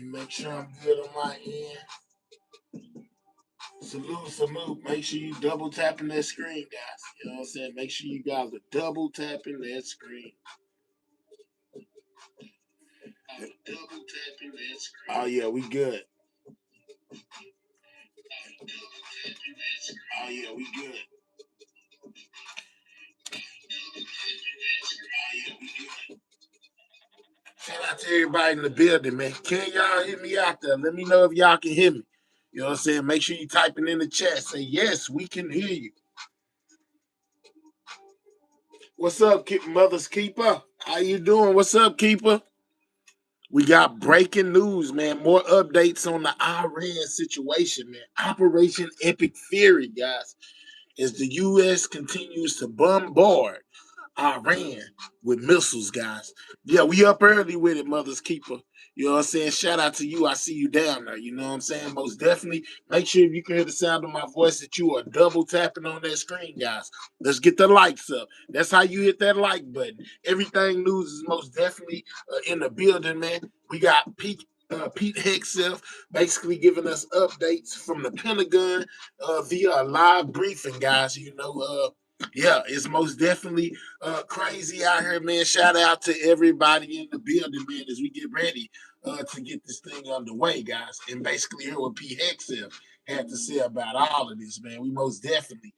me make sure I'm good on my end. Salute. Make sure you double tapping that screen, guys. You know what I'm saying? Make sure you guys are double tapping that screen. Oh, yeah, we good. Oh, yeah, we good. Shout out to everybody in the building, man. Can y'all hear me out there? Let me know if y'all can hear me. You know what I'm saying? Make sure you typing in the chat. Say, yes, we can hear you. What's up, Mother's Keeper? How you doing? What's up, Keeper? We got breaking news, man. More updates on the Iran situation, man. Operation Epic Fury, guys, as the U.S. continues to bombard Iran with missiles, guys. Yeah, we up early with it, Mother's Keeper. You know what I'm saying? Shout out to you. I see you down there. You know what I'm saying? Most definitely. Make sure if you can hear the sound of my voice that you are double tapping on that screen, guys. Let's get the likes up. That's how you hit that like button. Everything news is most definitely in the building, man. We got Pete Hegseth basically giving us updates from the Pentagon via a live briefing, guys. Yeah, it's most definitely crazy out here, man. Shout out to everybody in the building, man, as we get ready to get this thing underway, guys. And basically hear what Pete Hegseth had to say about all of this, man. We most definitely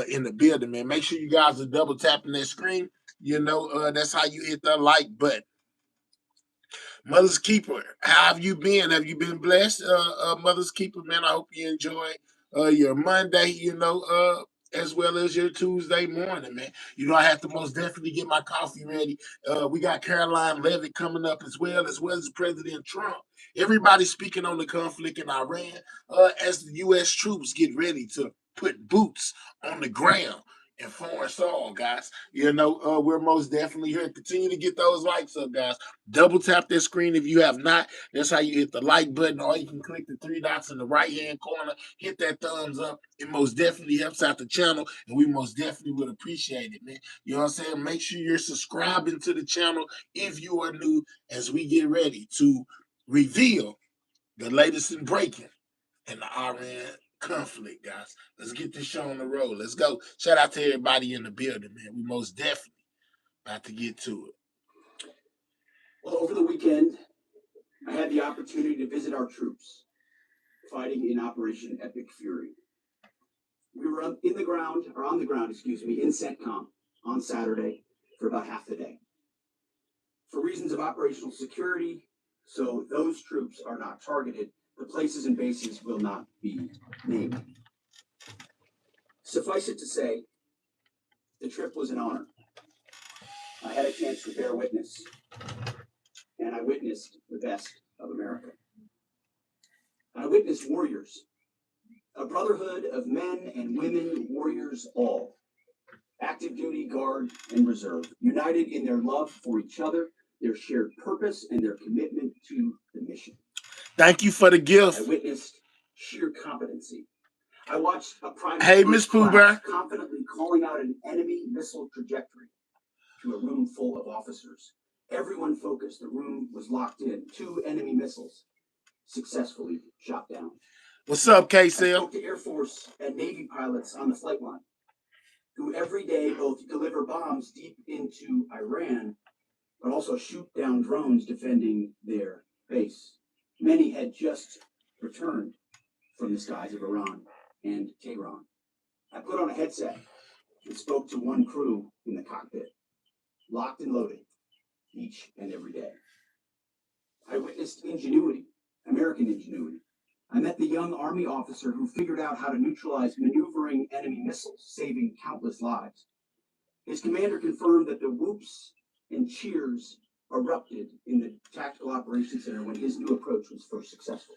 in the building, man. Make sure you guys are double tapping that screen. That's how you hit the like button. Mother's Keeper, how have you been? Have you been blessed, Mother's Keeper, man? I hope you enjoy your Monday, as well as your Tuesday morning, man. I have to most definitely get my coffee ready. We got Caroline Levitt coming up as President Trump. Everybody speaking on the conflict in Iran as the U.S. troops get ready to put boots on the ground and foreign soil, guys. We're most definitely here. Continue to get those likes up, guys. Double tap that screen if you have not. That's how you hit the like button, or you can click the three dots in the right-hand corner, hit that thumbs up. It most definitely helps out the channel, and we most definitely would appreciate it, man. You know what I'm saying? Make sure you're subscribing to the channel if you are new, as we get ready to reveal the latest in breaking in the Iran conflict, guys. Let's get this show on the road. Let's go. Shout out to everybody in the building, man. We most definitely about to get to it. Well, over the weekend, I had the opportunity to visit our troops fighting in Operation Epic Fury. We were on the ground, in CENTCOM on Saturday for about half the day. For reasons of operational security, so those troops are not targeted, the places and bases will not be named. Suffice it to say, the trip was an honor. I had a chance to bear witness, and I witnessed the best of America. I witnessed warriors, a brotherhood of men and women, warriors all, active duty, guard, and reserve, united in their love for each other, their shared purpose, and their commitment to the mission. Thank you for the gift. I witnessed sheer competency. I watched a private Miss Pooh Bear confidently calling out an enemy missile trajectory to a room full of officers. Everyone focused. The room was locked in. 2 enemy missiles successfully shot down. What's up, I KCL? spoke to Air Force and Navy pilots on the flight line, who every day both deliver bombs deep into Iran, but also shoot down drones defending their base. Many had just returned from the skies of Iran and Tehran. I put on a headset and spoke to one crew in the cockpit, locked and loaded, each and every day. I witnessed ingenuity, American ingenuity. I met the young Army officer who figured out how to neutralize maneuvering enemy missiles, saving countless lives. His commander confirmed that the whoops and cheers erupted in the Tactical Operations Center when his new approach was first successful.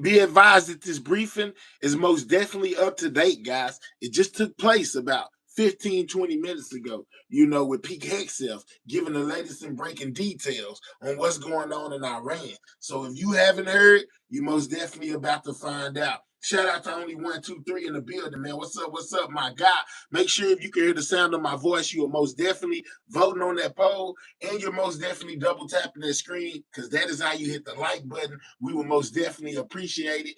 Be advised that this briefing is most definitely up to date, guys. It just took place about 15, 20 minutes ago, with Pete Hegseth giving the latest and breaking details on what's going on in Iran. So if you haven't heard, you most definitely about to find out. Shout out to only 123 in the building, man. What's up, my guy? Make sure if you can hear the sound of my voice, you are most definitely voting on that poll, and you're most definitely double tapping that screen, because that is how you hit the like button. We will most definitely appreciate it,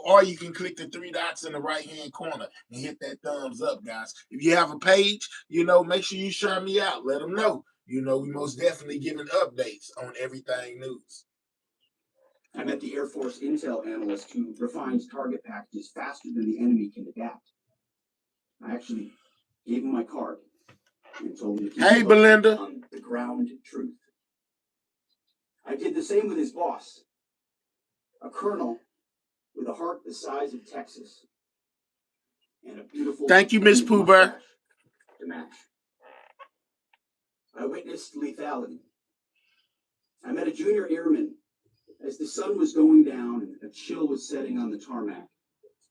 or you can click the three dots in the right-hand corner and hit that thumbs up, guys. If you have a page, make sure you share me out. Let them know. We most definitely giving updates on everything news. I met the Air Force intel analyst who refines target packages faster than the enemy can adapt. I actually gave him my card and told him to keep Hey, Belinda. on the ground truth. I did the same with his boss, a colonel with a heart the size of Texas and a beautiful. Thank you, Miss Pooh Bear. To match. I witnessed lethality. I met a junior airman as the sun was going down and a chill was setting on the tarmac,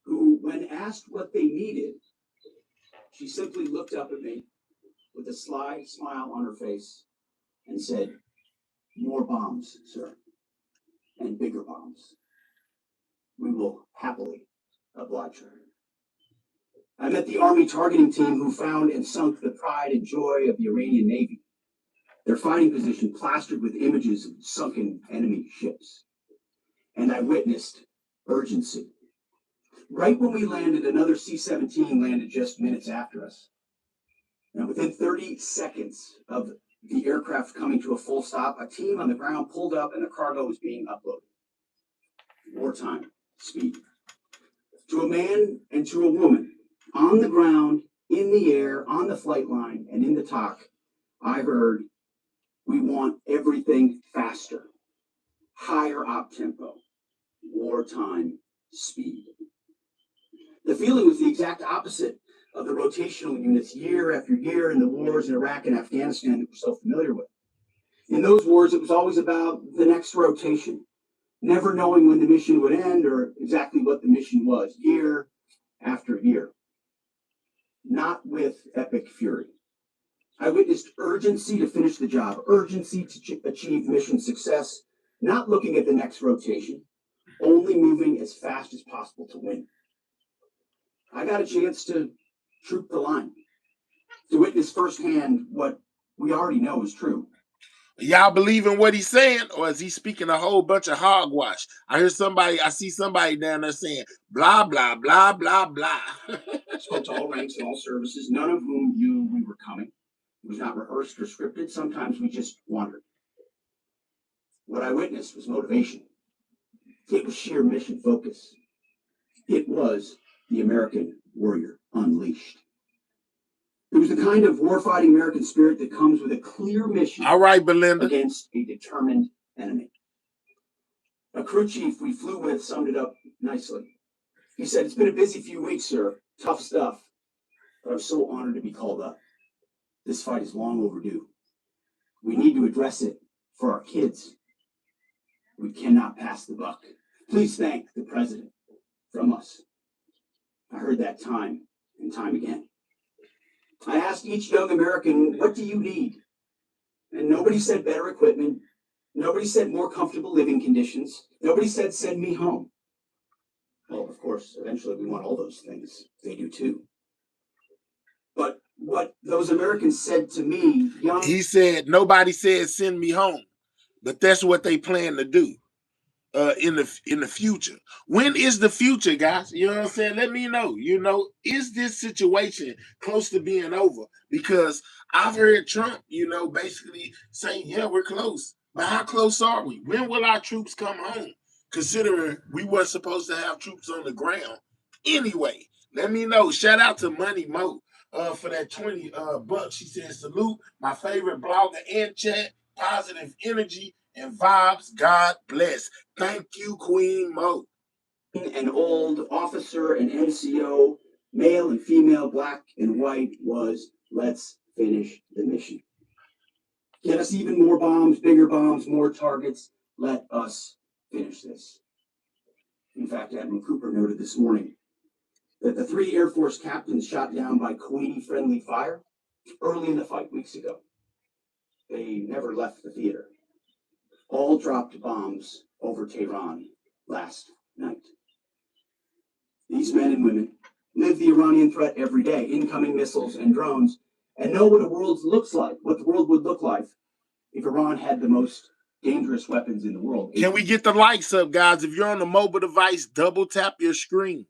who, when asked what they needed, she simply looked up at me with a sly smile on her face and said, "More bombs, sir, and bigger bombs. We will happily oblige her." I met the Army targeting team who found and sunk the pride and joy of the Iranian Navy, their fighting position plastered with images of sunken enemy ships. And I witnessed urgency. Right when we landed, another C-17 landed just minutes after us. And within 30 seconds of the aircraft coming to a full stop, a team on the ground pulled up and the cargo was being uploaded. Wartime speed. To a man and to a woman, on the ground, in the air, on the flight line, and in the talk, I heard, "We want everything faster, higher op tempo, wartime speed." The feeling was the exact opposite of the rotational units year after year in the wars in Iraq and Afghanistan that we're so familiar with. In those wars, it was always about the next rotation, never knowing when the mission would end or exactly what the mission was, year after year. Not with epic fury. I witnessed urgency to finish the job, urgency to achieve mission success, not looking at the next rotation, only moving as fast as possible to win. I got a chance to troop the line, to witness firsthand what we already know is true. Y'all believe in what he's saying, or is he speaking a whole bunch of hogwash? I see somebody down there saying blah blah blah blah blah. Spoke to all ranks and all services, none of whom knew we were coming. It was not rehearsed or scripted. Sometimes we just wandered. What I witnessed was motivation. It was sheer mission focus. It was the American warrior unleashed. It was the kind of warfighting American spirit that comes with a clear mission. All right, Belinda. Against a determined enemy. A crew chief we flew with summed it up nicely. He said, "It's been a busy few weeks, sir. Tough stuff. But I'm so honored to be called up. This fight is long overdue. We need to address it for our kids. We cannot pass the buck. Please thank the president from us." I heard that time and time again. I asked each young American, "What do you need?" And nobody said better equipment. Nobody said more comfortable living conditions. Nobody said send me home. Well, of course, eventually we want all those things. They do too. But what those Americans said to me, he said, nobody said send me home, but that's what they plan to do in the future. When is the future, guys? You know what I'm saying? Let me know. Is this situation close to being over? Because I've heard Trump, basically saying, yeah, we're close. But how close are we? When will our troops come home? Considering we weren't supposed to have troops on the ground. Anyway, let me know. Shout out to Money Mo for that 20 bucks. She said, salute my favorite blogger and chat, positive energy and vibes. God bless. Thank you, Queen Mo. An old officer, an NCO, male and female, black and white, was let's finish the mission. Get us even more bombs, bigger bombs, more targets. Let us finish this. In fact, Admiral Cooper noted this morning that the 3 Air Force captains shot down by Kuwaiti-friendly fire early in the fight weeks ago. They never left the theater. All dropped bombs over Tehran last night. These men and women live the Iranian threat every day, incoming missiles and drones, and know what what the world would look like if Iran had the most dangerous weapons in the world. Can we get the likes up, guys? If you're on a mobile device, double tap your screen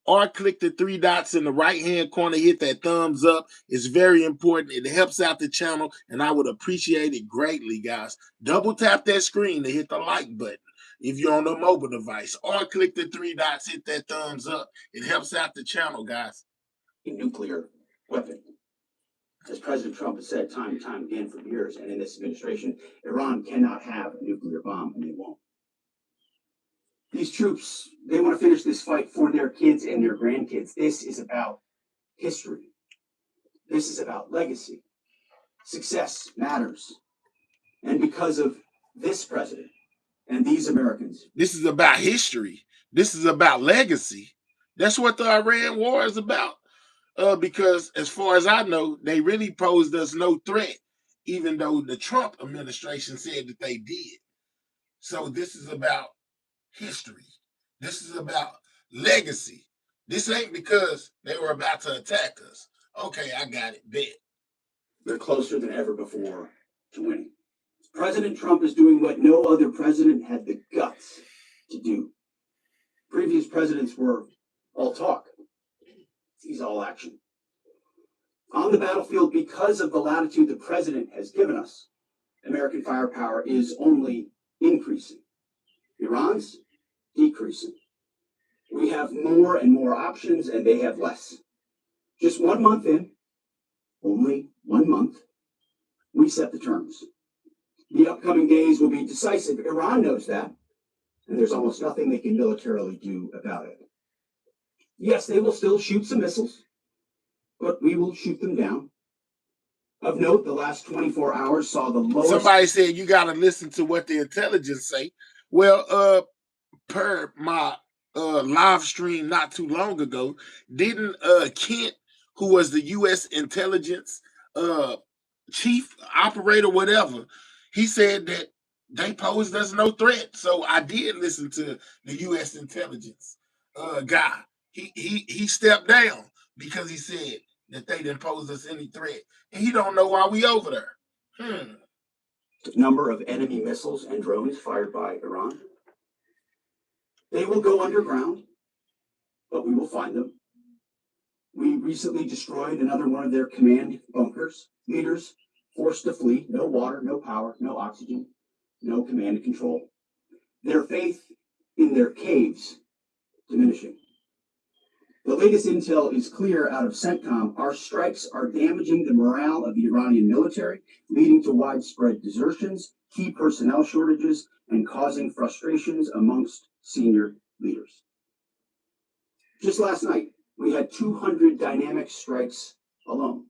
or click the three dots in the right hand corner, hit that thumbs up. It's very important. It helps out the channel, and I would appreciate it greatly, guys. Double tap that screen to hit the like button if you're on a mobile device, or click the three dots, hit that thumbs up. It helps out the channel, guys. A nuclear weapon. As President Trump has said time and time again for years, and in this administration, Iran cannot have a nuclear bomb, and they won't. These troops, they want to finish this fight for their kids and their grandkids. This is about history. This is about legacy. Success matters. And because of this president and these Americans, this is about history. This is about legacy. That's what the Iran war is about. Because as far as I know, they really posed us no threat, even though the Trump administration said that they did. So this is about history. This is about legacy. This ain't because they were about to attack us. Okay, I got it. Bet. They're closer than ever before to winning. President Trump is doing what no other president had the guts to do. Previous presidents were all talk. He's all action. On the battlefield, because of the latitude the president has given us, American firepower is only increasing. Iran's decreasing. We have more and more options, and they have less. Just 1 month in, only 1 month, we set the terms. The upcoming days will be decisive. Iran knows that, and there's almost nothing they can militarily do about it. Yes, they will still shoot some missiles, but we will shoot them down. Of note, the last 24 hours saw the lowest. Somebody said you got to listen to what the intelligence say. Well, per my live stream not too long ago, didn't Kent, who was the U.S. intelligence chief operator, whatever, he said that they posed us no threat. So I did listen to the U.S. intelligence guy. He stepped down because he said that they didn't pose us any threat, and he don't know why we over there. Number of enemy missiles and drones fired by Iran. They will go underground, but we will find them. We recently destroyed another one of their command bunkers. Leaders forced to flee. No water, no power, no oxygen, no command and control. Their faith in their caves diminishing. The latest intel is clear out of CENTCOM. Our strikes are damaging the morale of the Iranian military, leading to widespread desertions, key personnel shortages, and causing frustrations amongst senior leaders. Just last night, we had 200 dynamic strikes alone.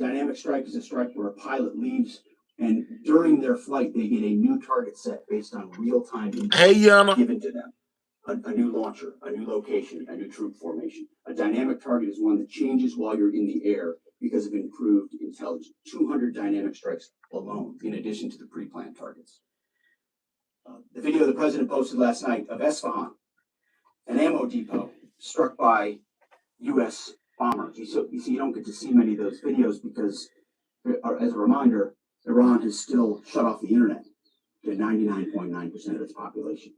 Dynamic strike is a strike where a pilot leaves, and during their flight, they get a new target set based on real-time info given to them. A new launcher, a new location, a new troop formation. A dynamic target is one that changes while you're in the air because of improved intelligence. 200 dynamic strikes alone, in addition to the pre-planned targets. The video the president posted last night of Esfahan, an ammo depot struck by U.S. bombers. You see, you don't get to see many of those videos because, as a reminder, Iran has still shut off the internet to 99.9% of its population.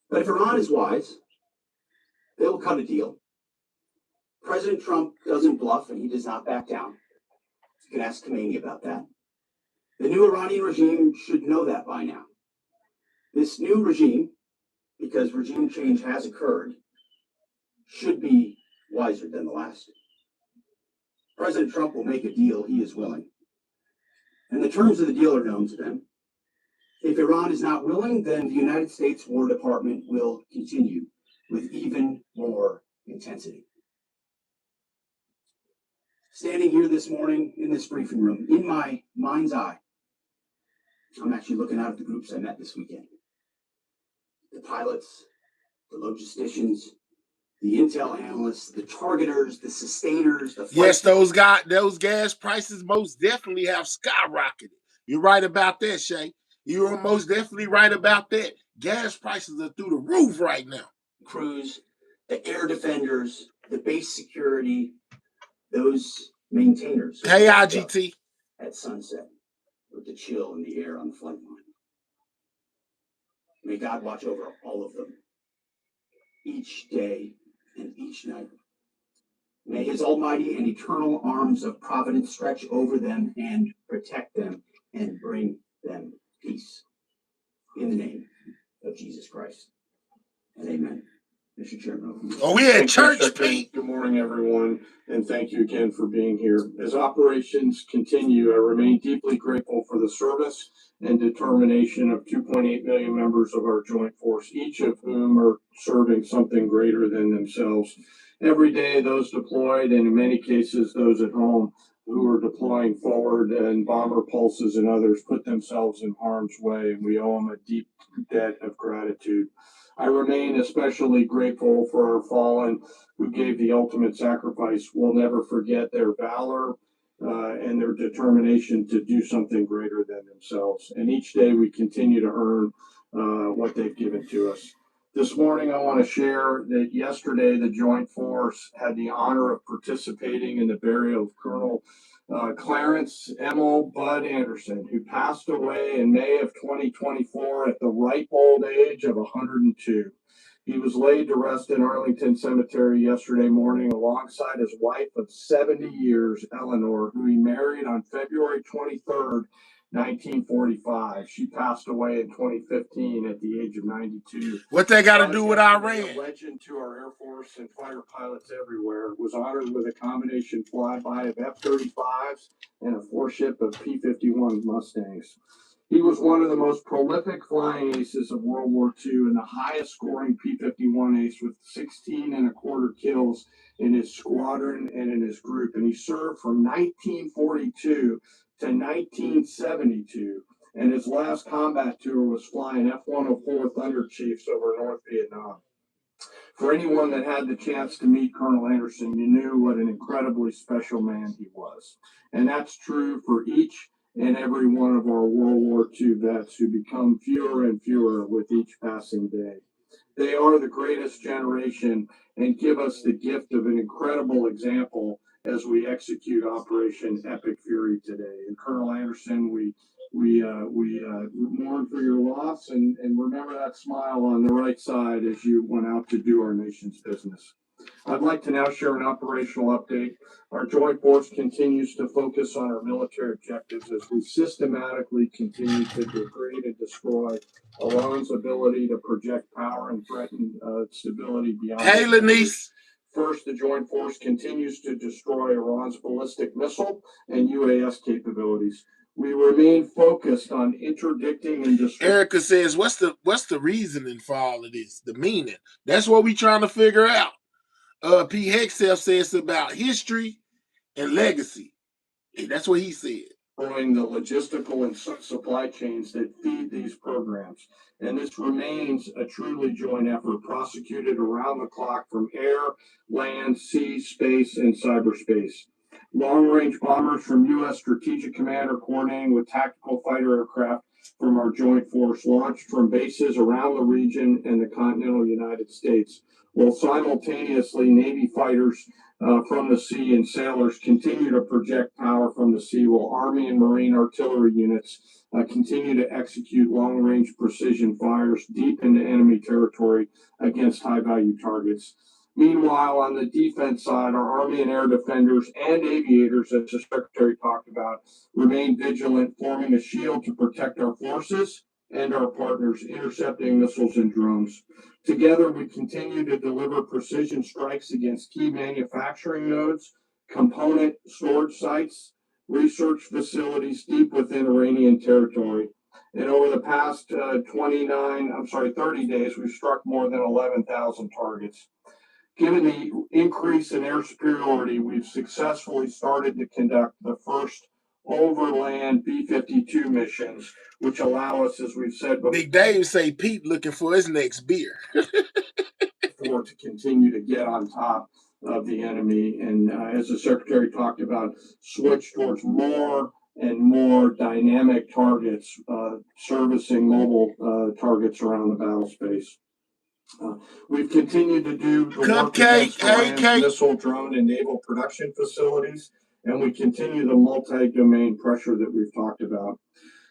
But if Iran is wise, they will cut a deal. President Trump doesn't bluff and he does not back down. You can ask Khomeini about that. The new Iranian regime should know that by now. This new regime, because regime change has occurred, should be wiser than the last. President Trump will make a deal he is willing. And the terms of the deal are known to them. If Iran is not willing, then the United States War Department will continue with even more intensity. Standing here this morning in this briefing room, in my mind's eye, I'm actually looking out at the groups I met this weekend. The pilots, the logisticians, the intel analysts, the targeters, the sustainers, the yes, those gas prices most definitely have skyrocketed. You're right about that, Shay. You're most definitely right about that. Gas prices are through the roof right now. crews, the air defenders, the base security, those maintainers. Hey, IGT. At sunset, with the chill in the air on the flight line. May God watch over all of them, each day and each night. May his almighty and eternal arms of providence stretch over them and protect them and bring them peace. In the name of Jesus Christ. And amen. Mr. Chairman. Oh, we at church, Pete. Good morning, everyone, and thank you again for being here. As operations continue, I remain deeply grateful for the service and determination of 2.8 million members of our joint force, each of whom are serving something greater than themselves. Every day, those deployed, and in many cases, those at home who are deploying forward, and bomber pulses and others put themselves in harm's way, and we owe them a deep debt of gratitude. I remain especially grateful for our fallen who gave the ultimate sacrifice. We'll never forget their valor and their determination to do something greater than themselves. And each day we continue to earn what they've given to us. This morning, I want to share that yesterday the Joint Force had the honor of participating in the burial of Colonel Clarence Emil Bud Anderson, who passed away in May of 2024 at the ripe old age of 102. He was laid to rest in Arlington Cemetery yesterday morning alongside his wife of 70 years, Eleanor, who he married on February 23rd, 1945. She passed away in 2015 at the age of 92. What they got to do with Iran? A legend to our Air Force and fighter pilots everywhere. Was honored with a combination flyby of F-35s and a four-ship of P-51 Mustangs. He was one of the most prolific flying aces of World War II and the highest scoring P-51 ace with 16 and a quarter kills in his squadron and in his group. And he served from 1942 to 1972. And his last combat tour was flying F-104 Thunder Chiefs over North Vietnam. For anyone that had the chance to meet Colonel Anderson, you knew what an incredibly special man he was. And that's true for each and every one of our World War II vets who become fewer and fewer with each passing day. They are the greatest generation and give us the gift of an incredible example as we execute Operation Epic Fury today. And Colonel Anderson, we mourn for your loss and remember that smile on the right side as you went out to do our nation's business. I'd like to now share an operational update. Our Joint Force continues to focus on our military objectives as we systematically continue to degrade and destroy Iran's ability to project power and threaten stability beyond. Hey, Lanice. First, the Joint Force continues to destroy Iran's ballistic missile and UAS capabilities. We remain focused on interdicting and destroying. Erica says, what's the reasoning for all of this? The meaning. That's what we trying to figure out. P. Hexelf says about history and legacy. And that's what he said. Growing the logistical and supply chains that feed these programs. And this remains a truly joint effort prosecuted around the clock from air, land, sea, space, and cyberspace. Long-range bombers from U.S. Strategic Command are coordinating with tactical fighter aircraft from our Joint Force launched from bases around the region and the continental United States, while simultaneously Navy fighters from the sea and sailors continue to project power from the sea, while Army and Marine artillery units continue to execute long-range precision fires deep into enemy territory against high-value targets. Meanwhile, on the defense side, our Army and air defenders and aviators, as the Secretary talked about, remain vigilant, forming a shield to protect our forces and our partners, intercepting missiles and drones. Together, we continue to deliver precision strikes against key manufacturing nodes, component storage sites, research facilities deep within Iranian territory. And over the past 30 days, we've struck more than 11,000 targets. Given the increase in air superiority, we've successfully started to conduct the first overland B-52 missions, which allow us, as we've said before, Big Dave say Pete looking for his next beer. to continue to get on top of the enemy. And as the Secretary talked about, switch towards more and more dynamic targets, servicing mobile targets around the battle space. We've continued to do the work Cupcake, against hey, Iran's cake. missile, drone, and naval production facilities, and we continue the multi-domain pressure that we've talked about.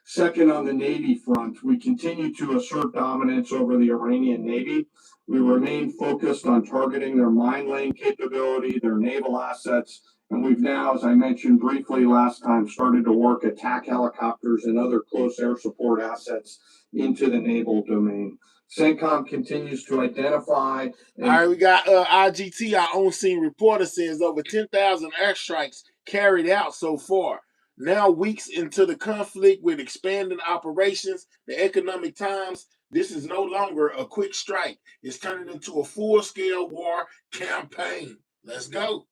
Second, on the Navy front, we continue to assert dominance over the Iranian Navy. We remain focused on targeting their mine laying capability, their naval assets, and we've now, as I mentioned briefly last time, started to work attack helicopters and other close air support assets into the naval domain. CENTCOM continues to identify. All right, we got IGT, our own scene reporter, says over 10,000 airstrikes carried out so far. Now, weeks into the conflict with expanding operations, the Economic Times, this is no longer a quick strike. It's turning into a full-scale war campaign. Let's go.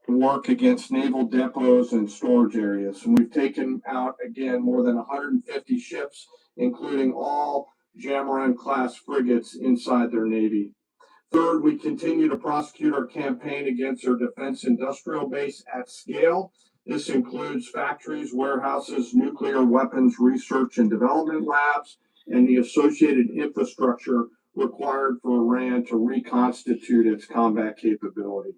Work against naval depots and storage areas. And we've taken out, again, more than 150 ships, including all Jamaran class frigates inside their Navy. Third, we continue to prosecute our campaign against our defense industrial base at scale. This includes factories, warehouses, nuclear weapons research and development labs, and the associated infrastructure required for Iran to reconstitute its combat capability.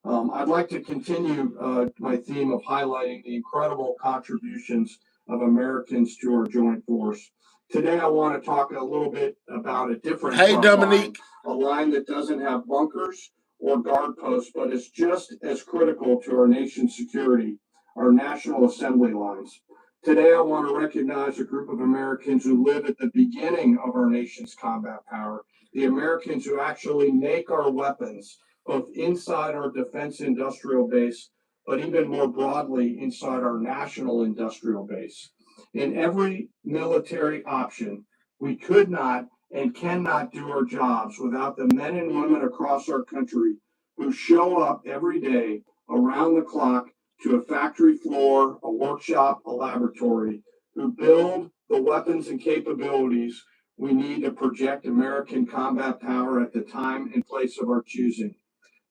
I'd like to continue my theme of highlighting the incredible contributions of Americans to our joint force. Today, I want to talk a little bit about a different Dominique. line, a line that doesn't have bunkers or guard posts, but is just as critical to our nation's security, our National Assembly lines. Today, I want to recognize a group of Americans who live at the beginning of our nation's combat power, the Americans who actually make our weapons, both inside our defense industrial base, but even more broadly inside our national industrial base. In every military option, we could not and cannot do our jobs without the men and women across our country who show up every day around the clock to a factory floor, a workshop, a laboratory, who build the weapons and capabilities we need to project American combat power at the time and place of our choosing.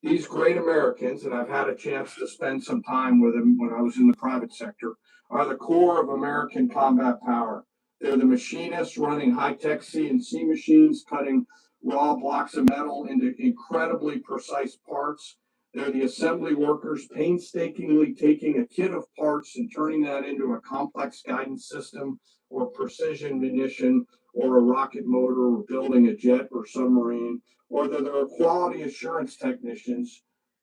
These great Americans, and I've had a chance to spend some time with them when I was in the private sector, are the core of American combat power. They're the machinists running high-tech CNC machines, cutting raw blocks of metal into incredibly precise parts. They're the assembly workers painstakingly taking a kit of parts and turning that into a complex guidance system or precision munition or a rocket motor or building a jet or submarine, or that there are quality assurance technicians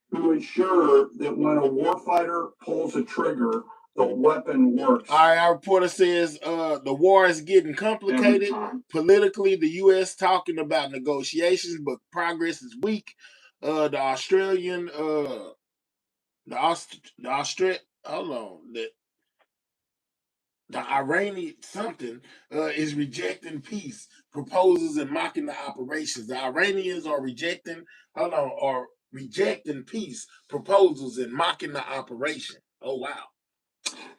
who ensure that when a warfighter pulls a trigger, the weapon works. All right, our reporter says the war is getting complicated. Politically, the U.S. talking about negotiations, but progress is weak. The Australian, the Australia, hold on, the Iranian something is rejecting peace proposals and mocking the operations. The Iranians are rejecting peace proposals and mocking the operation. Oh wow.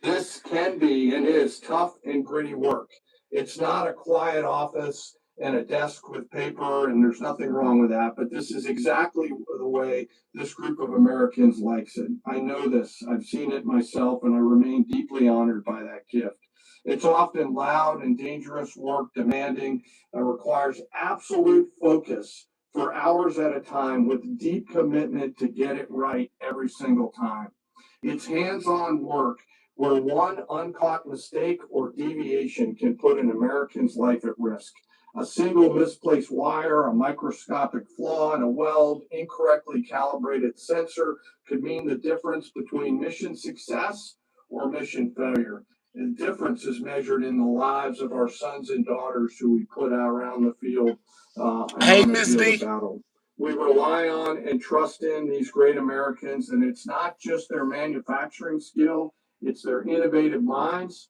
This can be and is tough and gritty work. It's not a quiet office and a desk with paper, and there's nothing wrong with that, but this is exactly the way this group of Americans likes it. I know this. I've seen it myself, and I remain deeply honored by that gift. It's often loud and dangerous work, demanding, and requires absolute focus for hours at a time with deep commitment to get it right every single time. It's hands-on work where one uncaught mistake or deviation can put an American's life at risk. A single misplaced wire, a microscopic flaw in a weld, incorrectly calibrated sensor could mean the difference between mission success or mission failure. The difference is measured in the lives of our sons and daughters who we put out around the field Hey, on the Miss field D. of battle. We rely on and trust in these great Americans, and it's not just their manufacturing skill, it's their innovative minds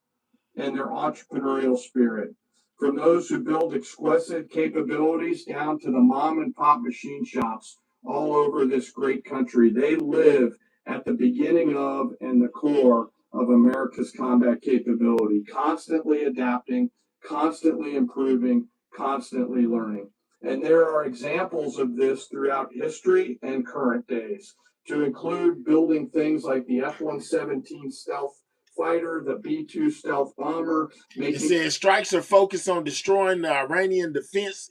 and their entrepreneurial spirit. From those who build exquisite capabilities down to the mom and pop machine shops all over this great country, they live at the beginning of and the core of America's combat capability, constantly adapting, constantly improving, constantly learning. And there are examples of this throughout history and current days, to include building things like the F-117 stealth fighter, the B-2 stealth bomber. It says strikes are focused on destroying the Iranian defense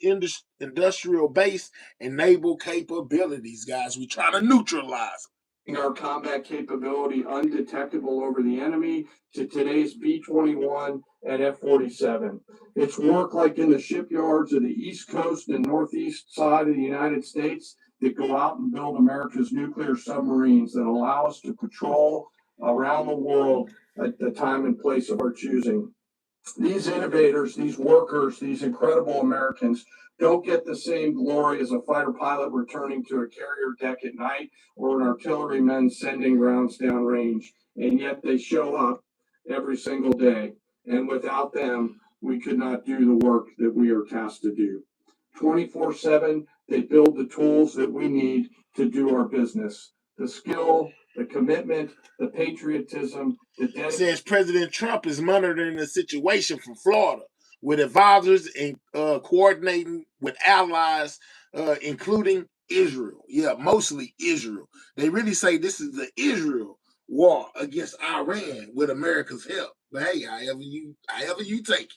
industrial base and naval capabilities, guys. We trying to neutralize our combat capability undetectable over the enemy to today's B-21 and F-47. It's work like in the shipyards of the East Coast and Northeast side of the United States that go out and build America's nuclear submarines that allow us to patrol around the world at the time and place of our choosing. These innovators, these workers, these incredible Americans don't get the same glory as a fighter pilot returning to a carrier deck at night or an artilleryman sending rounds downrange. And yet they show up every single day. And without them, we could not do the work that we are tasked to do. 24/7, they build the tools that we need to do our business. The skill, the commitment, the patriotism, the dedication. Says President Trump is monitoring the situation from Florida with advisors and coordinating with allies, including Israel. Yeah, mostly Israel. They really say this is the Israel war against Iran with America's help. But hey, however you take it.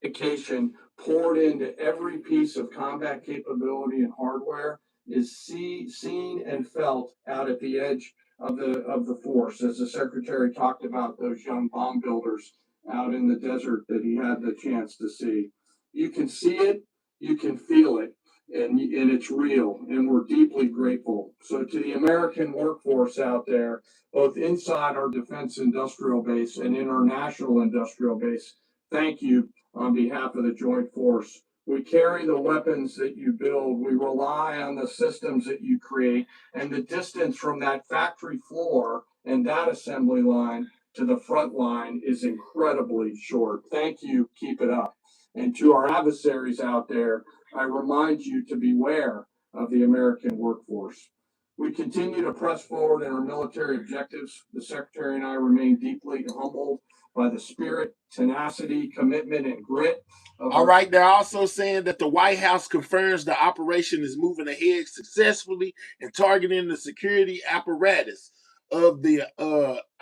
Dedication poured into every piece of combat capability and hardware is seen and felt out at the edge of the force, as the secretary talked about those young bomb builders out in the desert that he had the chance to see. You can see it, you can feel it, and it's real, and we're deeply grateful. So to the American workforce out there, both inside our defense industrial base and in our national industrial base, thank you on behalf of the Joint Force. We carry the weapons that you build. We rely on the systems that you create, and the distance from that factory floor and that assembly line to the front line is incredibly short. Thank you. Keep it up. And to our adversaries out there, I remind you to beware of the American workforce. We continue to press forward in our military objectives. The Secretary and I remain deeply humbled by the spirit, tenacity, commitment, and grit. All right, they're also saying that the White House confirms the operation is moving ahead successfully and targeting the security apparatus of the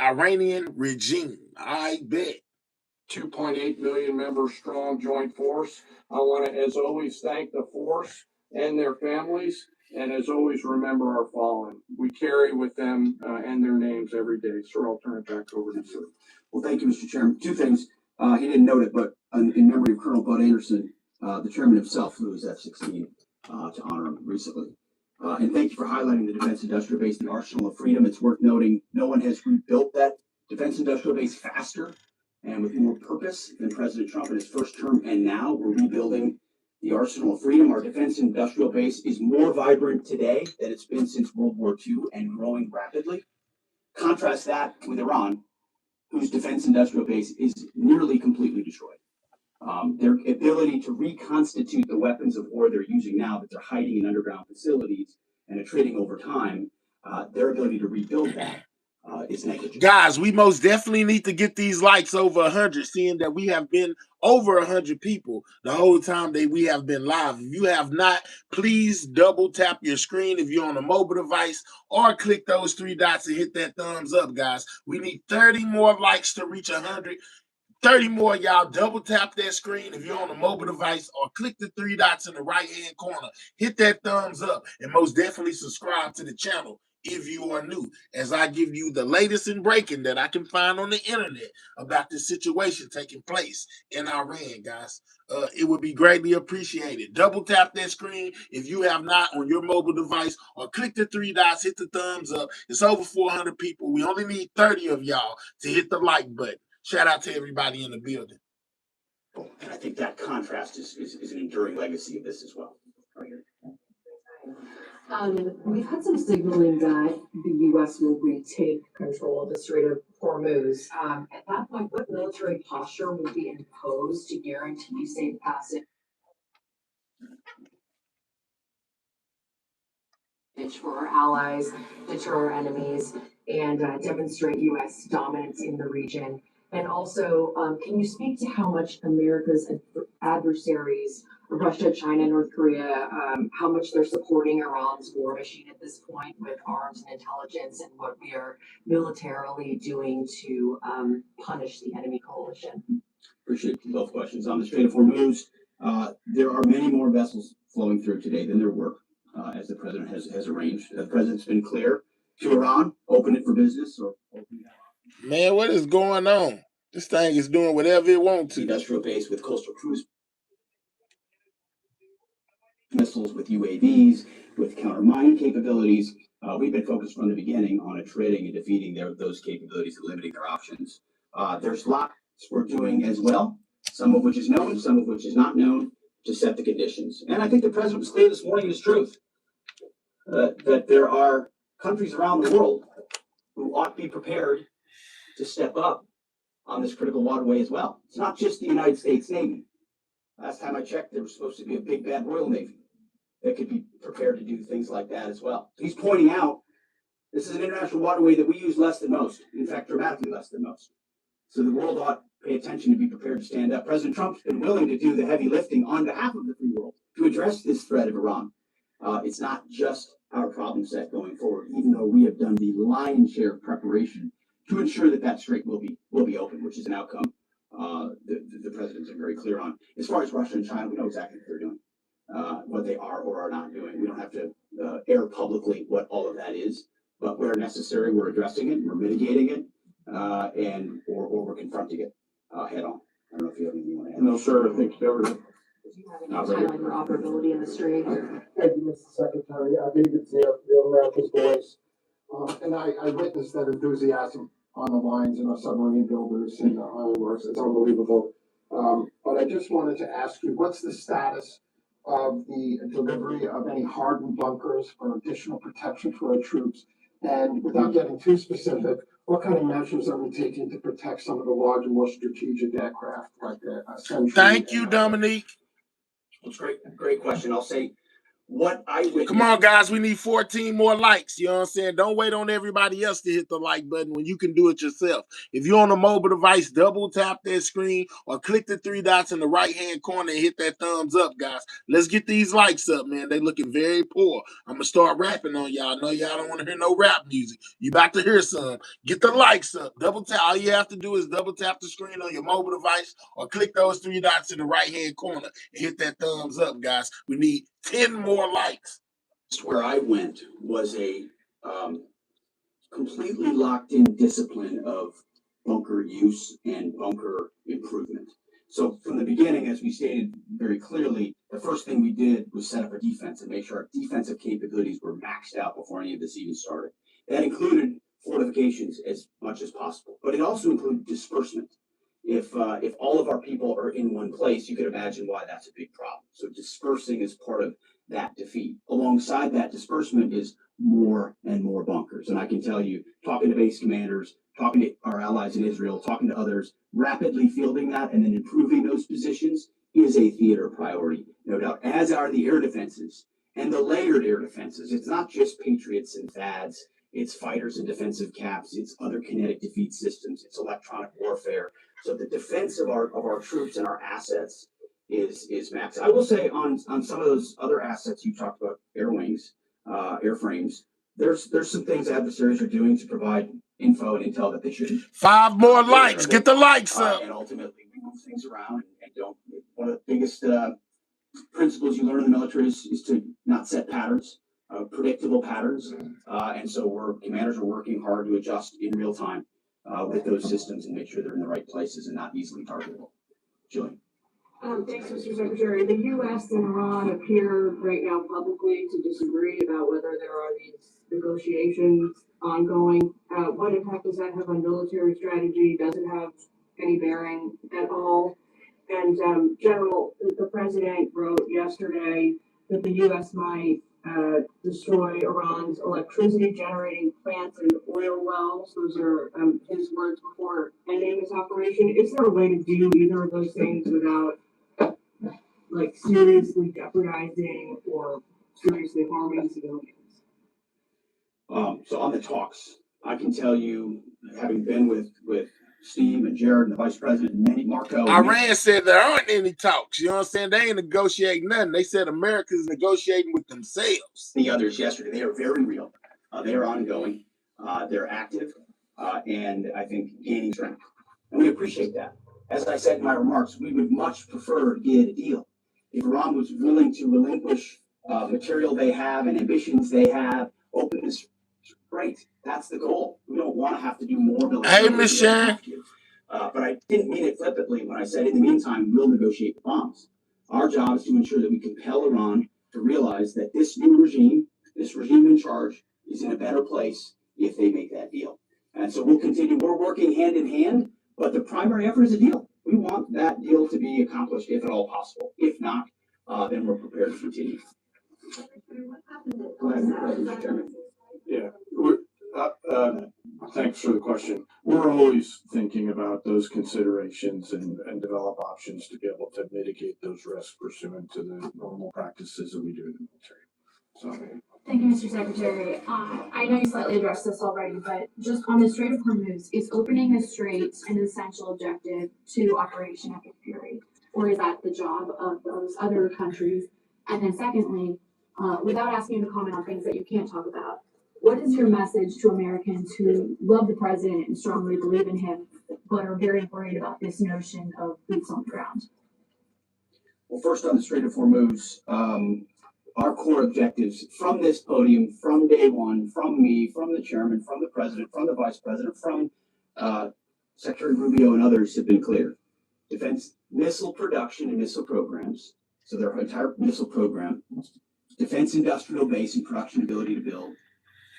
Iranian regime. I bet. 2.8 million member strong joint force. I want to, as always, thank the force and their families, and as always, remember our fallen. We carry with them and their names every day. Sir, I'll turn it back over to you. Well, thank you, Mr. Chairman. Two things. He didn't note it, but in memory of Colonel Bud Anderson, the chairman himself flew his F-16 to honor him recently. And thank you for highlighting the Defense Industrial Base, the Arsenal of Freedom. It's worth noting no one has rebuilt that Defense Industrial Base faster and with more purpose than President Trump in his first term. And now we're rebuilding the Arsenal of Freedom. Our Defense Industrial Base is more vibrant today than it's been since World War II and growing rapidly. Contrast that with Iran, whose defense industrial base is nearly completely destroyed. Their ability to reconstitute the weapons of war they're using now that they're hiding in underground facilities and are trading over time, their ability to rebuild that is negligible. Guys, we most definitely need to get these likes over 100, seeing that we have been over 100 people the whole time that we have been live. If you have not, please double tap your screen if you're on a mobile device, or click those three dots and hit that thumbs up, guys. We need 30 more likes to reach 100. 30 more, y'all. Double tap that screen if you're on a mobile device, or click the three dots in the right hand corner. Hit that thumbs up, and most definitely subscribe to the channel if you are new, as I give you the latest in breaking that I can find on the internet about this situation taking place in Iran, guys. It would be greatly appreciated. Double tap that screen if you have not on your mobile device, or click the three dots, hit the thumbs up. It's over 400 people. We only need 30 of y'all to hit the like button. Shout out to everybody in the building. And I think that contrast is an enduring legacy of this as well. Right here. We've had some signaling that the U.S. will retake control of the Strait of Hormuz. At that point, what military posture will be imposed to guarantee safe passage for our allies, deter our enemies, and demonstrate U.S. dominance in the region? And also, can you speak to how much America's adversaries Russia, China, North Korea, how much they're supporting Iran's war machine at this point with arms and intelligence, and what we are militarily doing to punish the enemy coalition. Appreciate both questions. On the Strait of Hormuz, there are many more vessels flowing through today than there were, as the president has arranged. The president's been clear to Iran, open it for business or open it out. Man, what is going on? This thing is doing whatever it wants to. Industrial base with coastal cruise missiles, with UAVs, with counter mine capabilities. We've been focused from the beginning on attritting and defeating those capabilities and limiting their options. There's lots we're doing as well, some of which is known, some of which is not known, to set the conditions. And I think the president was clear this morning in his truth that there are countries around the world who ought to be prepared to step up on this critical waterway as well. It's not just the United States Navy. Last time I checked, there was supposed to be a big bad Royal Navy that could be prepared to do things like that as well. He's pointing out this is an international waterway that we use less than most, in fact, dramatically less than most. So the world ought to pay attention and be prepared to stand up. President Trump's been willing to do the heavy lifting on behalf of the free world to address this threat of Iran. It's not just our problem set going forward, even though we have done the lion's share of preparation to ensure that that strait will be open, which is an outcome the president's been very clear on. As far as Russia and China, we know exactly what they're doing, what they are or are not doing. We don't have to air publicly what all of that is, but where necessary, we're addressing it, we're mitigating it, or we're confronting it head on. I don't know if you have anything you want to add. No, sir. I think you covered it. Do you have any timeline for operability in the strait? Thank you, Mr. Secretary. David Zier, Real America's Voice. And I witnessed that enthusiasm on the lines and our submarine builders and the ironworks. It's unbelievable. But I just wanted to ask you, what's the status of the delivery of any hardened bunkers for additional protection for our troops? And without getting too specific, what kind of measures are we taking to protect some of the larger, more strategic aircraft like the Sentry? Thank you, Dominique. It's great question. I'll say what I witnessed. Come on, guys. We need 14 more likes. You know what I'm saying? Don't wait on everybody else to hit the like button when you can do it yourself. If you're on a mobile device, double tap that screen or click the three dots in the right-hand corner and hit that thumbs up, guys. Let's get these likes up, man. They looking very poor. I'm going to start rapping on y'all. I know y'all don't want to hear no rap music. You about to hear some. Get the likes up. Double tap. All you have to do is double tap the screen on your mobile device or click those three dots in the right-hand corner and hit that thumbs up, guys. We need 10 more likes. Where I went was a completely locked in discipline of bunker use and bunker improvement. So from the beginning, as we stated very clearly, the first thing we did was set up a defense and make sure our defensive capabilities were maxed out before any of this even started. That included fortifications as much as possible, but it also included disbursement. If all of our people are in one place, you could imagine why that's a big problem. So dispersing is part of that defeat. Alongside that disbursement is more and more bunkers. And I can tell you, talking to base commanders, talking to our allies in Israel, talking to others, rapidly fielding that and then improving those positions is a theater priority, no doubt, as are the air defenses and the layered air defenses. It's not just Patriots and THAADs. It's fighters and defensive caps. It's other kinetic defeat systems. It's electronic warfare. So the defense of our troops and our assets is maxed. I will say on some of those other assets you talked about, air wings, airframes, there's some things adversaries are doing to provide info and intel that they shouldn't. 5 more likes. Get the likes up. And ultimately we move things around and don't. One of the biggest principles you learn in the military is to not set patterns, predictable patterns. And so commanders are working hard to adjust in real time with those systems and make sure they're in the right places and not easily targetable. Julian. Thanks, Mr. Secretary. The U.S. and Iran appear right now publicly to disagree about whether there are these negotiations ongoing. What impact does that have on military strategy? Does it have any bearing at all? And General, the president wrote yesterday that the U.S. might destroy Iran's electricity generating plants and oil wells. Those are his words before ending this operation. Is there a way to do either of those things without seriously jeopardizing or seriously harming civilians? So on the talks, I can tell you, having been with Steve and Jared and the vice president and many Marco. Iran said there aren't any talks. You know what I'm saying? They ain't negotiating nothing. They said America's negotiating with themselves. The others yesterday, they are very real. They are ongoing. They're active, and I think gaining strength. And we appreciate that. As I said in my remarks, we would much prefer to get a deal. If Iran was willing to relinquish material they have and ambitions they have, openness, great. That's the goal. We don't want to have to do more. Hey, Miss Sharon. But I didn't mean it flippantly when I said, in the meantime, we'll negotiate the bombs. Our job is to ensure that we compel Iran to realize that this new regime, this regime in charge, is in a better place if they make that deal. And so we'll continue. We're working hand in hand, but the primary effort is a deal. We want that deal to be accomplished if at all possible. If not, then we're prepared to continue. Go ahead, Mr. Chairman. Yeah, thanks for the question. We're always thinking about those considerations and develop options to be able to mitigate those risks pursuant to the normal practices that we do in the military. So. Thank you, Mr. Secretary. I know you slightly addressed this already, but just on the Strait of Hormuz, is opening the strait an essential objective to Operation Epic Fury, or is that the job of those other countries? And then secondly, without asking you to comment on things that you can't talk about, what is your message to Americans who love the president and strongly believe in him, but are very worried about this notion of boots on the ground? Well, first on the Strait of Hormuz, our core objectives from this podium, from day one, from me, from the chairman, from the president, from the vice president, from Secretary Rubio and others have been clear. Defense missile production and missile programs, so their entire missile program, defense industrial base and production ability to build,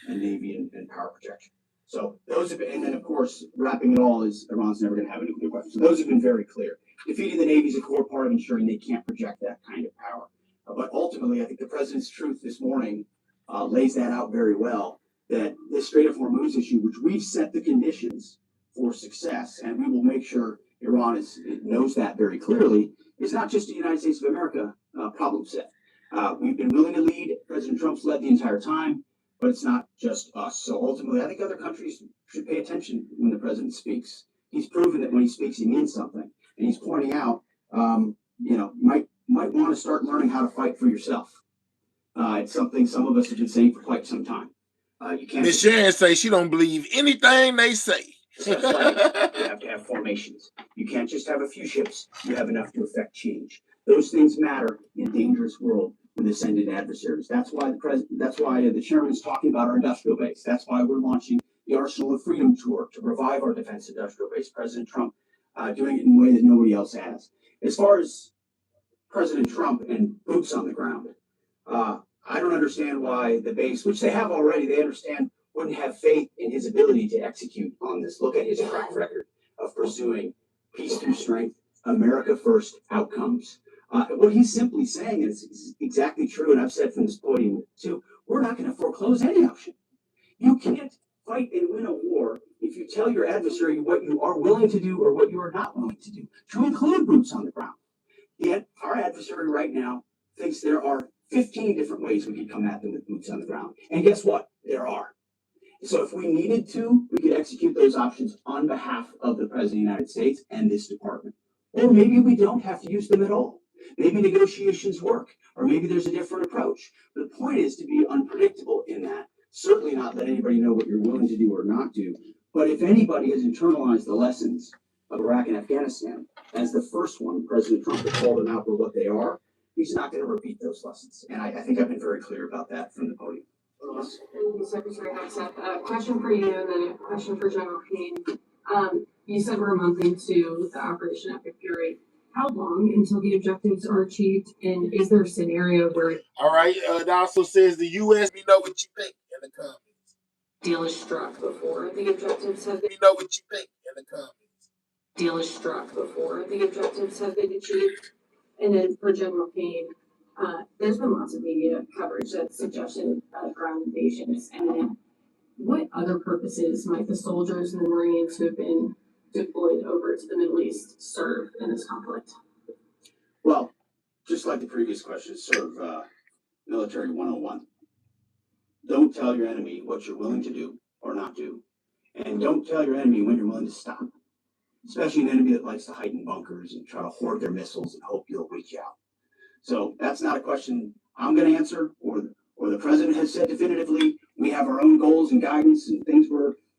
and Navy and power projection. So those have been, and then of course, wrapping it all is Iran's never going to have a nuclear weapon. So those have been very clear. Defeating the Navy is a core part of ensuring they can't project that kind of power. But ultimately, I think the president's truth this morning lays that out very well, that this Strait of Hormuz issue, which we've set the conditions for success, and we will make sure Iran knows that very clearly, is not just a United States of America problem set. We've been willing to lead. President Trump's led the entire time. But it's not just us. So ultimately, I think other countries should pay attention when the president speaks. He's proven that when he speaks, he means something. And he's pointing out, you might want to start learning how to fight for yourself. It's something some of us have been saying for quite some time. You can't. Miss Sharon say she don't believe anything they say. You have to have formations. You can't just have a few ships. You have enough to affect change. Those things matter in a dangerous world with ascendant adversaries. That's why the chairman's talking about our industrial base. That's why we're launching the Arsenal of Freedom tour to revive our defense industrial base. President Trump doing it in a way that nobody else has. As far as President Trump and boots on the ground, I don't understand why the base, which they have already, they understand, wouldn't have faith in his ability to execute on this. Look at his track record of pursuing peace through strength, America first outcomes. What he's simply saying is exactly true, and I've said from this podium too, we're not going to foreclose any option. You can't fight and win a war if you tell your adversary what you are willing to do or what you are not willing to do, to include boots on the ground. Yet our adversary right now thinks there are 15 different ways we could come at them with boots on the ground. And guess what? There are. So if we needed to, we could execute those options on behalf of the President of the United States and this department. Or maybe we don't have to use them at all. Maybe negotiations work, or maybe there's a different approach. The point is to be unpredictable in that. Certainly not let anybody know what you're willing to do or not do. But if anybody has internalized the lessons of Iraq and Afghanistan, as the first one, President Trump has called them out for what they are, he's not going to repeat those lessons. And I think I've been very clear about that from the podium. Yes. Thank you, Secretary Hexeth. A question for you, and then a question for General Kane. You said we're a month into the Operation Epic Fury. How long until the objectives are achieved, and is there a scenario where? All right. It also says the U.S. We know what you think in the comments. Deal is struck before the objectives have been. We know what you think in the comments. Deal is struck before the objectives have been achieved. And then for General Kane, there's been lots of media coverage that suggested ground invasion is imminent. What other purposes might the soldiers and the Marines who have been deployed over to the Middle East serve in this conflict? Well, just like the previous question, serve military 101. Don't tell your enemy what you're willing to do or not do. And don't tell your enemy when you're willing to stop. especially an enemy that likes to hide in bunkers and try to hoard their missiles and hope you'll reach out. So that's not a question I'm going to answer, or the president has said definitively. We have our own goals and guidance and things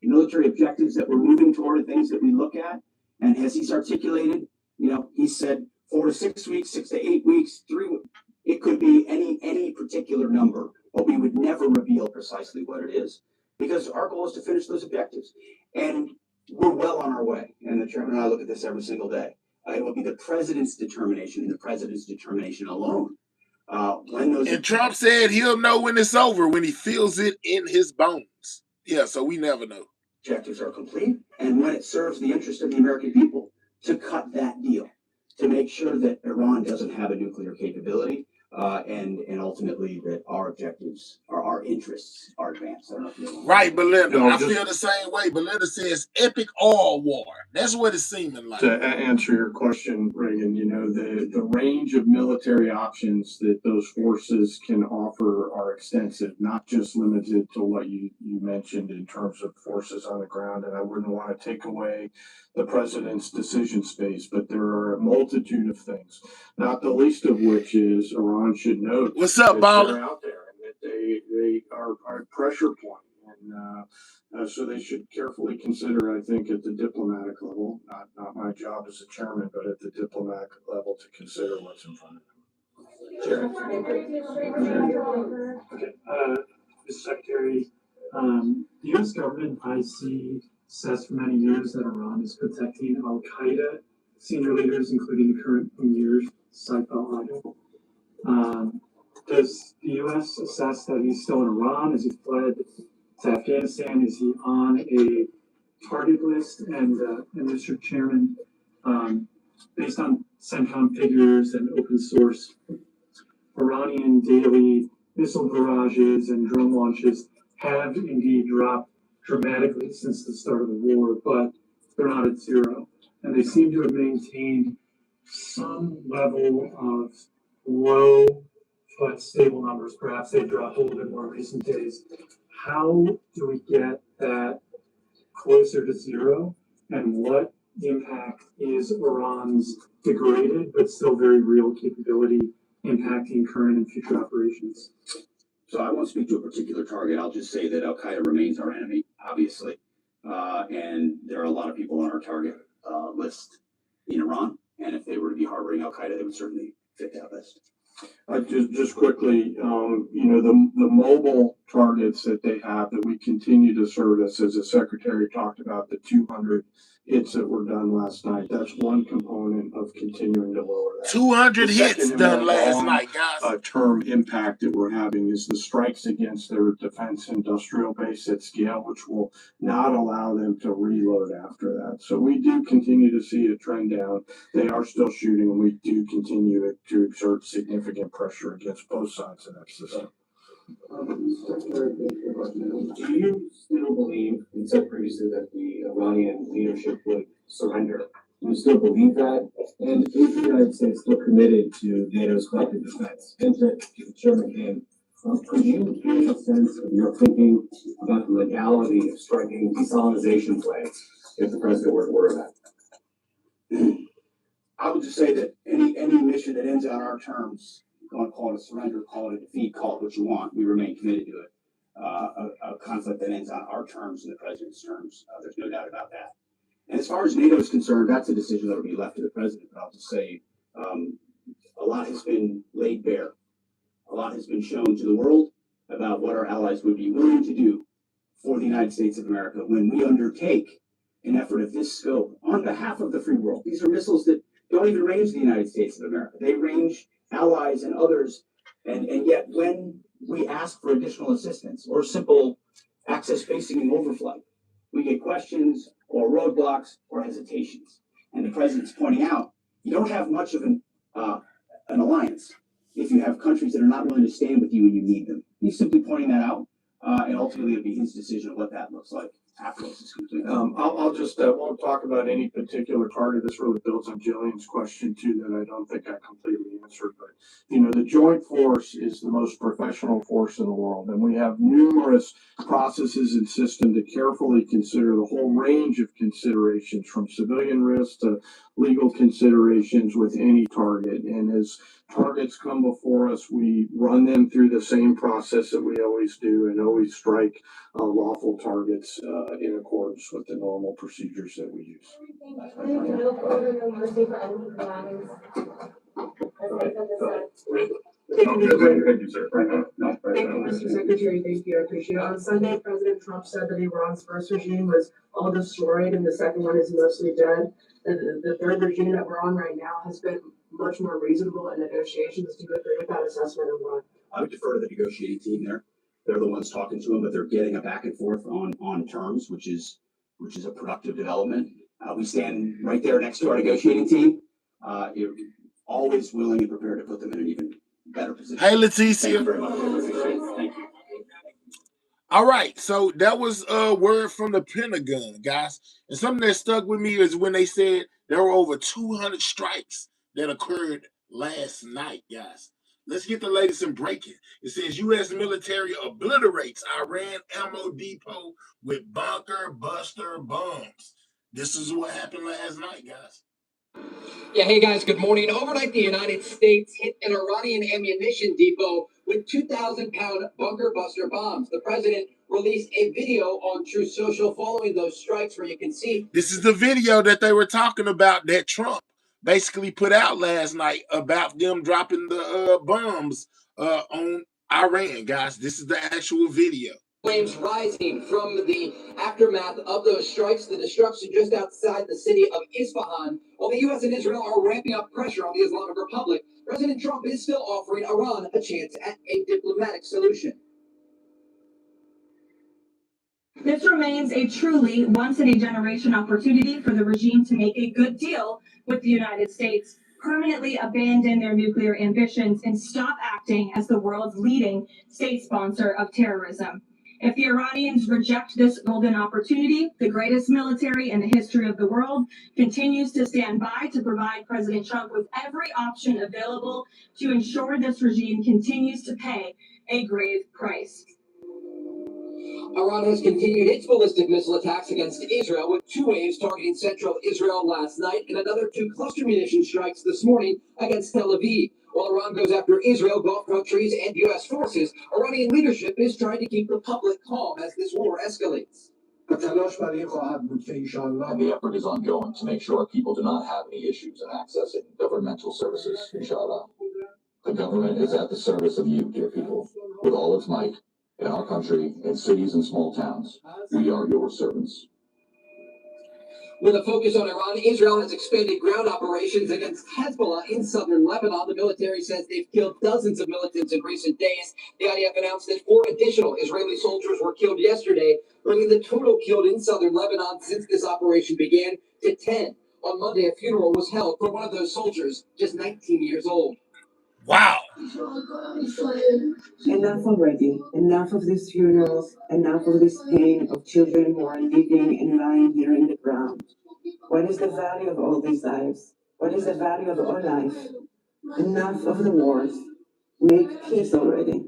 military objectives that we're moving toward, and things that we look at. And as he's articulated, he said 4 to 6 weeks, 6 to 8 weeks, 3. It could be any particular number, but we would never reveal precisely what it is, because our goal is to finish those objectives, and we're well on our way. And the chairman and I look at this every single day. It will be the president's determination, and the president's determination alone. When those And Trump said he'll know when it's over, when he feels it in his bones. Yeah, so we never know. Objectives are complete, and when it serves the interest of the American people, to cut that deal, to make sure that Iran doesn't have a nuclear capability, and ultimately that our objectives, our interests, are advanced. Right, Belinda. I feel the same way. Belinda says epic oil war. That's what it's seeming like. To answer your question, Reagan, the range of military options that those forces can offer are extensive, not just limited to what you mentioned in terms of forces on the ground. And I wouldn't want to take away the president's decision space, but there are a multitude of things, not the least of which is Iran should know what's up, Bala? They're out there, and that they are a pressure point. And so they should carefully consider, I think, at the diplomatic level, not my job as a chairman, but at the diplomatic level, to consider what's in front of them. Okay, Mr. Secretary, the U.S. government, I see, says for many years that Iran is protecting Al Qaeda senior leaders, including the current emir, Saif al-Adil. Does the U.S. assess that he's still in Iran? Has he fled to Afghanistan? Is he on a target list? And Mr. Chairman, based on CENTCOM figures and open source, Iranian daily missile barrages and drone launches have indeed dropped dramatically since the start of the war, but they're not at zero. And they seem to have maintained some level of low but stable numbers. Perhaps they've dropped a little bit more in recent days. How do we get that closer to zero? And what impact is Iran's degraded but still very real capability impacting current and future operations? So I won't speak to a particular target. I'll just say that Al Qaeda remains our enemy, obviously. And there are a lot of people on our target list in Iran. And if they were to be harboring Al Qaeda, they would certainly fit that list. Just quickly, the mobile targets that they have that we continue to service, as the secretary talked about, the 200 hits that were done last night. That's one component of continuing to lower that. 200 hits done last night, guys. Term impact that we're having is the strikes against their defense industrial base at scale, which will not allow them to reload after that. So we do continue to see a trend down. They are still shooting, and we do continue to exert significant pressure against both sides of that system. Do you still believe, you said previously, that the Iranian leadership would surrender? Do you still believe that? And is the United States still committed to NATO's collective defense? And to the chairman again, could you give a sense of your thinking about the legality of striking desalinization plants if the president were to order that? I would just say that any mission that ends on our terms, you want to call it a surrender, call it a defeat, call it what you want, we remain committed to it. A conflict that ends on our terms and the president's terms, there's no doubt about that. And as far as NATO is concerned, that's a decision that will be left to the president. But I'll just say a lot has been laid bare. A lot has been shown to the world about what our allies would be willing to do for the United States of America when we undertake an effort of this scope on behalf of the free world. These are missiles that don't even range the United States of America. They range allies and others. And yet when we ask for additional assistance or simple access spacing and overflight, we get questions or roadblocks or hesitations. And the president's pointing out, you don't have much of an alliance if you have countries that are not willing to stand with you when you need them. He's simply pointing that out, and ultimately it'll be his decision of what that looks like after this is complete. I'll just won't talk about any particular target. This really builds on Jillian's question too, that I don't think I completely answered, but the joint force is the most professional force in the world, and we have numerous processes and systems to carefully consider the whole range of considerations, from civilian risk to legal considerations with any target. And as targets come before us, we run them through the same process that we always do, and always strike lawful targets in accordance with the normal procedures that we use. Thank you, sir. Thank you, Mr. Secretary. Thank you. I appreciate it. On Sunday, President Trump said that Iran's first regime was all destroyed and the second one is mostly dead. And the third regime that we're on right now has been much more reasonable in negotiations. Do you agree with that assessment of what? I would defer to the negotiating team there. They're the ones talking to him, but they're getting a back and forth on terms, which is a productive development. We stand right there next to our negotiating team. You're always willing and prepared to put them in an even better position. Hey, Thank Leticia. you very much. Thank you. All right, so that was a word from the Pentagon, guys. And something that stuck with me is when they said there were over 200 strikes that occurred last night, guys. Let's get the latest in breaking. It says U.S. military obliterates Iran ammo depot with bunker buster bombs. This is what happened last night, guys. Yeah, hey guys, good morning. Overnight, the United States hit an Iranian ammunition depot with 2,000-pound bunker buster bombs. The president released a video on Truth Social following those strikes where you can see. This is the video that they were talking about that Trump basically put out last night about them dropping the bombs on Iran, guys. This is the actual video. Flames rising from the aftermath of those strikes, the destruction just outside the city of Isfahan. While the U.S. and Israel are ramping up pressure on the Islamic Republic, President Trump is still offering Iran a chance at a diplomatic solution. This remains a truly once-in-a-generation opportunity for the regime to make a good deal with the United States, permanently abandon their nuclear ambitions, and stop acting as the world's leading state sponsor of terrorism. If the Iranians reject this golden opportunity, the greatest military in the history of the world continues to stand by to provide President Trump with every option available to ensure this regime continues to pay a grave price. Iran has continued its ballistic missile attacks against Israel, with 2 waves targeting central Israel last night and another 2 cluster munition strikes this morning against Tel Aviv. While Iran goes after Israel, Gulf countries, and U.S. forces, Iranian leadership is trying to keep the public calm as this war escalates. And the effort is ongoing to make sure people do not have any issues in accessing governmental services, inshallah. The government is at the service of you, dear people, with all its might. In our country, in cities and small towns, we are your servants. With a focus on Iran, Israel has expanded ground operations against Hezbollah in southern Lebanon. The military says they've killed dozens of militants in recent days. The IDF announced that 4 additional Israeli soldiers were killed yesterday, bringing the total killed in southern Lebanon since this operation began to 10. On Monday, a funeral was held for one of those soldiers, just 19 years old. Wow. Enough already. Enough of these funerals. Enough of this pain of children who are living and lying here in the ground. What is the value of all these lives? What is the value of all life? Enough of the wars. Make peace already.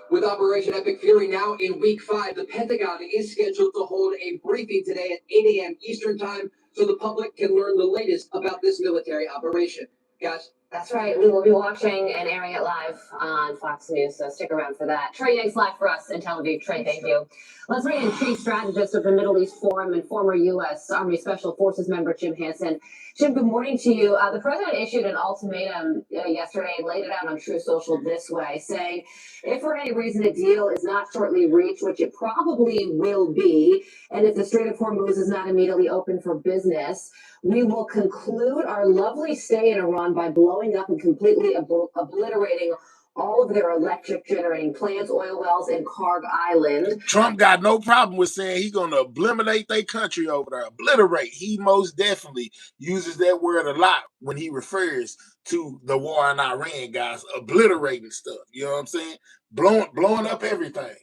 With Operation Epic Fury now in week 5, the Pentagon is scheduled to hold a briefing today at 8 a.m. Eastern Time so the public can learn the latest about this military operation. Guys? That's right. We will be watching and airing it live on Fox News, so stick around for that. Trey Yanks live for us in Tel Aviv. Trey, thank you. Let's bring in Chief Strategist of the Middle East Forum and former U.S. Army Special Forces member Jim Hansen. Jim, good morning to you. The president issued an ultimatum yesterday and laid it out on Truth Social this way, saying if for any reason a deal is not shortly reached, which it probably will be, and if the Strait of Hormuz is not immediately open for business, we will conclude our lovely stay in Iran by blowing up and completely obliterating all of their electric generating plants, oil wells, and Karg Island. Trump got no problem with saying he's going to obliterate their country over there. Obliterate. He most definitely uses that word a lot when he refers to the war in Iran, guys. Obliterating stuff. You know what I'm saying? Blowing up everything.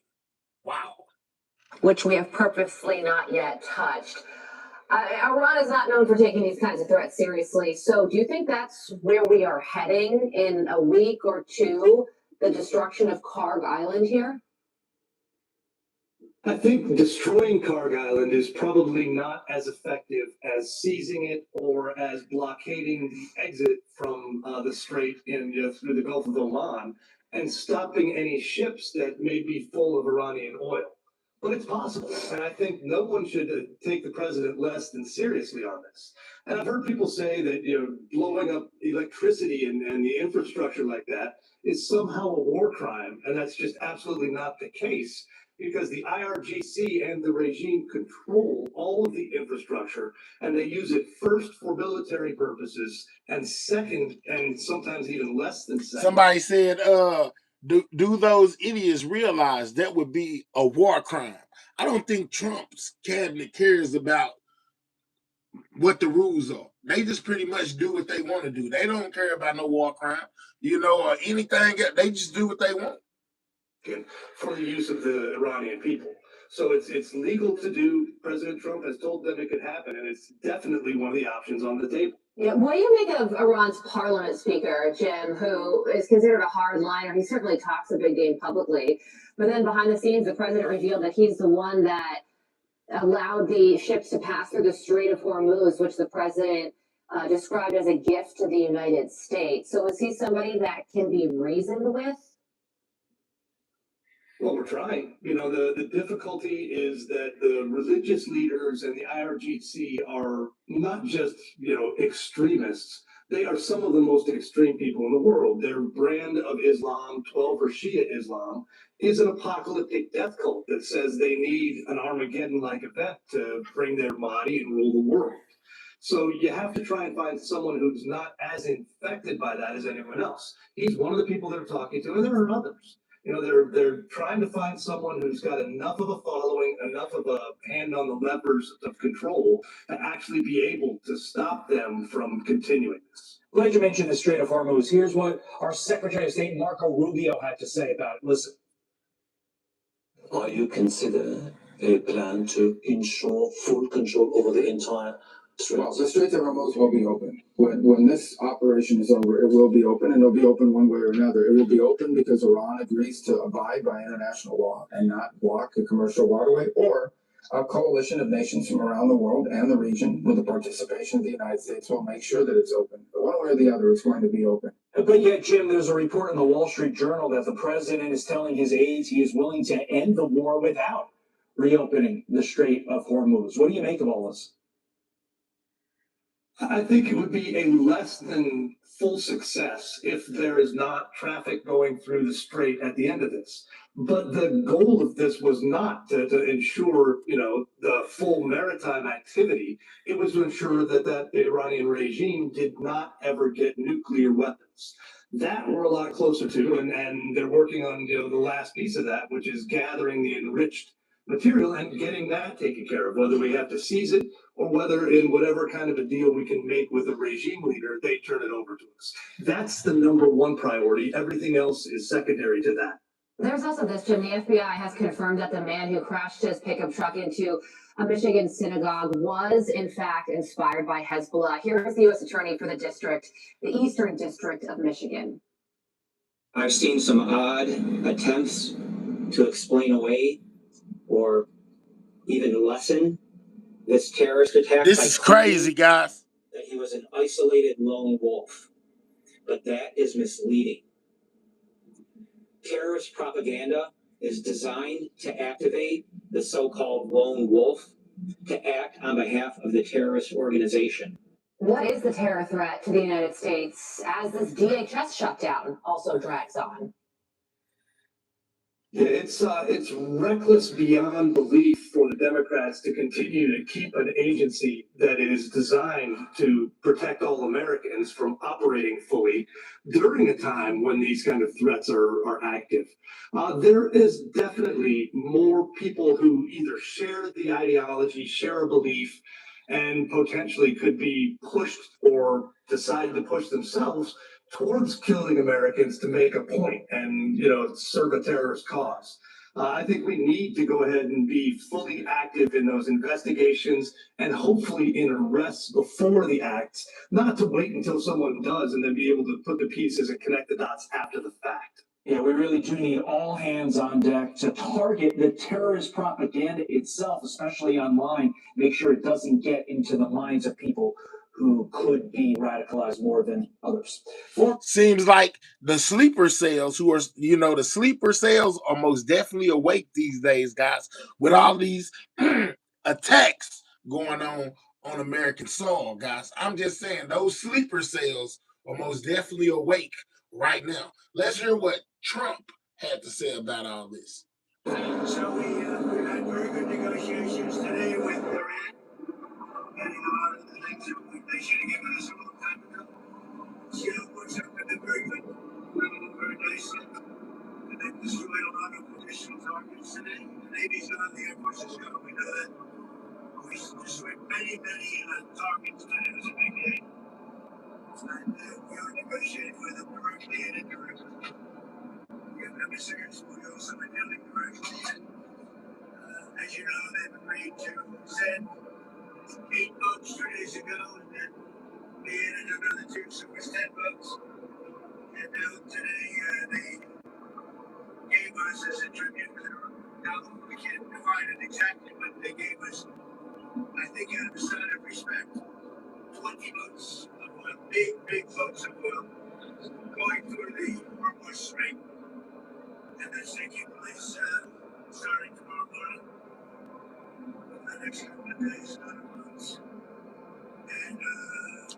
Wow. Which we have purposely not yet touched. Iran is not known for taking these kinds of threats seriously. So, do you think that's where we are heading in a week or two? The destruction of Karg Island here? I think destroying Karg Island is probably not as effective as seizing it or as blockading the exit from the strait through the Gulf of Oman and stopping any ships that may be full of Iranian oil. But it's possible, and I think no one should take the president less than seriously on this. And I've heard people say that blowing up electricity and the infrastructure like that is somehow a war crime, and that's just absolutely not the case, because the IRGC and the regime control all of the infrastructure, and they use it first for military purposes, and second, and sometimes even less than second. Somebody said, do those idiots realize that would be a war crime? I don't think Trump's cabinet cares about what the rules are. They just pretty much do what they want to do. They don't care about no war crime, or anything. They just do what they want. For the use of the Iranian people. So it's legal to do. President Trump has told them it could happen, and it's definitely one of the options on the table. Yeah, what do you make of Iran's parliament speaker, Jim, who is considered a hardliner? He certainly talks a big game publicly, but then behind the scenes, the president revealed that he's the one that allowed the ships to pass through the Strait of Hormuz, which the president described as a gift to the United States. So is he somebody that can be reasoned with? Well, we're trying. The difficulty is that the religious leaders and the IRGC are not just, extremists. They are some of the most extreme people in the world. Their brand of Islam, 12 or Shia Islam, is an apocalyptic death cult that says they need an Armageddon-like event to bring their Mahdi and rule the world. So you have to try and find someone who's not as infected by that as anyone else. He's one of the people they're talking to, and there are others. They're trying to find someone who's got enough of a following, enough of a hand on the levers of control to actually be able to stop them from continuing this. Glad you mentioned the Strait of Hormuz. Here's what our Secretary of State, Marco Rubio, had to say about it. Listen. Are you consider a plan to ensure full control over the entire strait? Well, the Strait of Hormuz will be open. When this operation is over, it will be open, and it'll be open one way or another. It will be open because Iran agrees to abide by international law and not block a commercial waterway, or a coalition of nations from around the world and the region, with the participation of the United States, will make sure that it's open. But one way or the other, it's going to be open. But yet, Jim, there's a report in the Wall Street Journal that the president is telling his aides he is willing to end the war without reopening the Strait of Hormuz. What do you make of all this? I think it would be a less than full success if there is not traffic going through the strait at the end of this. But the goal of this was not to ensure, the full maritime activity. It was to ensure that the Iranian regime did not ever get nuclear weapons. That we're a lot closer to, and they're working on, the last piece of that, which is gathering the enriched material and getting that taken care of, whether we have to seize it or whether in whatever kind of a deal we can make with a regime leader, they turn it over to us. That's the number one priority. Everything else is secondary to that. There's also this, Jim. The FBI has confirmed that the man who crashed his pickup truck into a Michigan synagogue was, in fact, inspired by Hezbollah. Here is the U.S. Attorney for the Eastern District of Michigan. I've seen some odd attempts to explain away or even lessen this terrorist attack. This is crazy, guys. That he was an isolated lone wolf, but that is misleading. Terrorist propaganda is designed to activate the so-called lone wolf to act on behalf of the terrorist organization. What is the terror threat to the United States as this DHS shutdown also drags on? Yeah, it's reckless beyond belief for the Democrats to continue to keep an agency that is designed to protect all Americans from operating fully during a time when these kind of threats are active. There is definitely more people who either share the ideology, share a belief, and potentially could be pushed or decide to push themselves towards killing Americans to make a point and, serve a terrorist cause. I think we need to go ahead and be fully active in those investigations and hopefully in arrests before the acts, not to wait until someone does and then be able to put the pieces and connect the dots after the fact. Yeah, we really do need all hands on deck to target the terrorist propaganda itself, especially online. Make sure it doesn't get into the minds of people who could be radicalized more than others. Seems like the sleeper cells, the sleeper cells are most definitely awake these days, guys, with all these attacks going on American soil, guys. I'm just saying those sleeper cells are most definitely awake right now. Let's hear what Trump had to say about all this. So we've had very good negotiations today with Iran, getting a lot of the things that they should have given us a long time ago. So it works out to be very good, very nice. And they've destroyed a lot of additional targets today. The Navy's gone, the Air Force is gone, we know that. We destroyed many targets today. It was a big day. And we are negotiating with them directly and indirectly. We have emissaries, we also been dealing directly. And, as you know, they've agreed to send 8 boats 2 days ago, and then they added another 2, so it was 10 boats. And now today they gave us as a tribute. Now we can't define it exactly, but they gave us, I think, out of a sign of respect, 20 boats of oil, big boats of oil, going through the Hormuz Strait, and that's taking place starting tomorrow morning, for the next couple of days, not a month. And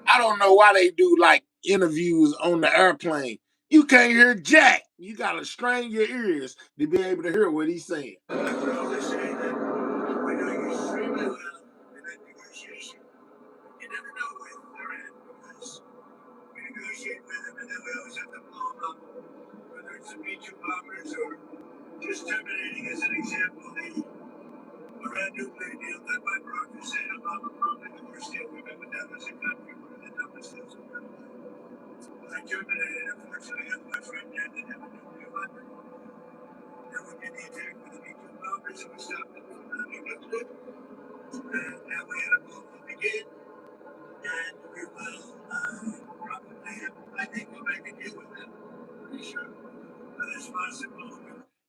I don't know why they do like interviews on the airplane. You can't hear Jack. You gotta strain your ears to be able to hear what he's saying. I would always say that we're doing extremely well in that negotiation. You never know with Iran because we negotiate with them and then we always have to blow them up, whether it's the B-2 bombers or just terminating, as an example, the Iran nuclear deal done by Barack Hussein Obama, probably the worst deal we've ever done as a country, one of the dumbest deals we've ever done. I terminated, unfortunately, on my friend did that have a nuclear weapon. Then we did the attack with the B-2 bombers and we stopped them from having nuclear. And now we had a blow up again. And we will probably have, I think we'll make a deal with them. Pretty sure. But it's possible.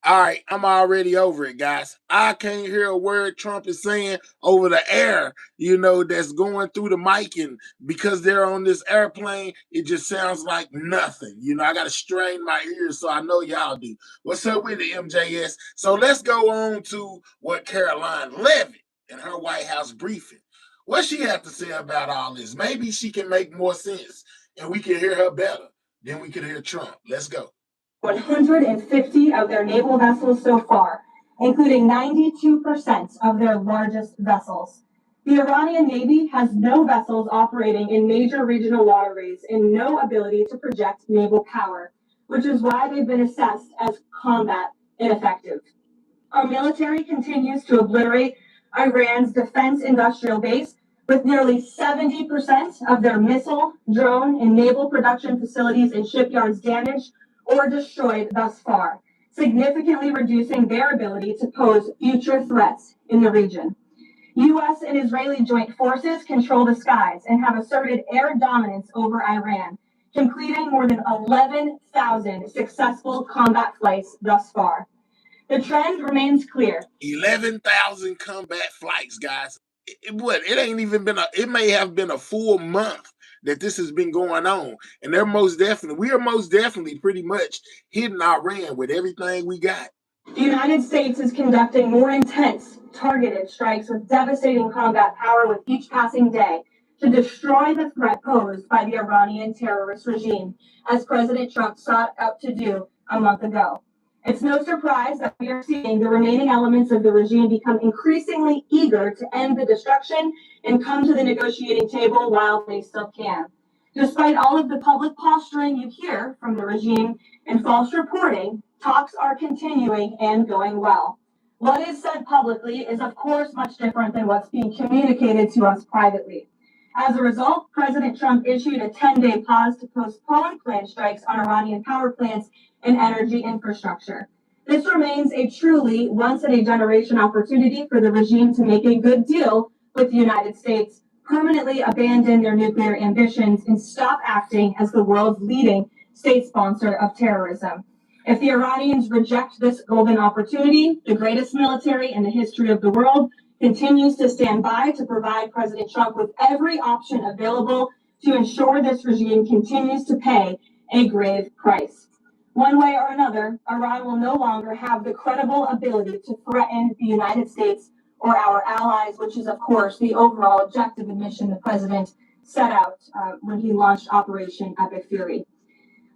All right, I'm already over it, guys. I can't hear a word Trump is saying over the air, that's going through the mic. And because they're on this airplane, it just sounds like nothing. I got to strain my ears, so I know y'all do. What's up with the MJS? So let's go on to what Caroline Leavitt in her White House briefing. What she had to say about all this. Maybe she can make more sense and we can hear her better than we can hear Trump. Let's go. 150 of their naval vessels so far, including 92% of their largest vessels. The Iranian Navy has no vessels operating in major regional waterways and no ability to project naval power, which is why they've been assessed as combat ineffective. Our military continues to obliterate Iran's defense industrial base, with nearly 70% of their missile, drone, and naval production facilities and shipyards damaged or destroyed thus far, significantly reducing their ability to pose future threats in the region. U.S. and Israeli joint forces control the skies and have asserted air dominance over Iran, completing more than 11,000 successful combat flights thus far. The trend remains clear. 11,000 combat flights, guys. It ain't even been it may have been a full month that this has been going on. And we are most definitely pretty much hitting Iran with everything we got. The United States is conducting more intense, targeted strikes with devastating combat power with each passing day to destroy the threat posed by the Iranian terrorist regime, as President Trump sought out to do a month ago. It's no surprise that we are seeing the remaining elements of the regime become increasingly eager to end the destruction and come to the negotiating table while they still can. Despite all of the public posturing you hear from the regime and false reporting, talks are continuing and going well. What is said publicly is, of course, much different than what's being communicated to us privately. As a result, President Trump issued a 10-day pause to postpone planned strikes on Iranian power plants and energy infrastructure. This remains a truly once-in-a-generation opportunity for the regime to make a good deal with the United States, permanently abandon their nuclear ambitions, and stop acting as the world's leading state sponsor of terrorism. If the Iranians reject this golden opportunity, the greatest military in the history of the world continues to stand by to provide President Trump with every option available to ensure this regime continues to pay a grave price. One way or another, Iran will no longer have the credible ability to threaten the United States or our allies, which is, of course, the overall objective and mission the president set out when he launched Operation Epic Fury.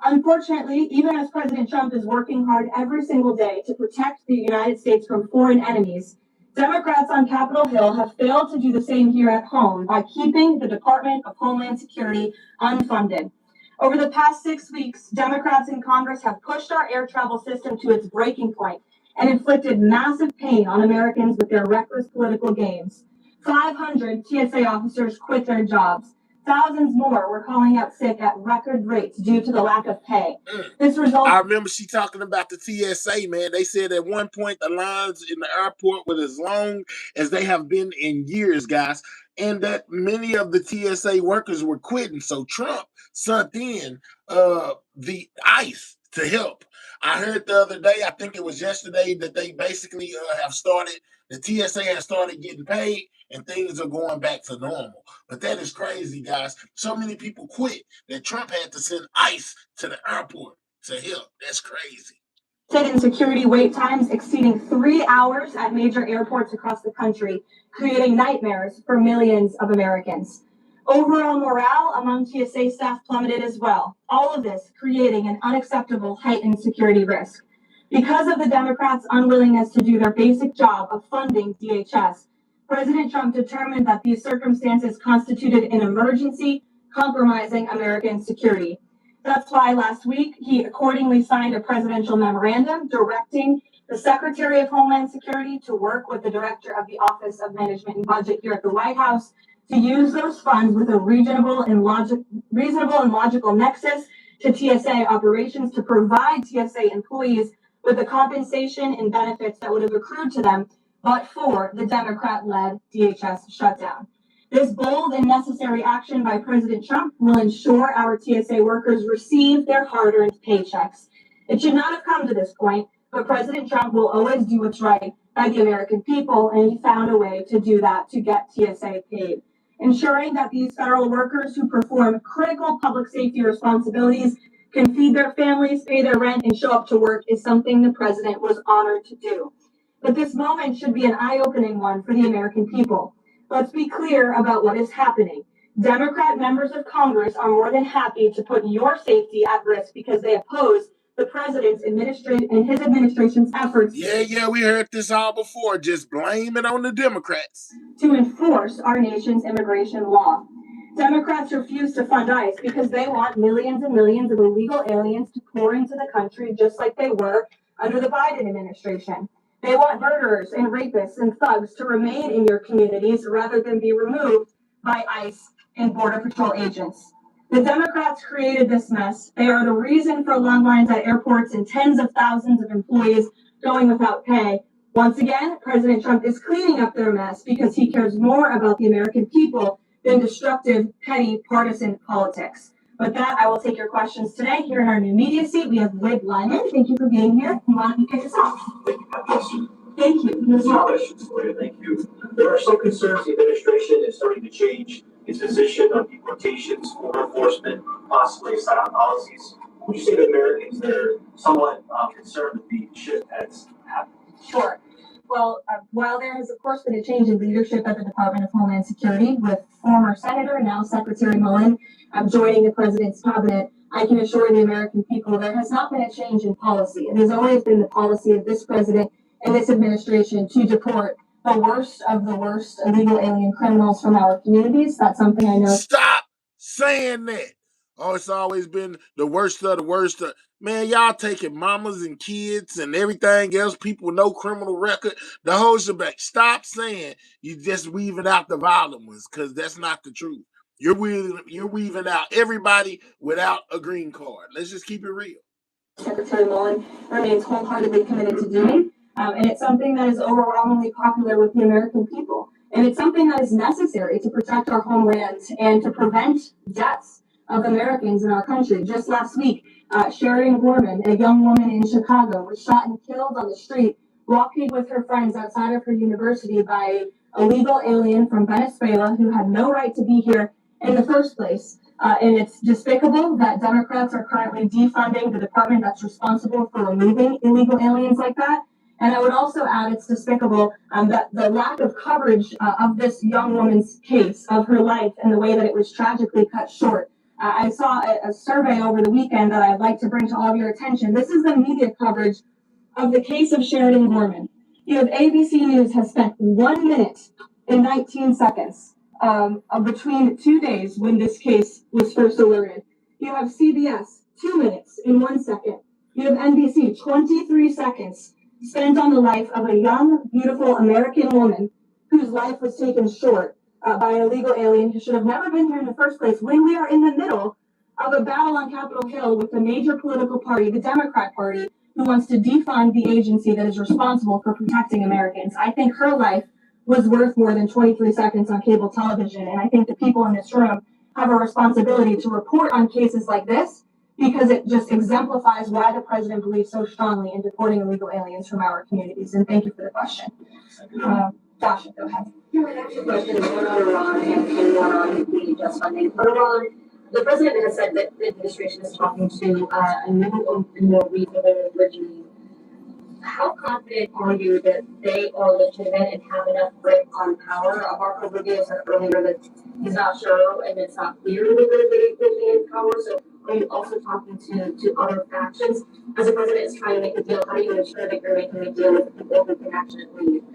Unfortunately, even as President Trump is working hard every single day to protect the United States from foreign enemies, Democrats on Capitol Hill have failed to do the same here at home by keeping the Department of Homeland Security unfunded. Over the past 6 weeks, Democrats in Congress have pushed our air travel system to its breaking point and inflicted massive pain on Americans with their reckless political games. 500 TSA officers quit their jobs. Thousands more were calling out sick at record rates due to the lack of pay. This results. I remember she talking about the TSA, man. They said at one point the lines in the airport were as long as they have been in years, guys, and that many of the TSA workers were quitting. So Trump sent in the ICE to help. I heard the other day, I think it was yesterday, that they basically have started, the TSA has started getting paid and things are going back to normal. But that is crazy, guys. So many people quit that Trump had to send ICE to the airport to help. That's crazy. In security wait times exceeding 3 hours at major airports across the country, creating nightmares for millions of Americans. Overall morale among TSA staff plummeted as well. All of this creating an unacceptable heightened security risk. Because of the Democrats' unwillingness to do their basic job of funding DHS, President Trump determined that these circumstances constituted an emergency, compromising American security. That's why last week he accordingly signed a presidential memorandum directing the Secretary of Homeland Security to work with the Director of the Office of Management and Budget here at the White House to use those funds with a reasonable and logical nexus to TSA operations to provide TSA employees with the compensation and benefits that would have accrued to them, but for the Democrat-led DHS shutdown. This bold and necessary action by President Trump will ensure our TSA workers receive their hard-earned paychecks. It should not have come to this point, but President Trump will always do what's right by the American people, and he found a way to do that to get TSA paid. Ensuring that these federal workers who perform critical public safety responsibilities can feed their families, pay their rent, and show up to work is something the president was honored to do. But this moment should be an eye-opening one for the American people. Let's be clear about what is happening. Democrat members of Congress are more than happy to put your safety at risk because they oppose the president's administration and his administration's efforts. Yeah, we heard this all before. Just blame it on the Democrats. To enforce our nation's immigration law. Democrats refuse to fund ICE because they want millions and millions of illegal aliens to pour into the country just like they were under the Biden administration. They want murderers and rapists and thugs to remain in your communities rather than be removed by ICE and Border Patrol agents. The Democrats created this mess. They are the reason for long lines at airports and tens of thousands of employees going without pay. Once again, President Trump is cleaning up their mess because he cares more about the American people than destructive, petty, partisan politics. With that, I will take your questions today. Here in our new media seat, we have Wade Lyman. Thank you for being here. Why don't you kick us off? Thank you. Ms. Two questions for you, thank you. There are some concerns the administration is starting to change its position on deportations, border enforcement, possibly asylum policies. Would you say to Americans that are somewhat concerned that the shift has happened? Sure. Well, while there has, of course, been a change in leadership at the Department of Homeland Security with former Senator, now Secretary Mullen, joining the president's cabinet, I can assure the American people there has not been a change in policy. It has always been the policy of this president and this administration to deport the worst of the worst illegal alien criminals from our communities. That's something I know. Stop saying that. Oh, it's always been the worst of the worst. Man, y'all taking mamas and kids and everything else, people with no criminal record, the whole shebang. Stop saying you just weaving out the violent ones, because that's not the truth. You're weaving out everybody without a green card. Let's just keep it real. Secretary Mullen remains wholeheartedly committed to doing. And it's something that is overwhelmingly popular with the American people. And it's something that is necessary to protect our homeland and to prevent deaths of Americans in our country. Just last week, Sheridan Gorman, a young woman in Chicago, was shot and killed on the street walking with her friends outside of her university by a illegal alien from Venezuela who had no right to be here in the first place. And it's despicable that Democrats are currently defunding the department that's responsible for removing illegal aliens like that. And I would also add it's despicable that the lack of coverage of this young woman's case, of her life, and the way that it was tragically cut short. I saw a survey over the weekend that I'd like to bring to all of your attention. This is the media coverage of the case of Sheridan Gorman. You have ABC News has spent 1 minute and 19 seconds between 2 days when this case was first alerted. You have CBS 2 minutes and 1 second. You have NBC 23 seconds spent on the life of a young, beautiful American woman whose life was taken short by an illegal alien who should have never been here in the first place, when we are in the middle of a battle on Capitol Hill with a major political party, the Democrat Party, who wants to defund the agency that is responsible for protecting Americans. I think her life was worth more than 23 seconds on cable television, and I think the people in this room have a responsibility to report on cases like this, because it just exemplifies why the president believes so strongly in deporting illegal aliens from our communities. And thank you for the question. Josh, go ahead. My next question is one on Iran and one on the just funding. On Iran, the president has said that the administration is talking to a new and more reasonable regime. How confident are you that they are legitimate and have enough grip on power? Marco Rubio said earlier that he's not sure and it's not clear whether they will be in power. So are you also talking to other factions? As the president is trying to make a deal, how do you ensure that you're making a deal with the people who can actually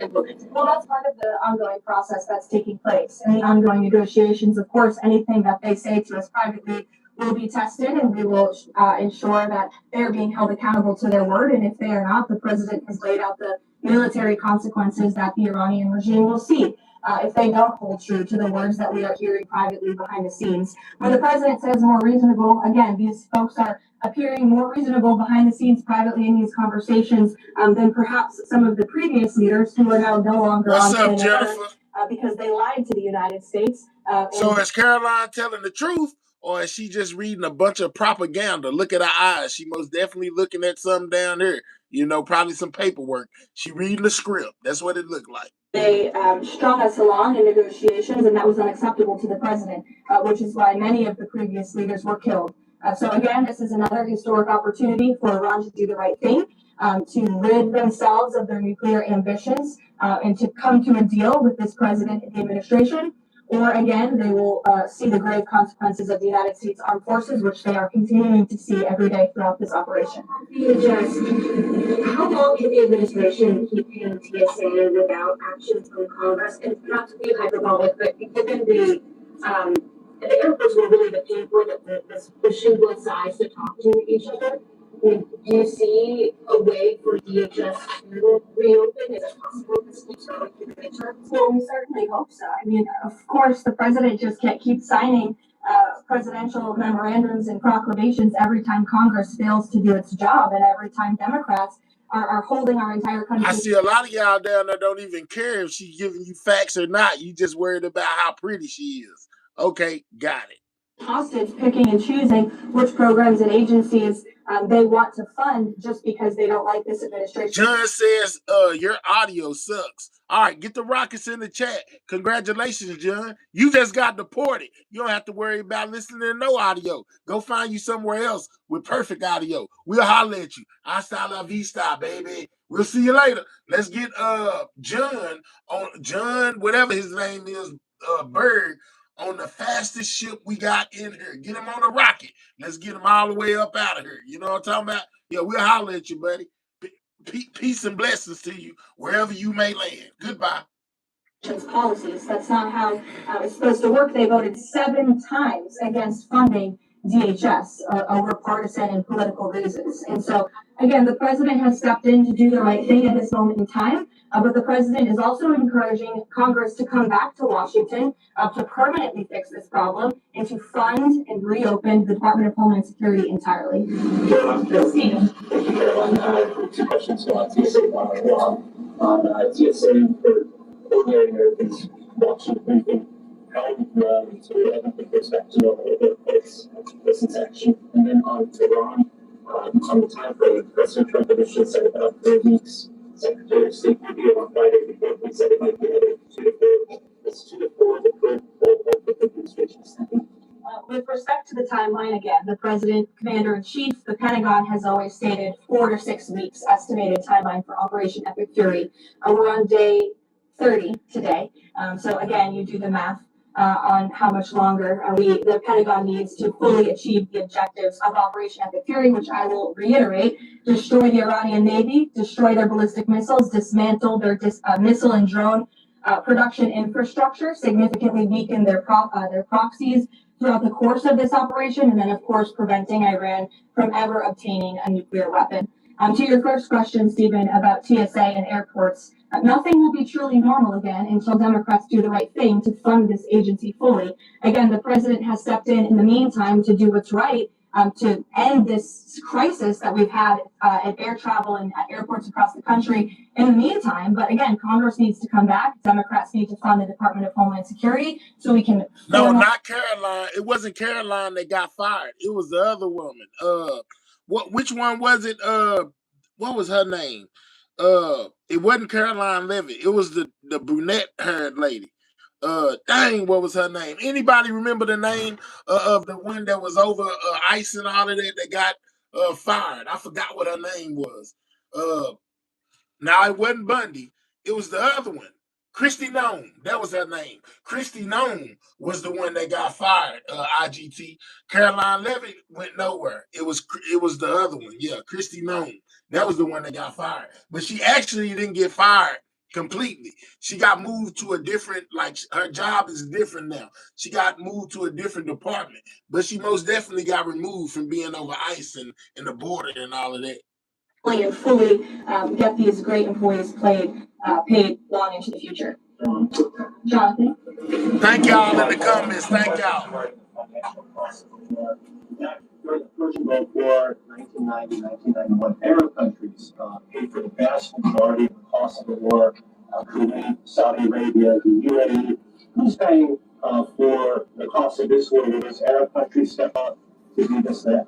implement it? Well, that's part of the ongoing process that's taking place. In the ongoing negotiations, of course, anything that they say to us privately will be tested, and we will ensure that they're being held accountable to their word. And if they are not, the president has laid out the military consequences that the Iranian regime will see if they don't hold true to the words that we are hearing privately behind the scenes. When the president says more reasonable, again, these folks are appearing more reasonable behind the scenes privately in these conversations than perhaps some of the previous leaders who are now no longer What's on up, Jennifer? because they lied to the United States. So is Caroline telling the truth, or is she just reading a bunch of propaganda? Look at her eyes. She most definitely looking at something down here. You know, probably some paperwork. She reading the script. That's what it looked like. They strung us along in negotiations, and that was unacceptable to the president, which is why many of the previous leaders were killed. So again, this is another historic opportunity for Iran to do the right thing, to rid themselves of their nuclear ambitions, and to come to a deal with this president and the administration. Or again, they will see the grave consequences of the United States Armed Forces, which they are continuing to see every day throughout this operation. Just how long can the administration keep paying TSA without action from Congress? And not to be hyperbolic, but given the Air Force were really the pain point of this pushing both sides to talk to each other. Do you see a way for DHS to reopen? Is it possible this keeps going in the midterm? Well, we certainly hope so. I mean, of course, the president just can't keep signing presidential memorandums and proclamations every time Congress fails to do its job, and every time Democrats are holding our entire country. I see a lot of y'all down there don't even care if she's giving you facts or not. You just worried about how pretty she is. Okay, got it. Hostage picking and choosing which programs and agencies they want to fund just because they don't like this administration. John says your audio sucks. All right, get the rockets in the chat. Congratulations, John. You just got deported. You don't have to worry about listening to no audio. Go find you somewhere else with perfect audio. We'll holler at you. Hasta la vista, baby. We'll see you later. Let's get John, whatever his name is, Berg, on the fastest ship we got in here. Get him on a rocket. Let's get him all the way up out of here. You know what I'm talking about? Yeah, we'll holler at you, buddy. Peace and blessings to you wherever you may land. Goodbye. Policies. That's not how it's supposed to work. They voted 7 times against funding DHS over partisan and political reasons. And so, again, the president has stepped in to do the right thing at this moment in time, but the president is also encouraging Congress to come back to Washington to permanently fix this problem and to fund and reopen the Department of Homeland Security entirely. Stephen. Thank you, Caroline. I have two questions on TSA, one on TSA for ordinary Americans watching briefing. How so I don't think there's back to normal this action. And then on Iran, on the time frame, President Trump initially said about 4 weeks. Secretary of State will be on Friday before he said it might be another 2 to 4. It's 2 to 4 the current administration is thinking. With respect to the timeline, again, the president, commander-in-chief, the Pentagon has always stated 4 to 6 weeks estimated timeline for Operation Epic Fury. We're on day 30 today. So again, you do the math on how much longer the Pentagon needs to fully achieve the objectives of Operation Epic Fury, which I will reiterate: destroy the Iranian Navy, destroy their ballistic missiles, dismantle their missile and drone production infrastructure, significantly weaken their proxies throughout the course of this operation, and then, of course, preventing Iran from ever obtaining a nuclear weapon. To your first question, Stephen, about TSA and airports, nothing will be truly normal again until Democrats do the right thing to fund this agency fully. Again, the president has stepped in the meantime to do what's right to end this crisis that we've had at air travel and at airports across the country in the meantime. But again, Congress needs to come back. Democrats need to fund the Department of Homeland Security so we can... No, not Caroline. It wasn't Caroline that got fired. It was the other woman. Which one was it? What was her name? It wasn't Caroline Levitt. It was the brunette-haired lady. Dang, what was her name? Anybody remember the name of the one that was over ICE and all of that got fired? I forgot what her name was. Now it wasn't Bundy. It was the other one. Christy Nome. That was her name. Christy Nome was the one that got fired. IGT. Caroline Levitt went nowhere. It was the other one. Yeah, Christy Nome. That was the one that got fired. But she actually didn't get fired completely. She got moved to a different, like, her job is different now. She got moved to a different department. But she most definitely got removed from being over ICE and the border and all of that. And fully get these great employees paid long into the future. Jonathan? Thank y'all in the comments. Thank y'all. During the Persian Gulf War, 1990, 1991, Arab countries paid for the vast majority of the cost of the war. Kuwait, Saudi Arabia, the UAE. Who's paying for the cost of this war? Will those Arab countries step up to do this now?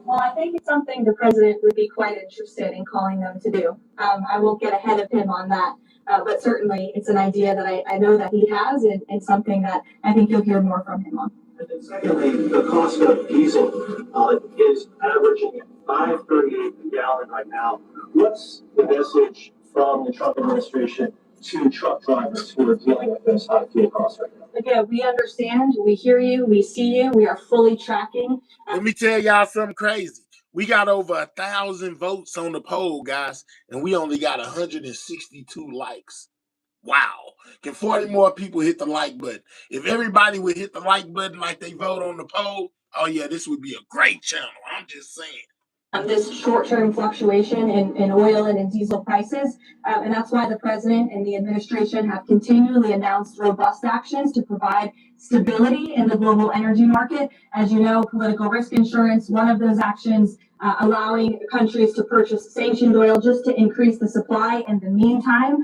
Well, I think it's something the president would be quite interested in calling them to do. I won't get ahead of him on that, but certainly it's an idea that I know that he has, and something that I think you'll hear more from him on. And then secondly, the cost of diesel is averaging at $5.38 a gallon right now. What's the message from the Trump administration to truck drivers who are dealing with those high fuel costs right now? Again, we understand, we hear you, we see you, we are fully tracking. Let me tell y'all something crazy. We got over 1,000 votes on the poll, guys, and we only got 162 likes. Wow. Can 40 more people hit the like button? If everybody would hit the like button like they vote on the poll, oh yeah, this would be a great channel. I'm just saying. This short-term fluctuation in oil and in diesel prices. And that's why the president and the administration have continually announced robust actions to provide stability in the global energy market. As you know, political risk insurance, one of those actions, allowing countries to purchase sanctioned oil just to increase the supply. In the meantime,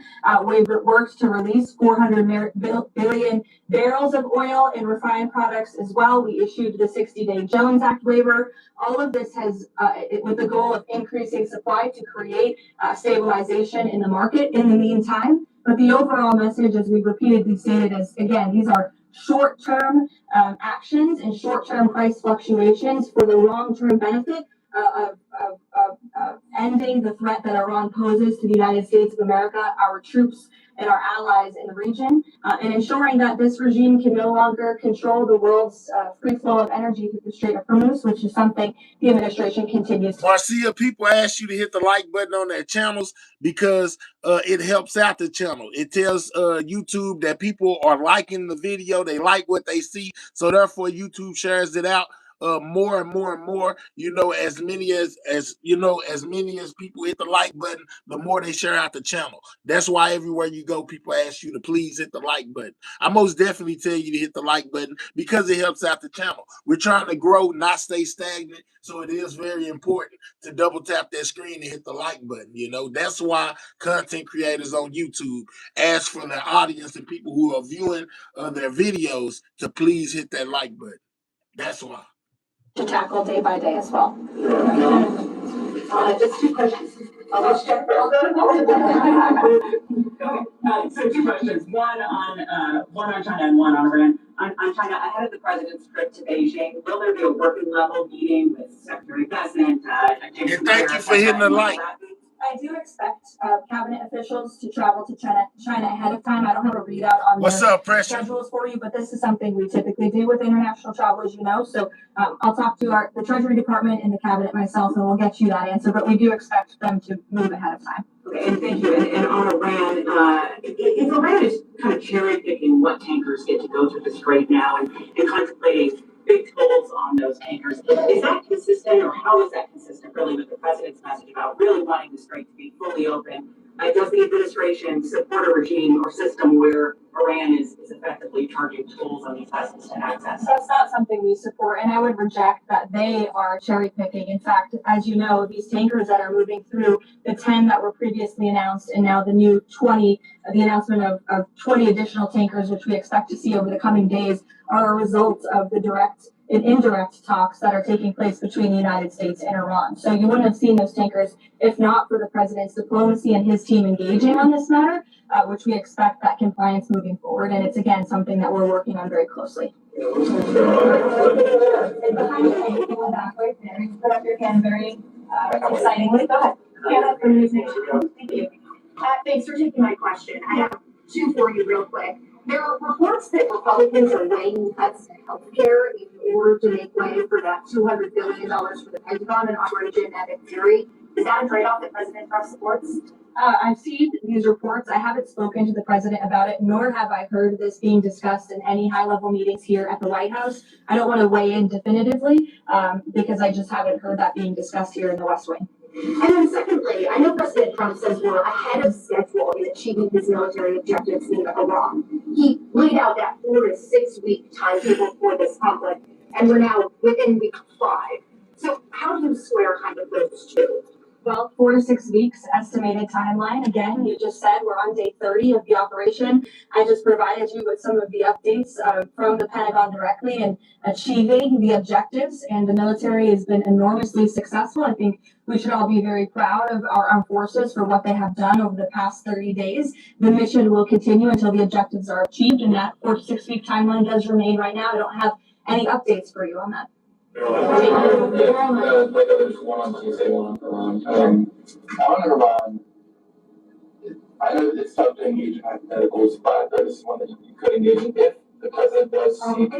we've worked to release 400 billion barrels of oil and refined products as well. We issued the 60-day Jones Act waiver. All of this has, with the goal of increasing supply to create stabilization in the market in the meantime. But the overall message, as we've repeatedly stated, is, again, these are short-term actions and short-term price fluctuations for the long-term benefit of ending the threat that Iran poses to the United States of America, our troops, and our allies in the region, and ensuring that this regime can no longer control the world's free flow of energy through the Strait of Hormuz, which is something the administration continues to. Marcia, people ask you to hit the like button on their channels because it helps out the channel. It tells YouTube that people are liking the video. They like what they see. So therefore, YouTube shares it out. more and more and more. As many as people hit the like button, the more they share out the channel. That's why everywhere you go, people ask you to please hit the like button. I most definitely tell you to hit the like button because it helps out the channel. We're trying to grow, not stay stagnant. So it is very important to double tap that screen and hit the like button. That's why content creators on YouTube ask for their audience and people who are viewing their videos to please hit that like button. That's why. To tackle day by day as well. Just two questions. So two questions, one on China and one on Iran. On China, ahead of the president's trip to Beijing, will there be a working level meeting with Secretary of Investment? And thank you for hitting the like. I do expect cabinet officials to travel to China ahead of time. I don't have a readout on What's their up, Pressure? schedules for you, but this is something we typically do with international travel, as you know. So I'll talk to the Treasury Department and the cabinet myself, and we'll get you that answer. But we do expect them to move ahead of time. Okay, and thank you. And on Iran, if Iran is kind of cherry picking what tankers get to go through the Strait now and contemplating big tolls on those tankers, is that consistent, or how is that consistent really with the president's message about really wanting the Strait to be fully open? Does the administration support a regime or system where Iran is effectively charging tolls on these vessels to access? That's not something we support, and I would reject that they are cherry picking. In fact, as you know, these tankers that are moving through, the 10 that were previously announced and now the new 20, the announcement of 20 additional tankers, which we expect to see over the coming days, are a result of the direct and indirect talks that are taking place between the United States and Iran. So you wouldn't have seen those tankers if not for the president's diplomacy and his team engaging on this matter, which we expect that compliance moving forward. And it's, again, something that we're working on very closely. And behind you, go back right there. You put up your hand very excitingly. Go ahead. Hannah from News Nation. Thank you. Thanks for taking my question. I have two for you real quick. There are reports that Republicans are weighing cuts to healthcare in order to make way for that $200 billion for the Pentagon and Operation Epic Fury. Is that a trade-off that President Trump supports? I've seen these reports. I haven't spoken to the president about it, nor have I heard this being discussed in any high-level meetings here at the White House. I don't want to weigh in definitively because I just haven't heard that being discussed here in the West Wing. And then secondly, I know President Trump says we're ahead of schedule in achieving his military objectives in Iran. He laid out that 4 to 6 week timetable for this conflict, and we're now within week 5. So how do you square kind of those two? Well, 4 to 6 weeks estimated timeline. Again, you just said we're on day 30 of the operation. I just provided you with some of the updates from the Pentagon directly and achieving the objectives, and the military has been enormously successful. I think we should all be very proud of our armed forces for what they have done over the past 30 days. The mission will continue until the objectives are achieved, and that 4 to 6 week timeline does remain right now. I don't have any updates for you on that. Like others, one on Tuesday, one on Iran. On Iran, I know it's tough to engage in hypotheticals, but this is one that you could engage in if the president does seek.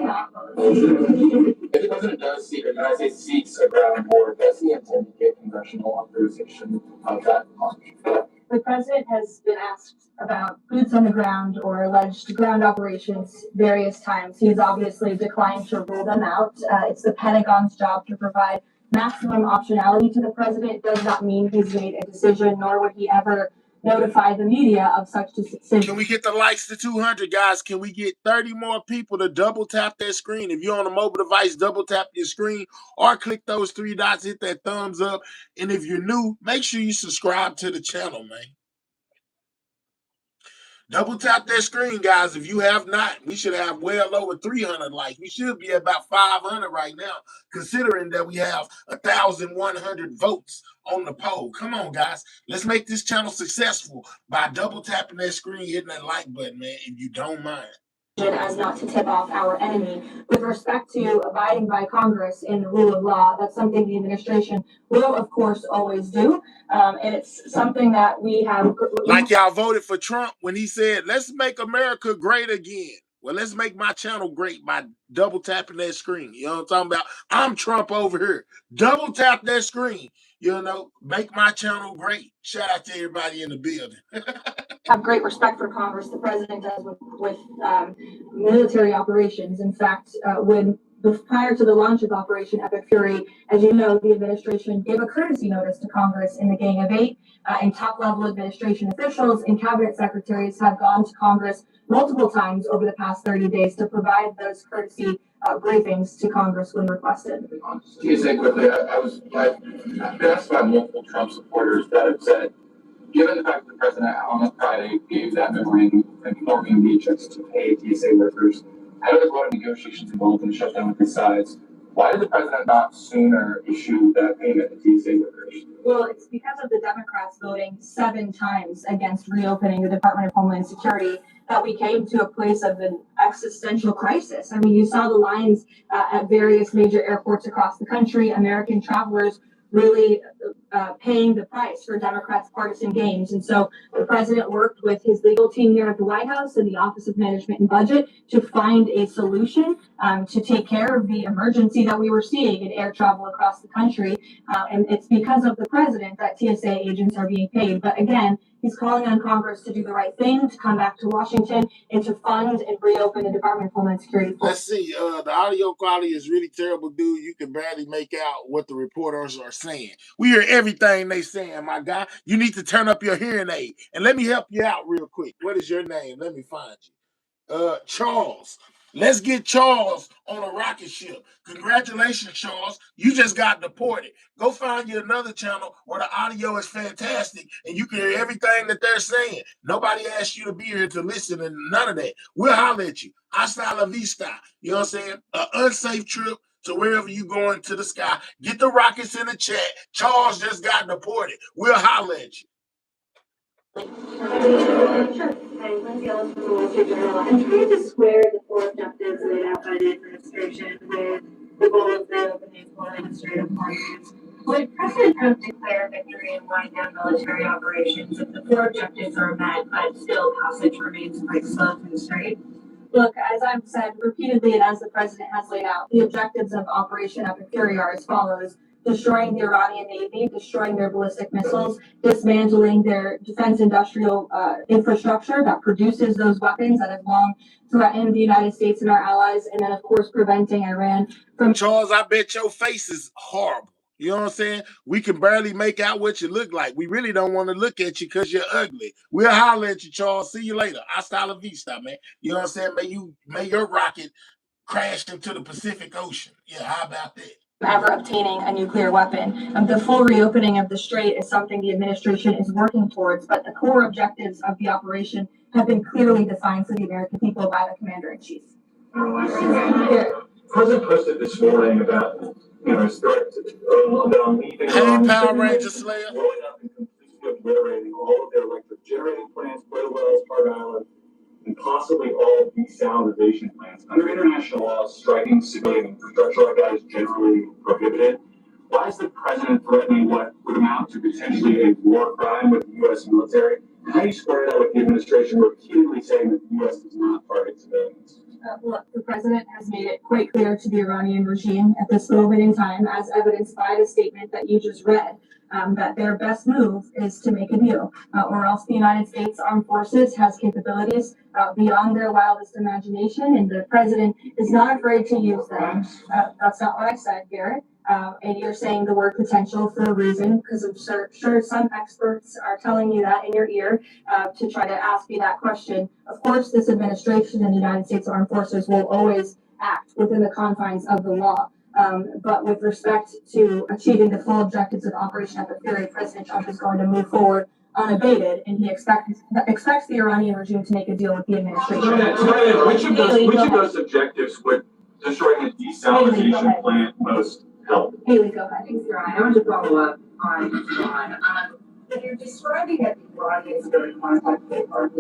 If the president does seek, or can I say seeks a ground war, does he intend to get congressional authorization of that launch? The president has been asked about boots on the ground or alleged ground operations various times. He's obviously declined to rule them out. It's the Pentagon's job to provide maximum optionality to the president. It does not mean he's made a decision, nor would he ever notify the media of such decision. Can we get the likes to 200, guys? Can we get 30 more people to double tap their screen? If you're on a mobile device, double tap your screen or click those 3 dots, hit that thumbs up. And if you're new, make sure you subscribe to the channel, man. Double tap that screen, guys. If you have not, we should have well over 300 likes. We should be at about 500 right now, considering that we have 1,100 votes on the poll. Come on, guys. Let's make this channel successful by double tapping that screen, hitting that like button, man, if you don't mind. As not to tip off our enemy. With respect to abiding by Congress and the rule of law, that's something the administration will, of course, always do. And it's something that we have. Like y'all voted for Trump when he said, let's make America great again. Well, let's make my channel great by double tapping that screen. You know what I'm talking about? I'm Trump over here. Double tap that screen. You know, make my channel great. Shout out to everybody in the building. Have great respect for Congress. The president does with military operations. In fact, when prior to the launch of Operation Epic Fury, as you know, the administration gave a courtesy notice to Congress in the Gang of Eight, and top-level administration officials and cabinet secretaries have gone to Congress multiple times over the past 30 days to provide those courtesy briefings to Congress when requested. TSA quickly, I've been asked by multiple Trump supporters that have said, given the fact that the president on Friday gave that memorandum informing the checks to pay TSA workers, how do the broader negotiations involved in the shutdown with the sides? Why did the president not sooner issue that payment to TSA workers? Well, it's because of the Democrats voting 7 times against reopening the Department of Homeland Security that we came to a place of an existential crisis. I mean, you saw the lines at various major airports across the country, American travelers really paying the price for Democrats' partisan games. And so the president worked with his legal team here at the White House and the Office of Management and Budget to find a solution to take care of the emergency that we were seeing in air travel across the country. And it's because of the president that TSA agents are being paid. But again, he's calling on Congress to do the right thing, to come back to Washington and to fund and reopen the Department of Homeland Security. Let's see. The audio quality is really terrible, dude. You can barely make out what the reporters are saying. We hear everything they saying, my guy. You need to turn up your hearing aid. And let me help you out real quick. What is your name? Let me find you. Charles. Let's get Charles on a rocket ship. Congratulations, Charles. You just got deported. Go find you another channel where the audio is fantastic and you can hear everything that they're saying. Nobody asked you to be here to listen and none of that. We'll holler at you. Hasta la vista. You know what I'm saying? An unsafe trip to wherever you going to the sky. Get the rockets in the chat. Charles just got deported. We'll holler at you. Sure. I'm Lindsay Ellis from the Wall Street Journal. I'm trying to square the 4 objectives laid out by the administration with the goal of reopening full administrative functions. Would President Trump declare victory and wind down military operations if the 4 objectives are met, but still passage remains quite slow through the strait? Look, as I've said repeatedly and as the president has laid out, the objectives of Operation Epic Fury are as follows: destroying the Iranian Navy, destroying their ballistic missiles, dismantling their defense industrial infrastructure that produces those weapons that have long threatened the United States and our allies, and then, of course, preventing Iran from... Charles, I bet your face is horrible. You know what I'm saying? We can barely make out what you look like. We really don't want to look at you because you're ugly. We'll holler at you, Charles. See you later. Hasta la vista, man. You know what I'm saying? May your rocket crash into the Pacific Ocean. Yeah, how about that? Ever obtaining a nuclear weapon. The full reopening of the strait is something the administration is working towards, but the core objectives of the operation have been clearly defined for the American people by the Commander-in-Chief. President posted this morning about, his threat to leaving. Hey, Power Ranger Slayer. Blowing up and completely obliterating all of their electric generating plants, oil wells, Park Island, and possibly all desalinization plants. Under international law, striking civilian infrastructure like that is generally prohibited. Why is the president threatening what would amount to potentially a war crime with the U.S. military? And how do you square that with the administration repeatedly saying that the U.S. does not target civilians? Look, the president has made it quite clear to the Iranian regime at this moment in time, as evidenced by the statement that you just read, that their best move is to make a deal, or else the United States Armed Forces has capabilities beyond their wildest imagination, and the president is not afraid to use them. That's not what I said, Garrett. And you're saying the word potential for a reason, because I'm sure some experts are telling you that in your ear to try to ask you that question. Of course, this administration and the United States Armed Forces will always act within the confines of the law. But with respect to achieving the full objectives of Operation Epic Fury, President Trump is going to move forward unabated, and he expects the Iranian regime to make a deal with the administration. Which of those objectives would destroying the desalinization plant most help? Haley, go ahead. Thanks, Ryan. I want to follow up on John. When you're describing that the Iranians are in contact with our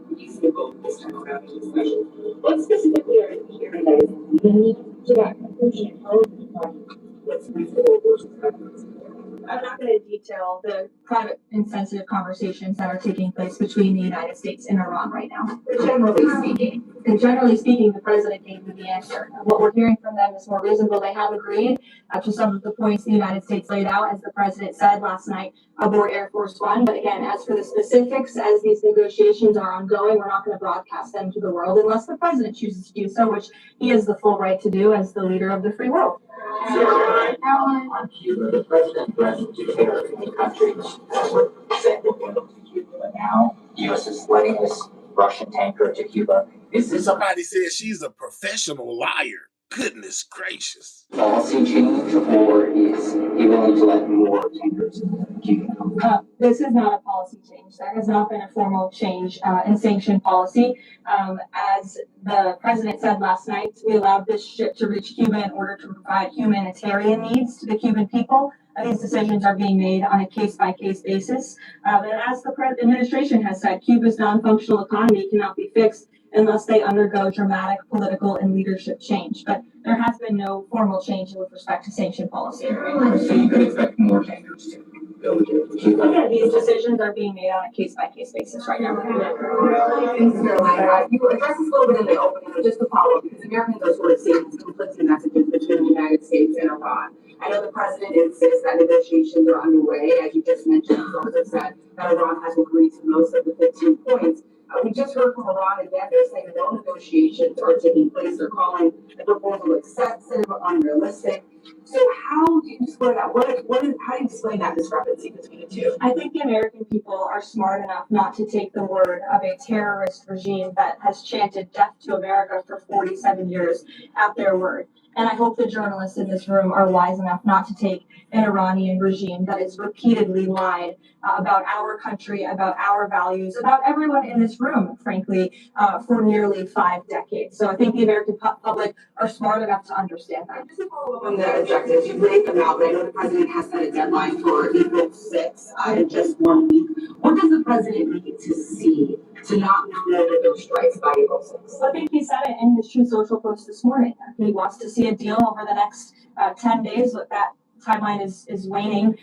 reasonable this time around legislation, what specifically are the areas that is unique to that conclusion? How would you define what's reasonable versus unreasonable? I'm not going to detail the private and sensitive conversations that are taking place between the United States and Iran right now. But generally speaking, And generally speaking, the president gave me the answer. What we're hearing from them is more reasonable. They have agreed to some of the points the United States laid out, as the president said last night aboard Air Force One. But again, as for the specifics, as these negotiations are ongoing, we're not going to broadcast them to the world unless the president chooses to do so, which he has the full right to do as the leader of the free world. On Cuba, the president threatened to tear the countries that would send the oil to Cuba. But now, U.S. is letting this Russian tanker to Cuba. Is this a Somebody said she's a professional liar. Goodness gracious. policy change, or is he willing to let more tankers to Cuba come? This is not a policy change. There has not been a formal change in sanction policy. As the president said last night, we allowed this ship to reach Cuba in order to provide humanitarian needs to the Cuban people. These decisions are being made on a case-by-case basis. And as the administration has said, Cuba's non-functional economy cannot be fixed unless they undergo dramatic political and leadership change. But there has been no formal change with respect to sanction policy. So you could expect more tankers to go to Cuba. Again, these decisions are being made on a case-by-case basis right now. Thanks, Caroline. You addressed this a little bit in the opening, but just to follow, because Americans are sort of seeing these conflicting messages between the United States and Iran. I know the president insists that negotiations are underway, as you just mentioned. He's also said that Iran has agreed to most of the 15 points. We just heard from Iran again. They're saying no negotiations are taking place. They're calling the proposal excessive, unrealistic. So how do you explain that? How do you explain that discrepancy between the two? I think the American people are smart enough not to take the word of a terrorist regime that has chanted death to America for 47 years at their word. And I hope the journalists in this room are wise enough not to take an Iranian regime that has repeatedly lied about our country, about our values, about everyone in this room, frankly, for nearly 5 decades. So I think the American public are smart enough to understand that. Just to follow up on the objectives, you've laid them out, but I know the president has set a deadline for April 6th in just 1 week. What does the president need to see to not move forward with those strikes by April 6th? I think he said it in his Truth Social post this morning. He wants to see a deal over the next 10 days. But that timeline is waning,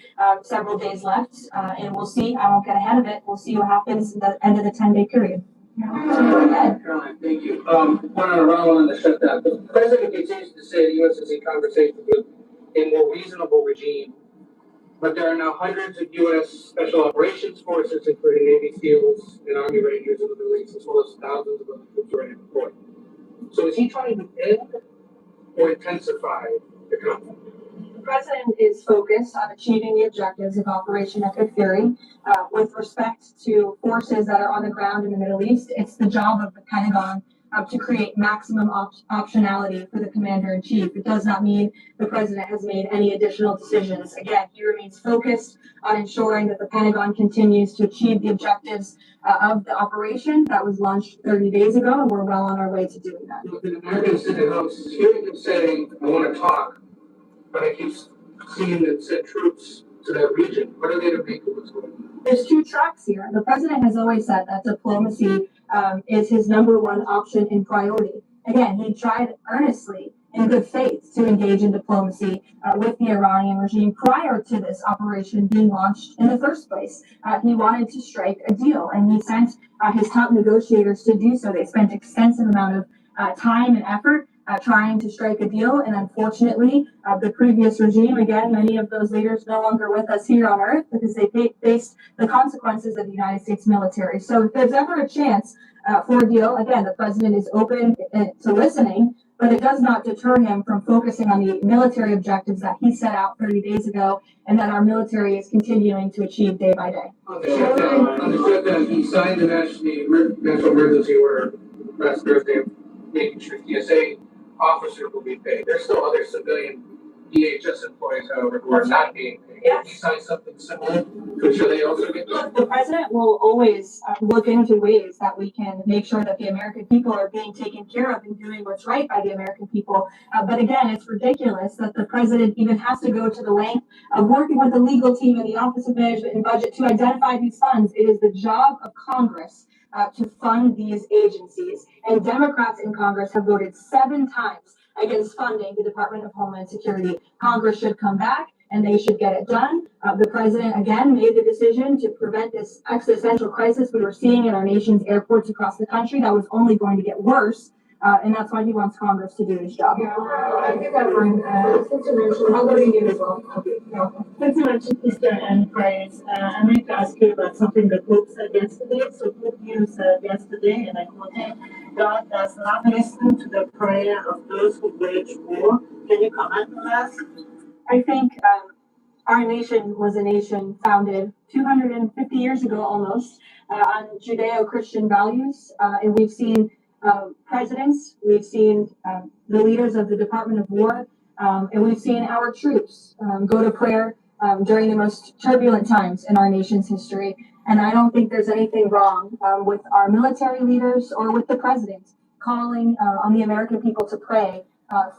several days left, and we'll see. I won't get ahead of it. We'll see what happens at the end of the 10-day period. Caroline, thank you. One on Iran, one on the shutdown. The president continues to say the U.S. is in conversations with a more reasonable regime, but there are now hundreds of U.S. Special Operations Forces, including Navy SEALs and Army Rangers in the Middle East, as well as thousands of other troops already deployed. So is he trying to end or intensify the conflict? The president is focused on achieving the objectives of Operation Epic Fury. With respect to forces that are on the ground in the Middle East, it's the job of the Pentagon to create maximum optionality for the commander-in-chief. It does not mean the president has made any additional decisions. Again, he remains focused on ensuring that the Pentagon continues to achieve the objectives of the operation that was launched 30 days ago, and we're well on our way to doing that. The Americans sitting at home hearing him saying, I want to talk, but I keep seeing that send troops to that region. What are they to make of what's going on? There's two tracks here. The president has always said that diplomacy is his number one option and priority. Again, he tried earnestly, in good faith, to engage in diplomacy with the Iranian regime prior to this operation being launched in the first place. He wanted to strike a deal, and he sent his top negotiators to do so. They spent extensive amount of time and effort trying to strike a deal, and unfortunately, the previous regime, again, many of those leaders no longer with us here on Earth because they faced the consequences of the United States military. So if there's ever a chance for a deal, again, the president is open to listening, but it does not deter him from focusing on the military objectives that he set out 30 days ago and that our military is continuing to achieve day by day. On the shutdown, he signed the national emergency order last Thursday, making sure TSA officers will be paid. There's still other civilian DHS employees, however, who are not being paid. Yes. He signed something similar. Should they also get paid? The president will always look into ways that we can make sure that the American people are being taken care of and doing what's right by the American people. But again, it's ridiculous that the president even has to go to the length of working with the legal team and the Office of Management and Budget to identify these funds. It is the job of Congress to fund these agencies. And Democrats in Congress have voted 7 times against funding the Department of Homeland Security. Congress should come back and they should get it done. The president, again, made the decision to prevent this existential crisis we were seeing in our nation's airports across the country that was only going to get worse. And that's why he wants Congress to do his job. Yeah, I think that one, since you mentioned, I'll go to you as well. Since you mentioned Easter and praise, I'd like to ask you about something the Pope said yesterday. So Pope you said yesterday, and I quote him, God does not listen to the prayer of those who wage war. Can you comment on that? I think our nation was a nation founded 250 years ago almost on Judeo-Christian values. And we've seen presidents, we've seen the leaders of the Department of War, and we've seen our troops go to prayer during the most turbulent times in our nation's history. And I don't think there's anything wrong with our military leaders or with the president calling on the American people to pray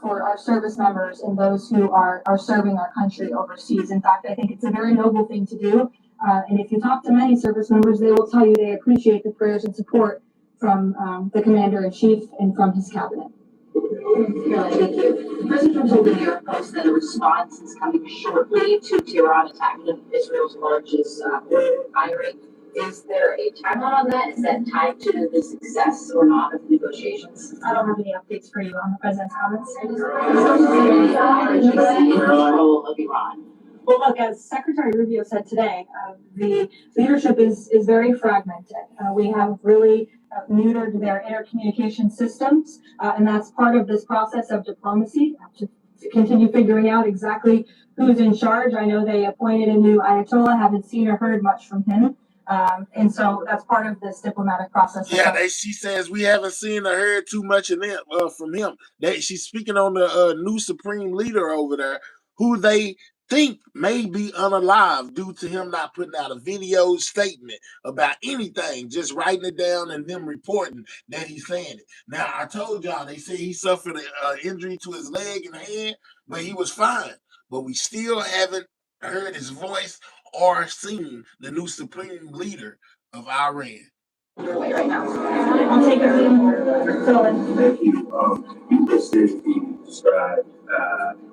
for our service members and those who are serving our country overseas. In fact, I think it's a very noble thing to do. And if you talk to many service members, they will tell you they appreciate the prayers and support from the commander-in-chief and from his cabinet. Thank you. President told the New York Post that a response is coming shortly to Tehran attacking Israel's largest oil refinery. Is there a timeline on that? Is that tied to the success or not of the negotiations? I don't have any updates for you on the president's comments. Role of Iran. Well, look, as Secretary Rubio said today, the leadership is very fragmented. We have really neutered their intercommunication systems, and that's part of this process of diplomacy to continue figuring out exactly who's in charge. I know they appointed a new Ayatollah, haven't seen or heard much from him. And so that's part of this diplomatic process. Yeah, she says we haven't seen or heard too much of them, from him. She's speaking on the new supreme leader over there, who they think may be unalive due to him not putting out a video statement about anything, just writing it down and them reporting that he's saying it. Now, I told y'all, they say he suffered an injury to his leg and hand, but he was fine. But we still haven't heard his voice or seen the new supreme leader of Iran. Right now. I'll take it. Thank you. You listed the described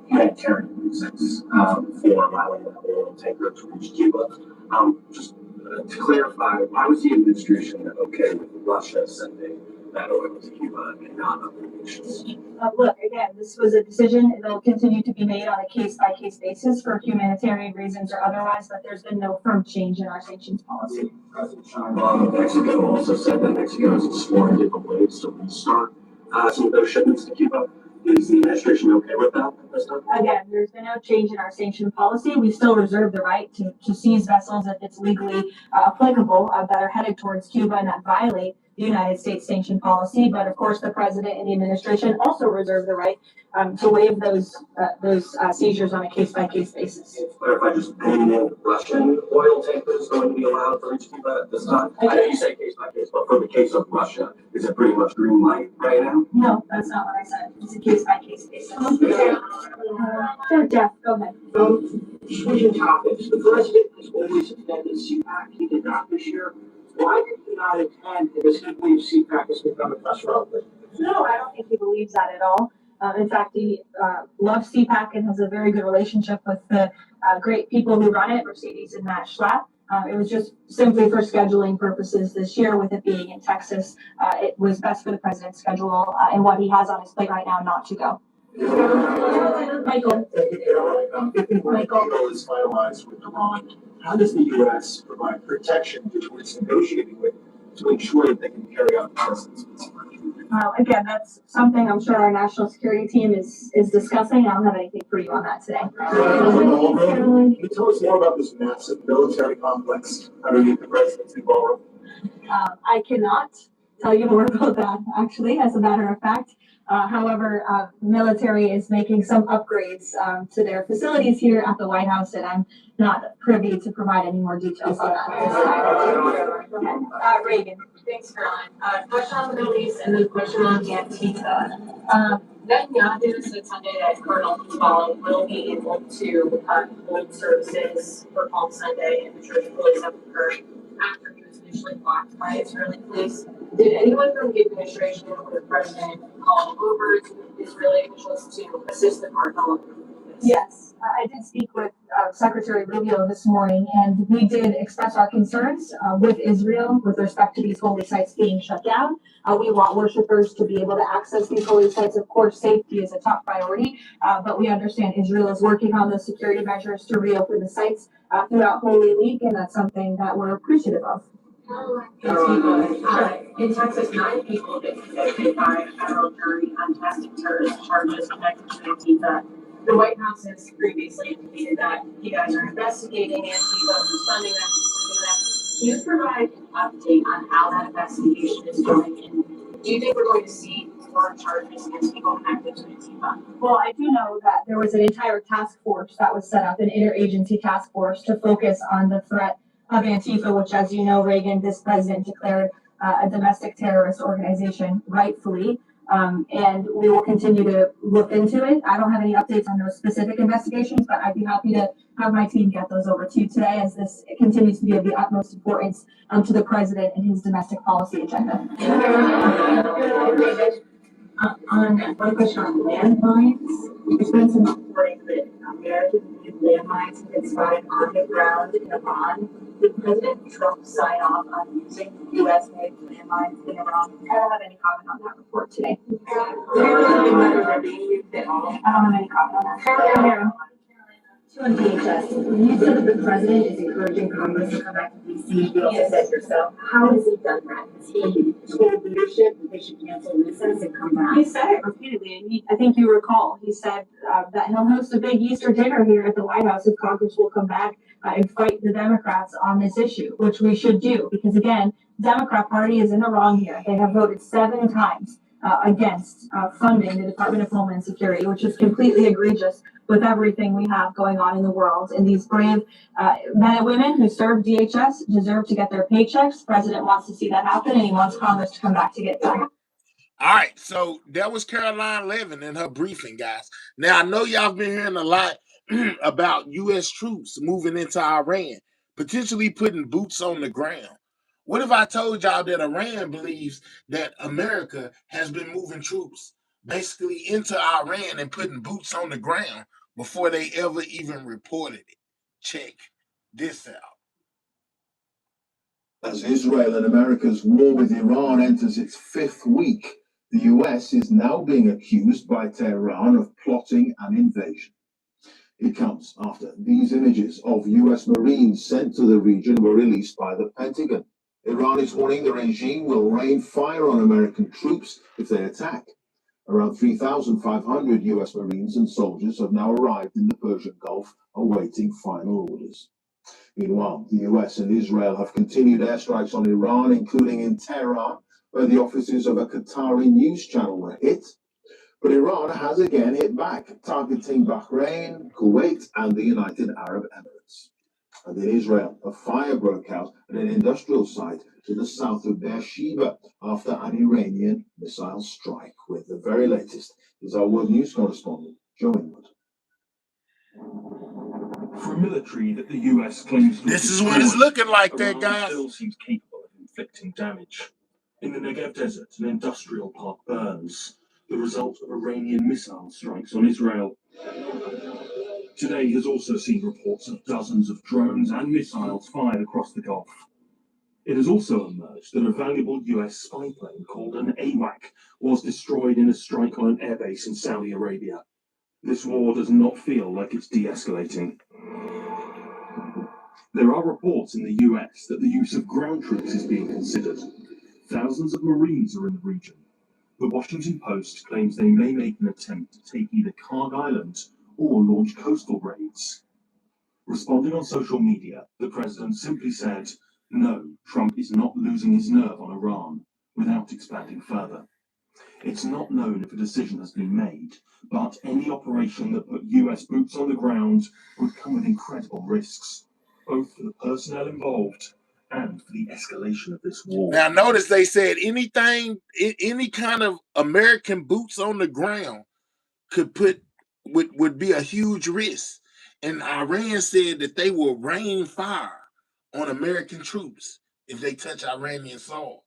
humanitarian reasons for allowing the oil tanker to reach Cuba. Just to clarify, why was the administration okay with Russia sending that oil to Cuba and not other nations? Look, again, this was a decision that will continue to be made on a case-by-case basis for humanitarian reasons or otherwise, but there's been no firm change in our sanctions policy. President Mexico also said that Mexico is exploring different ways to restart some of those shipments to Cuba. Is the administration okay with that at this time? Again, there's been no change in our sanction policy. We still reserve the right to seize vessels if it's legally applicable that are headed towards Cuba and that violate the United States sanction policy. But of course, the president and the administration also reserve the right to waive those seizures on a case-by-case basis. Clarify, just any Russian oil tankers going to be allowed to reach Cuba at this time? I know you say case-by-case, but for the case of Russia, is it pretty much green light right now? No, that's not what I said. It's a case-by-case basis. Sure, Jeff, go ahead. Switching topics, the president has always attended CPAC. He did not this year. Why did he not attend? Does he believe CPAC has become a press relevant? No, I don't think he believes that at all. In fact, he loves CPAC and has a very good relationship with the great people who run it, Mercedes and Matt Schlatt. It was just simply for scheduling purposes this year, with it being in Texas. It was best for the president's schedule and what he has on his plate right now not to go. Michael. If the deal is finalized with Iran, how does the U.S. provide protection to who it's negotiating with to ensure that they can carry out the president's peaceful? Again, that's something I'm sure our national security team is discussing. I don't have anything for you on that today. Can you tell us more about this massive military complex underneath the president's ballroom? I cannot tell you more about that, actually, as a matter of fact. However, the military is making some upgrades to their facilities here at the White House, and I'm not privy to provide any more details on that. Go ahead. Reagan. Thanks, Caroline. Question on the Middle East and then question on Antigua. Netanyahu said Sunday that Colonel Hezbollah will be able to hold services for Palm Sunday and the church police have occurred after he was initially blocked by Israeli police. Did anyone from the administration or the president call over to Israeli officials to assist the cardinal? Yes, I did speak with Secretary Rubio this morning, and we did express our concerns with Israel with respect to these holy sites being shut down. We want worshipers to be able to access these holy sites. Of course, safety is a top priority, but we understand Israel is working on the security measures to reopen the sites throughout Holy Week, and that's something that we're appreciative of. In Texas, 9 people have been convicted by a federal jury on testing terrorist charges connected to Antifa. The White House has previously indicated that you guys are investigating Antifa, who's funding them, who's leading them. Can you provide an update on how that investigation is going? And do you think we're going to see more charges against people connected to Antifa? Well, I do know that there was an entire task force that was set up, an interagency task force to focus on the threat of Antifa, which, as you know, Reagan, this president declared a domestic terrorist organization, rightfully. And we will continue to look into it. I don't have any updates on those specific investigations, but I'd be happy to have my team get those over to you today, as this continues to be of the utmost importance to the president and his domestic policy agenda. On one question on landmines, there's been some reporting that American-made landmines have been spotted on the ground in Iran. Did President Trump sign off on using U.S.-made landmines in Iran? I don't have any comment on that report today. Do you think weapons are being used at all? I don't have any comment on that. On DHS, you said that the president is encouraging Congress to come back to D.C. You also said yourself. How has he done that? Has he told leadership that they should cancel recess and come back? He said it repeatedly, and I think you recall, he said that he'll host a big Easter dinner here at the White House if Congress will come back and fight the Democrats on this issue, which we should do, because again, Democrat Party is in the wrong here. They have voted 7 times against funding the Department of Homeland Security, which is completely egregious with everything we have going on in the world. And these brave men and women who serve DHS deserve to get their paychecks. The president wants to see that happen, and he wants Congress to come back to get done. All right, so that was Caroline Levin in her briefing, guys. Now, I know y'all been hearing a lot about U.S. troops moving into Iran, potentially putting boots on the ground. What if I told y'all that Iran believes that America has been moving troops basically into Iran and putting boots on the ground before they ever even reported it? Check this out. As Israel and America's war with Iran enters its 5th week, the US is now being accused by Tehran of plotting an invasion. It comes after these images of US Marines sent to the region were released by the Pentagon. Iran is warning the regime will rain fire on American troops if they attack. Around 3,500 US Marines and soldiers have now arrived in the Persian Gulf, awaiting final orders. Meanwhile, the US and Israel have continued airstrikes on Iran, including in Tehran, where the offices of a Qatari news channel were hit. But Iran has again hit back, targeting Bahrain, Kuwait, and the United Arab Emirates. And in Israel, a fire broke out at an industrial site to the south of Beersheba after an Iranian missile strike. With the very latest is our world news correspondent, Joe Inwood. For a military that the US claims to This is what it's looking like there, Iran guys. still seems capable of inflicting damage. In the Negev desert, an industrial park burns, the result of Iranian missile strikes on Israel. Today has also seen reports of dozens of drones and missiles fired across the Gulf. It has also emerged that a valuable US spy plane called an AWAC was destroyed in a strike on an airbase in Saudi Arabia. This war does not feel like it's de-escalating. There are reports in the US that the use of ground troops is being considered. Thousands of Marines are in the region. The Washington Post claims they may make an attempt to take either Kharg Island or launch coastal raids. Responding on social media, the president simply said, no, Trump is not losing his nerve on Iran, without expanding further. It's not known if a decision has been made, but any operation that put US boots on the ground would come with incredible risks, both for the personnel involved and for the escalation of this war. Now, notice they said any kind of American boots on the ground would be a huge risk. And Iran said that they will rain fire on American troops if they touch Iranian soil.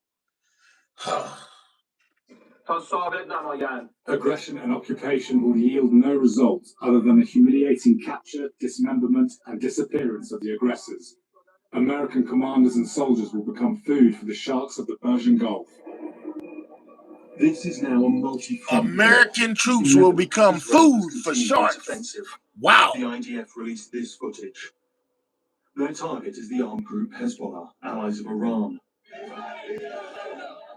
Aggression and occupation will yield no result other than a humiliating capture, dismemberment, and disappearance of the aggressors. American commanders and soldiers will become food for the sharks of the Persian Gulf. This is now a multi-front American troops will become food for sharks. offensive. Wow. The IDF released this footage. Their target is the armed group Hezbollah, allies of Iran.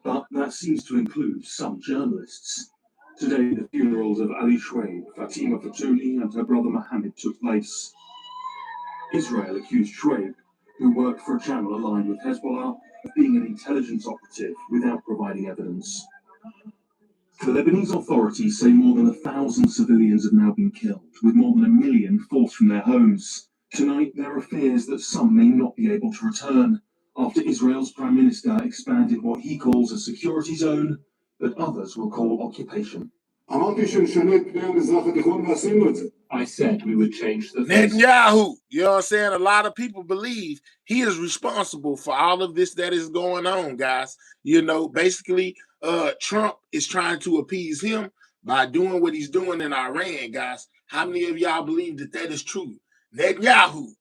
But that seems to include some journalists. Today, the funerals of Ali Shwaib, Fatima Fatuli, and her brother Mohammed took place. Israel accused Shwaib, who worked for a channel aligned with Hezbollah, of being an intelligence operative without providing evidence. The Lebanese authorities say more than 1,000 civilians have now been killed, with more than 1 million forced from their homes. Tonight, there are fears that some may not be able to return, after Israel's Prime Minister expanded what he calls a security zone, that others will call occupation. I said we would change the face. Netanyahu, you know what I'm saying? A lot of people believe he is responsible for all of this that is going on, guys. You know, basically, Trump is trying to appease him by doing what he's doing in Iran, guys. How many of y'all believe that that is true? Netanyahu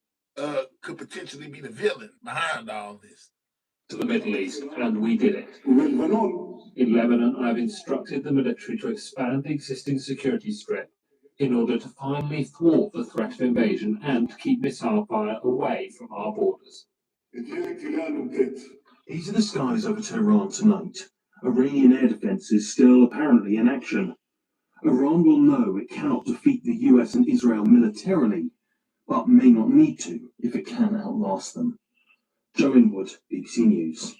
could potentially be the villain behind all this. To the Middle East, and we did it. In Lebanon, I've instructed the military to expand the existing security strip in order to finally thwart the threat of invasion and keep missile fire away from our borders. These are the skies over Tehran tonight. Iranian air defense is still apparently in action. Iran will know it cannot defeat the US and Israel militarily, but may not need to if it can outlast them. Joe Inwood, BBC News.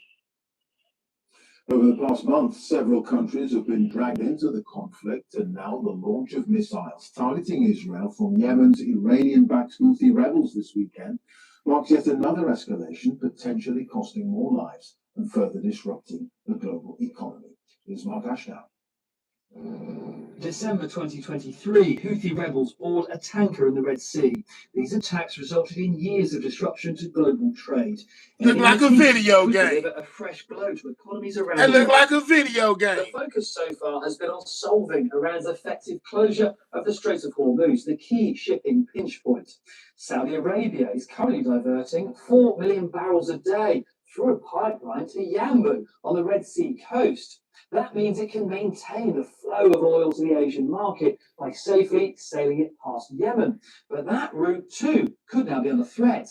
Over the past month, several countries have been dragged into the conflict, and now the launch of missiles targeting Israel from Yemen's Iranian-backed Houthi rebels this weekend marks yet another escalation, potentially costing more lives and further disrupting the global economy. Here's Mark Ashdown. December 2023, Houthi rebels board a tanker in the Red Sea. These attacks resulted in years of disruption to global trade. Look like a video game. Deliver a fresh blow to economies around It the look world. like a video game. The focus so far has been on solving Iran's effective closure of the Strait of Hormuz, the key shipping pinch point. Saudi Arabia is currently diverting 4 million barrels a day through a pipeline to Yanbu on the Red Sea coast. That means it can maintain the flow of oil to the Asian market by safely sailing it past Yemen. But that route too could now be under threat.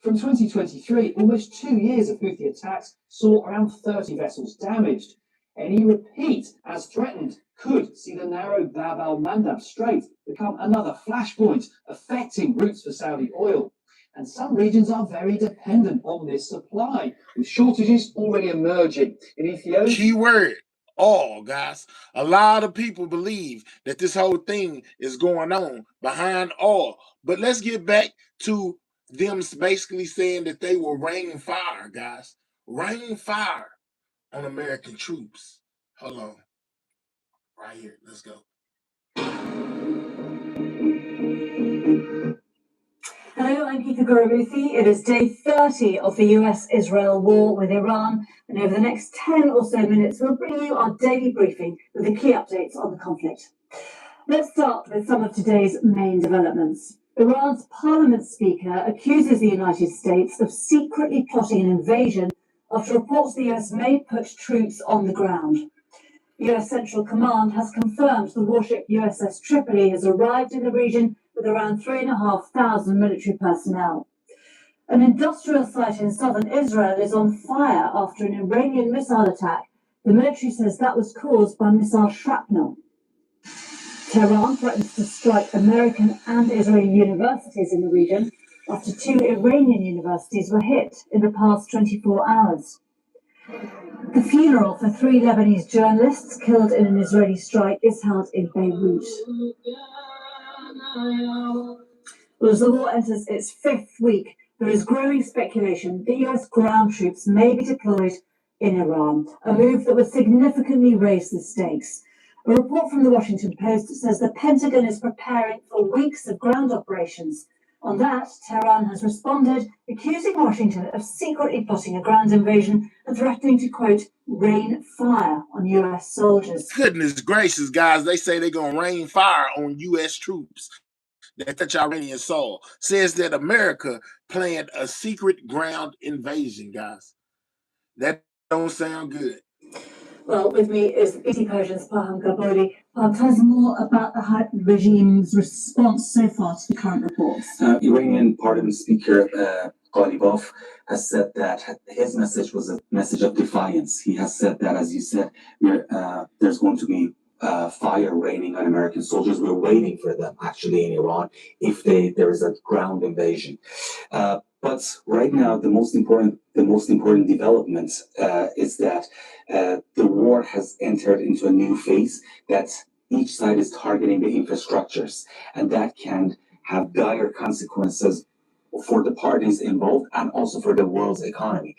From 2023, almost 2 years of Houthi attacks saw around 30 vessels damaged. Any repeat, as threatened, could see the narrow Bab al-Mandab Strait become another flashpoint, affecting routes for Saudi oil. And some regions are very dependent on this supply, with shortages already emerging. In Ethiopia, keyword, all, guys. A lot of people believe that this whole thing is going on behind all. But let's get back to them basically saying that they will rain fire, guys. Rain fire on American troops. Hold on. Right here. Let's go. Hello, I'm Kika Gurabuthi. It is day 30 of the US-Israel war with Iran, and over the next 10 or so minutes, we'll bring you our daily briefing with the key updates on the conflict. Let's start with some of today's main developments. Iran's parliament speaker accuses the United States of secretly plotting an invasion after reports the US may put troops on the ground. US Central Command has confirmed the warship USS Tripoli has arrived in the region with around 3,500 military personnel. An industrial site in southern Israel is on fire after an Iranian missile attack. The military says that was caused by missile shrapnel. Tehran threatens to strike American and Israeli universities in the region after 2 Iranian universities were hit in the past 24 hours. The funeral for 3 Lebanese journalists killed in an Israeli strike is held in Beirut. Well, as the war enters its 5th week, there is growing speculation that US ground troops may be deployed in Iran, a move that would significantly raise the stakes. A report from the Washington Post says the Pentagon is preparing for weeks of ground operations On that, Tehran has responded, accusing Washington of secretly plotting a ground invasion and threatening to, quote, rain fire on U.S. soldiers. Goodness gracious, guys, they say they're going to rain fire on U.S. troops that touch Iranian soil. Says that America planned a secret ground invasion, guys. That don't sound good. Well, with me is BT Persian's Paham Gabori. Tell us more about the regime's response so far to the current reports. Iranian Parliament Speaker Ghalibaf has said that his message was a message of defiance. He has said that, as you said, there's going to be fire raining on American soldiers. We're waiting for them, actually, in Iran, if there is a ground invasion. But right now, the most important development is that the war has entered into a new phase, that each side is targeting the infrastructures, and that can have dire consequences for the parties involved and also for the world's economy.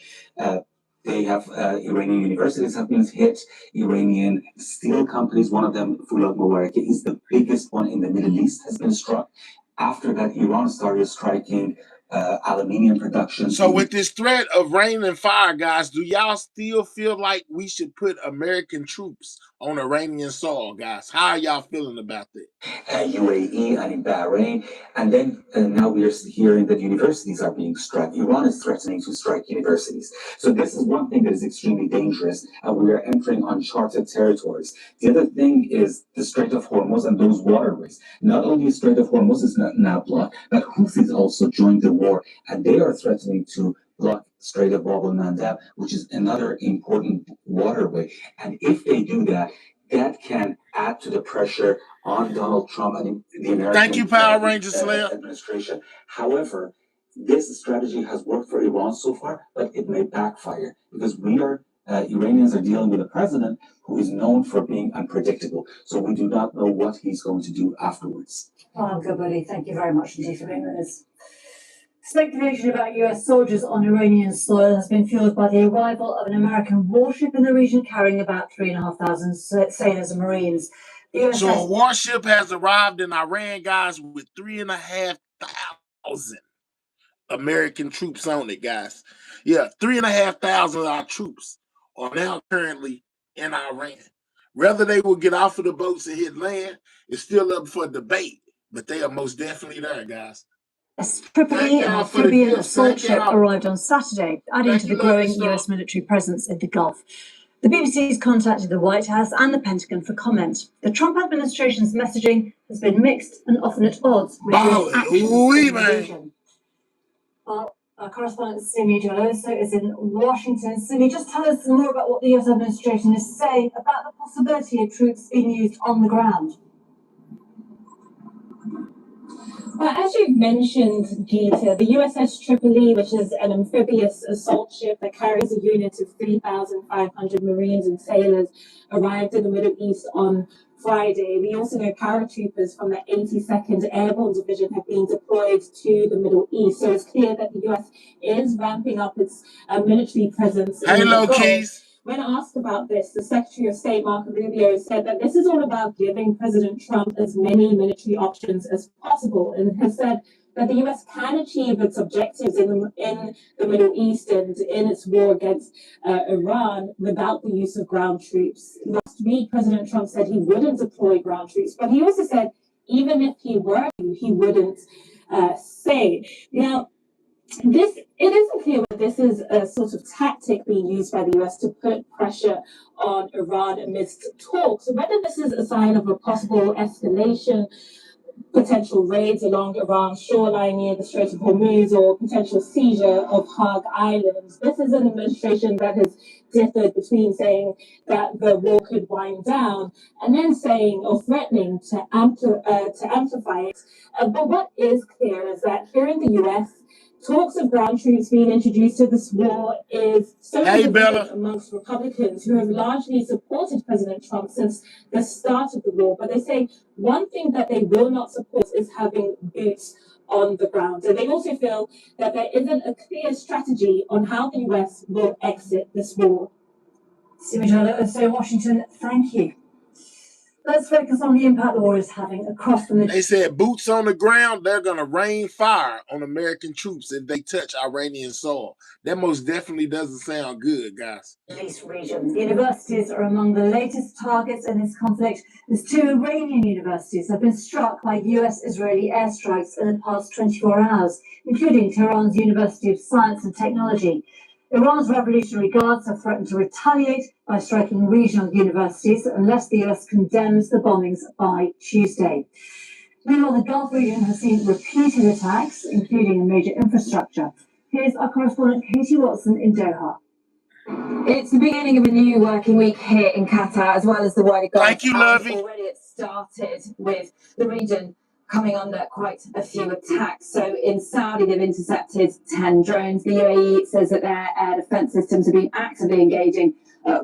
They have Iranian universities have been hit. Iranian steel companies, one of them, Fulad Mubarak, is the biggest one in the Middle East, has been struck. After that, Iran started striking aluminium production. So with this threat of rain and fire, guys, do y'all still feel like we should put American troops on Iranian soil, guys? How are y'all feeling about that? UAE and in Bahrain, and then now we are hearing that universities are being struck. Iran is threatening to strike universities. So this is one thing that is extremely dangerous, and we are entering uncharted territories. The other thing is the Strait of Hormuz and those waterways. Not only the Strait of Hormuz is now blocked, but Houthis also joined the war, and they are threatening to block Strait of Bab el-Mandeb, which is another important waterway. And if they do that, that can add to the pressure on Donald Trump and the American Thank you, Power Ranger Slayer. administration. However, this strategy has worked for Iran so far, but it may backfire because Iranians are dealing with a president who is known for being unpredictable. So we do not know what he's going to do afterwards. Well, good buddy. Thank you very much indeed for being with us. Speculation about US soldiers on Iranian soil has been fueled by the arrival of an American warship in the region carrying about 3,500 sailors and Marines. So a warship has arrived in Iran, guys, with 3,500 American troops on it, guys. Yeah, 3,500 of our troops are now currently in Iran. Whether they will get off of the boats and hit land is still up for debate, but they are most definitely there, guys. Tripoli and amphibian assault ship arrived on Saturday, adding to the growing US military presence in the Gulf. The BBC's contacted the White House and the Pentagon for comment. The Trump administration's messaging has been mixed and often at odds with US actions in the region. Well, our correspondent Simi Joloso is in Washington. Simi, just tell us more about what the US administration is saying about the possibility of troops being used on the ground. Well, as you've mentioned, Geeta, the USS Tripoli, which is an amphibious assault ship that carries a unit of 3,500 Marines and sailors, arrived in the Middle East on Friday. We also know paratroopers from the 82nd Airborne Division have been deployed to the Middle East. So it's clear that the US is ramping up its military presence. Hello, Keys. When asked about this, the Secretary of State, Marco Rubio, said that this is all about giving President Trump as many military options as possible, and has said that the U.S. can achieve its objectives in the Middle East and in its war against Iran without the use of ground troops. Last week, President Trump said he wouldn't deploy ground troops, but he also said even if he were, he wouldn't say. Now, it isn't clear whether this is a sort of tactic being used by the US to put pressure on Iran amidst talks, whether this is a sign of a possible escalation, potential raids along Iran's shoreline near the Strait of Hormuz, or potential seizure of Hog Island. This is an administration that has differed between saying that the war could wind down and then saying or threatening to amplify it. But what is clear is that here in the US, talks of ground troops being introduced to this war is so divided amongst Republicans who have largely supported President Trump since the start of the war. But they say one thing that they will not support is having boots on the ground. And they also feel that there isn't a clear strategy on how the US will exit this war. Simi Joloso, Washington, thank you. Let's focus on the impact the war is having across the Middle They said boots on the ground, they're going to rain fire on American troops if they touch Iranian soil. That most definitely doesn't sound good, guys. East region. Universities are among the latest targets in this conflict, as 2 Iranian universities have been struck by US-Israeli airstrikes in the past 24 hours, including Tehran's University of Science and Technology. Iran's Revolutionary Guards have threatened to retaliate by striking regional universities unless the US condemns the bombings by Tuesday. Meanwhile, the Gulf region has seen repeated attacks, including a major infrastructure. Here's our correspondent Katie Watson in Doha. It's the beginning of a new working week here in Qatar, as well as the wider Gulf. Thank you, Lovey. Already it started with the region coming under quite a few attacks. So in Saudi, they've intercepted 10 drones. The UAE says that their air defense systems have been actively engaging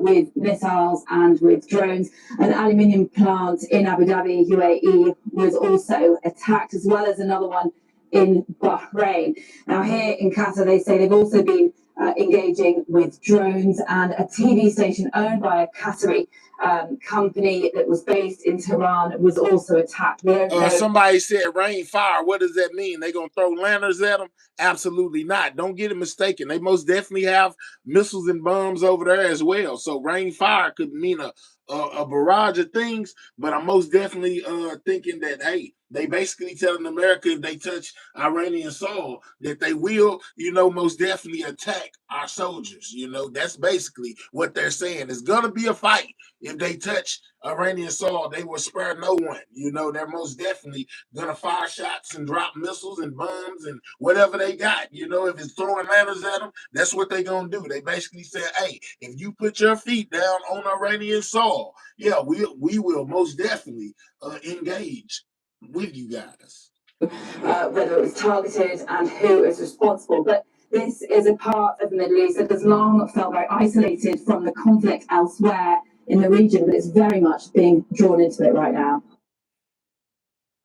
with missiles and with drones. An aluminium plant in Abu Dhabi, UAE, was also attacked, as well as another one in Bahrain. Now here in Qatar, they say they've also been engaging with drones, and a TV station owned by a Qatari company that was based in Tehran was also attacked. Somebody said rain fire. What does that mean? They gonna throw lanterns at them? Absolutely not. Don't get it mistaken. They most definitely have missiles and bombs over there as well. So rain fire could mean a barrage of things, but I'm most definitely thinking that, hey, they basically telling America if they touch Iranian soil that they will, most definitely attack our soldiers. That's basically what they're saying. It's gonna be a fight. If they touch Iranian soil, they will spare no one. They're most definitely gonna fire shots and drop missiles and bombs and whatever they got. If it's throwing lanterns at them, that's what they're gonna do. They basically said, hey, if you put your feet down on Iranian soil, yeah, we will most definitely engage with you guys. Whether it was targeted and who is responsible. But this is a part of the Middle East that has long felt very isolated from the conflict elsewhere in the region, but it's very much being drawn into it right now.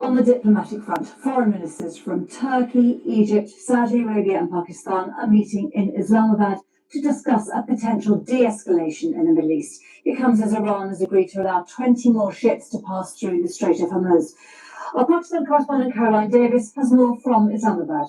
On the diplomatic front, foreign ministers from Turkey, Egypt, Saudi Arabia and Pakistan are meeting in Islamabad to discuss a potential de-escalation in the Middle East. It comes as Iran has agreed to allow 20 more ships to pass through the Strait of Hormuz. Our Pakistan correspondent Caroline Davis has more from Islamabad.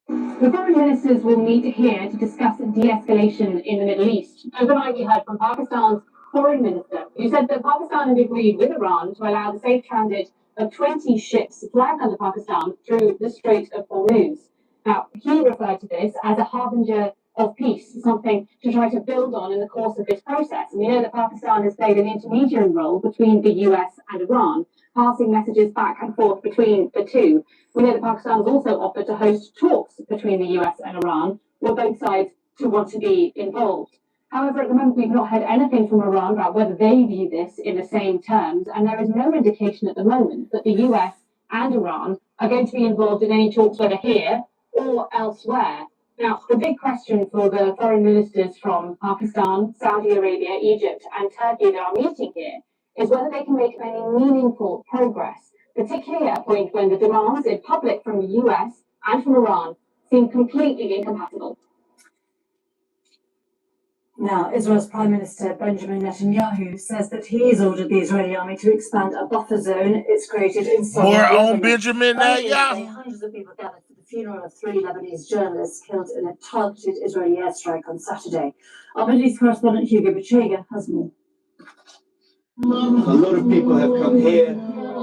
The foreign ministers will meet here to discuss de-escalation in the Middle East. Overnight, we heard from Pakistan's foreign minister, who said that Pakistan had agreed with Iran to allow the safe transit of 20 ships flagged under Pakistan through the Strait of Hormuz. Now, he referred to this as a harbinger of peace, something to try to build on in the course of this process. And we know that Pakistan has played an intermediary role between the US and Iran, passing messages back and forth between the two. We know that Pakistan has also offered to host talks between the US and Iran, where both sides to want to be involved. However, at the moment, we've not heard anything from Iran about whether they view this in the same terms, and there is no indication at the moment that the US and Iran are going to be involved in any talks, whether here or elsewhere. Now, the big question for the foreign ministers from Pakistan, Saudi Arabia, Egypt, and Turkey that are meeting here is whether they can make any meaningful progress, particularly at a point when the demands in public from the US and from Iran seem completely incompatible. Now, Israel's Prime Minister Benjamin Netanyahu says that he's ordered the Israeli army to expand a buffer zone it's created inside. More on Benjamin Netanyahu. Hundreds of people gathered for the funeral of 3 Lebanese journalists killed in a targeted Israeli airstrike on Saturday. Our Middle East correspondent Hugo Bachega has more. A lot of people have come here,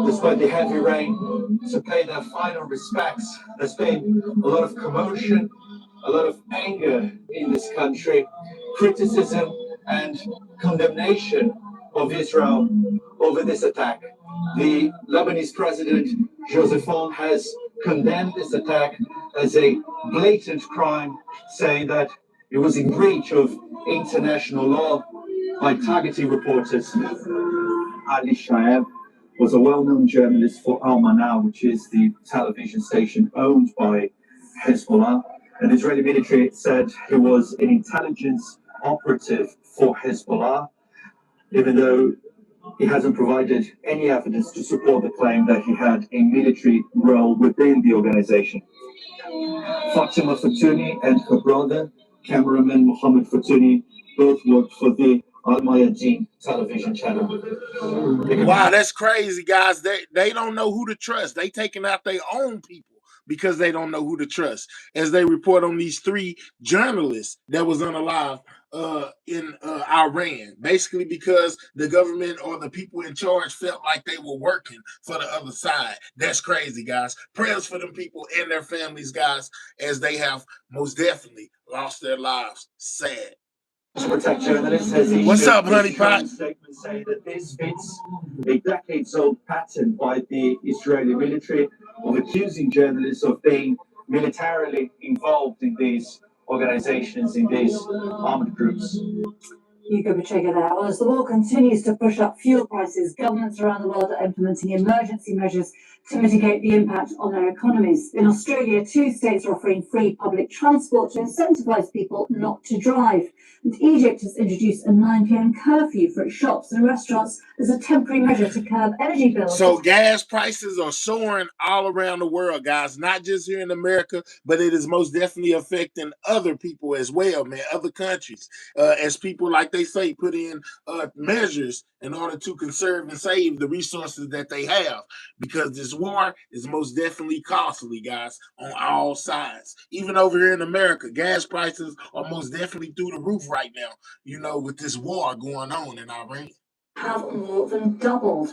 despite the heavy rain, to pay their final respects. There's been a lot of commotion, a lot of anger in this country, criticism and condemnation of Israel over this attack. The Lebanese president, Joseph Aoun, has condemned this attack as a blatant crime, saying that it was in breach of international law by targeting reporters. Ali Shaeb was a well-known journalist for Al-Mana, which is the television station owned by Hezbollah. And the Israeli military said he was an intelligence operative for Hezbollah, even though he hasn't provided any evidence to support the claim that he had a military role within the organization. Fatima Fatuni and her brother, cameraman Mohammed Fatuni, both worked for the on Mayadeen television channel. Wow, that's crazy, guys. They don't know who to trust. They taking out their own people because they don't know who to trust. As they report on these 3 journalists that was unalive in Iran, basically because the government or the people in charge felt like they were working for the other side. That's crazy, guys. Prayers for them people and their families, guys, as they have most definitely lost their lives. Sad. Protect journalists has issued What's up, a honey strong pot? statement saying that this fits a decades-old pattern by the Israeli military of accusing journalists of being militarily involved in these organizations, in these armed groups. Hugo Bachega there. Well, as the war continues to push up fuel prices, governments around the world are implementing emergency measures to mitigate the impact on their economies. In Australia, 2 states are offering free public transport to incentivise people not to drive. And Egypt has introduced a 9 p.m. curfew for its shops and restaurants as a temporary measure to curb energy bills. So gas prices are soaring all around the world, guys, not just here in America, but it is most definitely affecting other people as well, man, other countries, as people, like they say, put in measures in order to conserve and save the resources that they have, because this war is most definitely costly, guys, on all sides. Even over here in America, gas prices are most definitely through the roof right now, you know, with this war going on in Iran. Have more than doubled.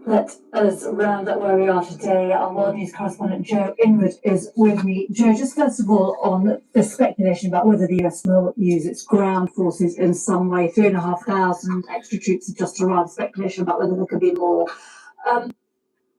Let us round up where we are today. Our World News correspondent Joe Inwood is with me. Joe, just first of all, on the speculation about whether the US will use its ground forces in some way, 3,500 extra troops have just arrived. Speculation about whether there could be more.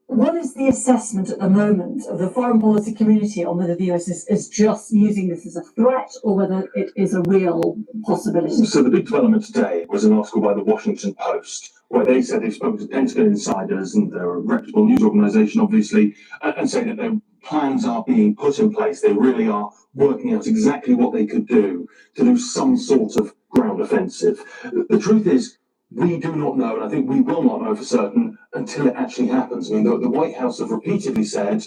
What is the assessment at the moment of the foreign policy community on whether the US is just using this as a threat or whether it is a real possibility? So the big development today was an article by the Washington Post where they said they've spoken to Pentagon insiders, and they're a reputable news organization, obviously, and say that their plans are being put in place. They really are working out exactly what they could do to do some sort of ground offensive. The truth is, we do not know, and I think we will not know for certain until it actually happens. I mean, the White House have repeatedly said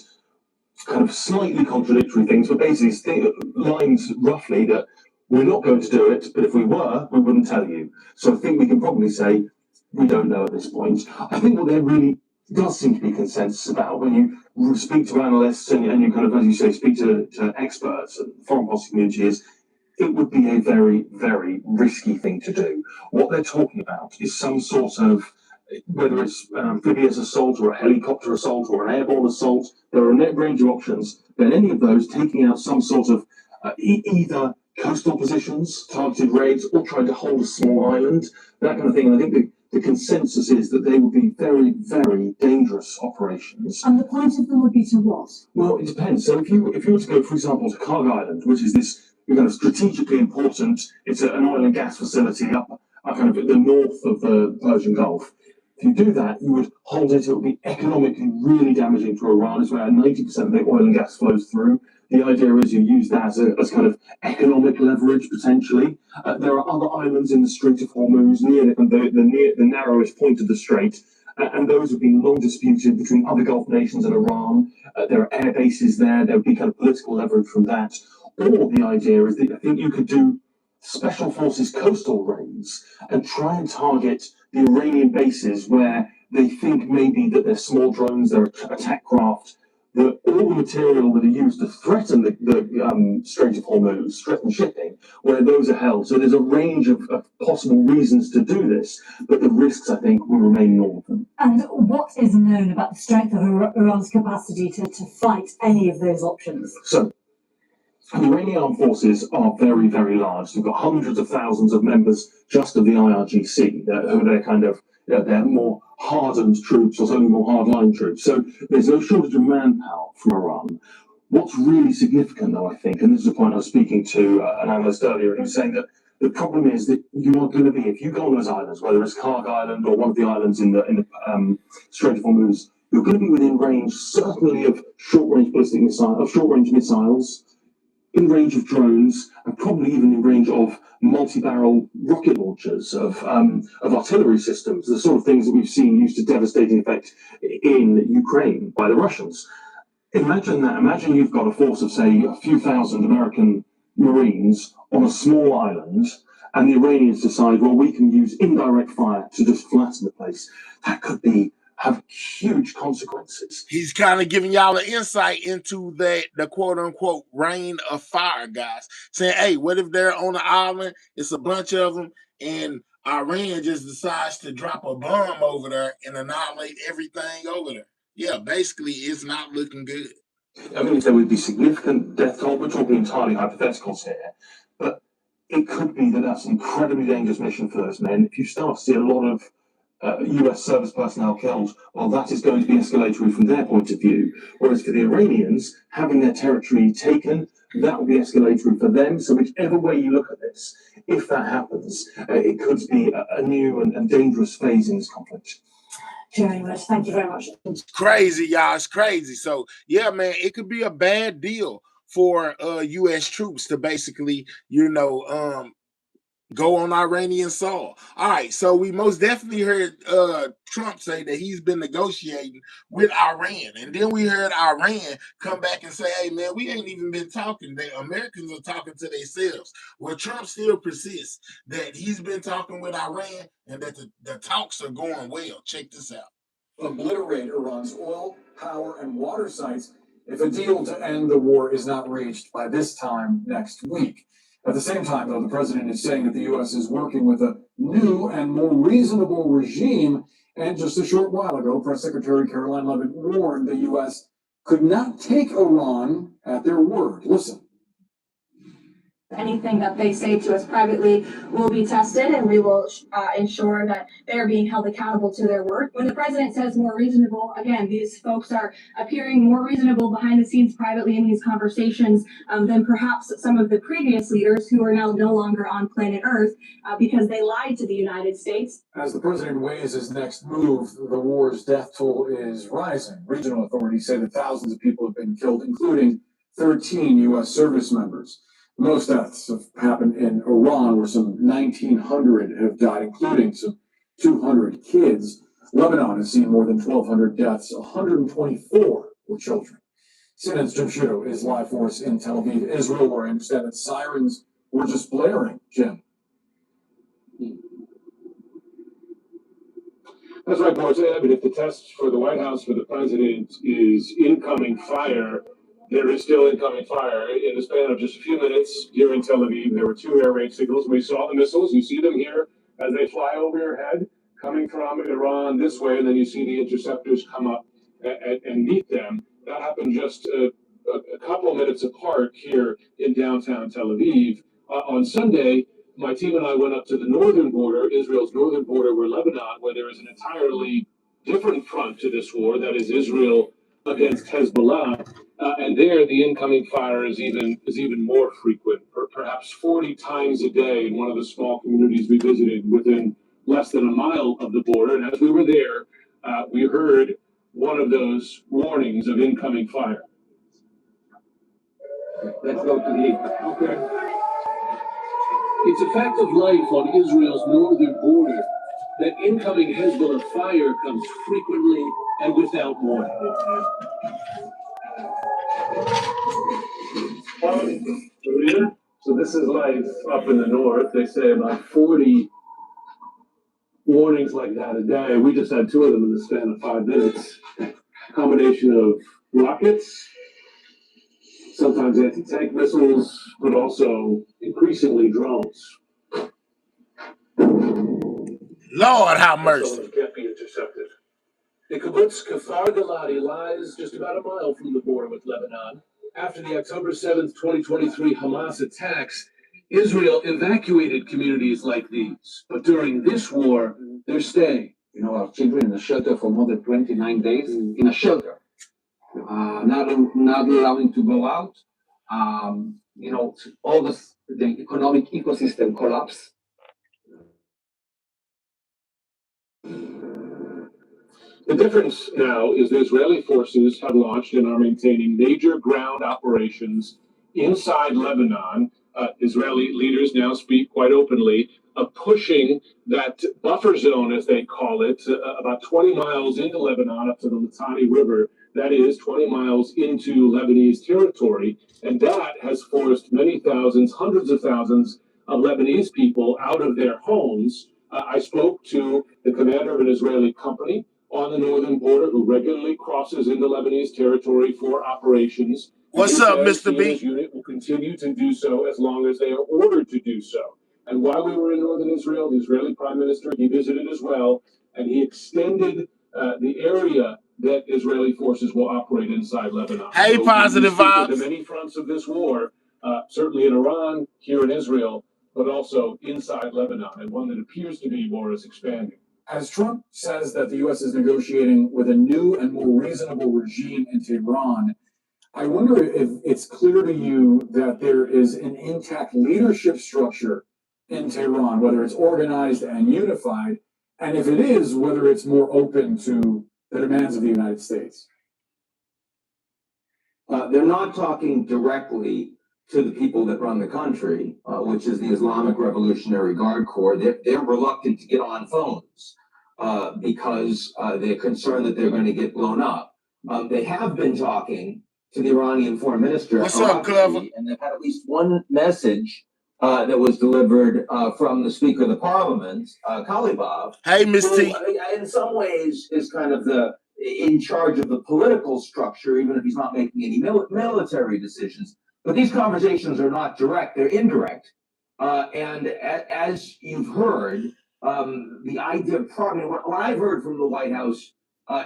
kind of slightly contradictory things, but basically lines roughly that we're not going to do it, but if we were, we wouldn't tell you. So I think we can probably say we don't know at this point. I think what there really does seem to be consensus about when you speak to analysts and you kind of, as you say, speak to experts and the foreign policy community is, it would be a very, very risky thing to do. What they're talking about is some sort of, whether it's an amphibious assault or a helicopter assault or an airborne assault, there are a net range of options, but any of those taking out some sort of either coastal positions, targeted raids, or trying to hold a small island, that kind of thing. And I think the consensus is that they would be very, very dangerous operations. And the point of them would be to what? Well, it depends. So if you were to go, for example, to Carg Island, which is this kind of strategically important, it's an oil and gas facility up kind of at the north of the Persian Gulf. If you do that, you would hold it. It would be economically really damaging to Iran. It's where 90% of the oil and gas flows through. The idea is you use that as kind of economic leverage, potentially. There are other islands in the Strait of Hormuz, near the narrowest point of the strait, and those have been long disputed between other Gulf nations and Iran. There are air bases there. There would be kind of political leverage from that. Or the idea is that I think you could do special forces coastal raids and try and target the Iranian bases where they think maybe that they're small drones, they're attack craft, that all the material that are used to threaten the Strait of Hormuz, threaten shipping, where those are held. So there's a range of possible reasons to do this, but the risks, I think, will remain northern. And what is known about the strength of Iran's capacity to fight any of those options? So the Iranian armed forces are very, very large. They've got hundreds of thousands of members just of the IRGC, who they're kind of, they're more hardened troops, or certainly more hardline troops. So there's no shortage of manpower from Iran. What's really significant, though, I think, and this is a point I was speaking to an analyst earlier, and he was saying that the problem is that you are going to be, if you go on those islands, whether it's Carg Island or one of the islands in the Strait of Hormuz, you're going to be within range, certainly of short-range ballistic missiles, of short-range missiles, in range of drones, and probably even in range of multi-barrel rocket launchers, of artillery systems, the sort of things that we've seen used to devastating effect in Ukraine by the Russians. Imagine that. Imagine you've got a force of, say, a few thousand American Marines on a small island, and the Iranians decide, well, we can use indirect fire to just flatten the place, that could have huge consequences. He's kind of giving y'all an insight into the quote unquote rain of fire, guys. Saying, hey, what if they're on the island? It's a bunch of them, and Iran just decides to drop a bomb over there and annihilate everything over there. Yeah, basically, it's not looking good. I mean, there would be significant death toll. We're talking entirely hypotheticals here, but it could be that that's an incredibly dangerous mission for those men. If you start to see a lot of US service personnel killed, well, that is going to be escalatory from their point of view. Whereas for the Iranians, having their territory taken, that will be escalatory for them. So whichever way you look at this, if that happens, it could be a new and dangerous phase in this conflict. Very much. Thank you very much. It's crazy, y'all. It's crazy. So, yeah, man, it could be a bad deal for U.S. troops to basically, go on Iranian soil. All right, so we most definitely heard Trump say that he's been negotiating with Iran, and then we heard Iran come back and say, hey, man, we ain't even been talking. The Americans are talking to themselves. Well, Trump still persists that he's been talking with Iran and that the talks are going well. Check this out. Obliterate Iran's oil, power, and water sites if a deal to end the war is not reached by this time next week. At the same time, though, the president is saying that the U.S. is working with a new and more reasonable regime. And just a short while ago, Press Secretary Caroline Leavitt warned the U.S. could not take Iran at their word. Listen. Anything that they say to us privately will be tested, and we will ensure that they're being held accountable to their word. When the president says more reasonable, again, these folks are appearing more reasonable behind the scenes privately in these conversations than perhaps some of the previous leaders who are now no longer on planet Earth because they lied to the United States. As the president weighs his next move, the war's death toll is rising. Regional authorities say that thousands of people have been killed, including 13 U.S. service members. Most deaths have happened in Iran, where some 1,900 have died, including some 200 kids. Lebanon has seen more than 1,200 deaths, 124 were children. CNN's Jim Shudo is live for us in Tel Aviv, Israel, where I understand that sirens were just blaring. Jim. That's right, Boris. But if the test for the White House for the president is incoming fire, there is still incoming fire. In the span of just a few minutes here in Tel Aviv, there were 2 air raid signals. We saw the missiles. You see them here as they fly over your head, coming from Iran this way, and then you see the interceptors come up and meet them. That happened just a couple of minutes apart here in downtown Tel Aviv. On Sunday, my team and I went up to the northern border, Israel's northern border, where Lebanon, where there is an entirely different front to this war, that is Israel against Hezbollah. And there, the incoming fire is even more frequent, perhaps 40 times a day in one of the small communities we visited within less than a mile of the border. And as we were there, we heard one of those warnings of incoming fire. Let's go to the okay. It's a fact of life on Israel's northern border that incoming Hezbollah fire comes frequently and without warning. So this is life up in the north. They say about 40 warnings like that a day. We just had 2 of them in the span of 5 minutes. Combination of rockets, sometimes anti-tank missiles, but also increasingly drones. Lord have mercy. Can't be intercepted. The kibbutz Kfar Galati lies just about a mile from the border with Lebanon. After the October 7th, 2023 Hamas attacks, Israel evacuated communities like these. But during this war, they're staying. Our children in a shelter for more than 29 days, in a shelter, not allowing to go out. All the economic ecosystem collapse. The difference now is the Israeli forces have launched and are maintaining major ground operations inside Lebanon. Israeli leaders now speak quite openly of pushing that buffer zone, as they call it, about 20 miles into Lebanon up to the Litani River. That is 20 miles into Lebanese territory. And that has forced many thousands, hundreds of thousands of Lebanese people out of their homes. I spoke to the commander of an Israeli company on the northern border who regularly crosses into Lebanese territory for operations. What's He up, says Mr. he and his B? unit will continue to do so as long as they are ordered to do so. And while we were in northern Israel, the Israeli prime minister, he visited as well, and he extended the area that Israeli forces will operate inside Lebanon. Hey, So positive we speak of the vibes. many fronts of this war, certainly in Iran, here in Israel, but also inside Lebanon, and one that appears to be more is expanding. As Trump says that the U.S. is negotiating with a new and more reasonable regime in Tehran, I wonder if it's clear to you that there is an intact leadership structure in Tehran, whether it's organized and unified, and if it is, whether it's more open to the demands of the United States. They're not talking directly to the people that run the country, which is the Islamic Revolutionary Guard Corps. They're reluctant to get on phones because they're concerned that they're going to get blown up. They have been talking to the Iranian foreign minister. What's up, Clever? And they've had at least one message that was delivered from the Speaker of the Parliament, Kalibov. Hey, Miss who, T. in some ways, is kind of in charge of the political structure, even if he's not making any military decisions. But these conversations are not direct; they're indirect. And as you've heard, the idea of what I've heard from the White House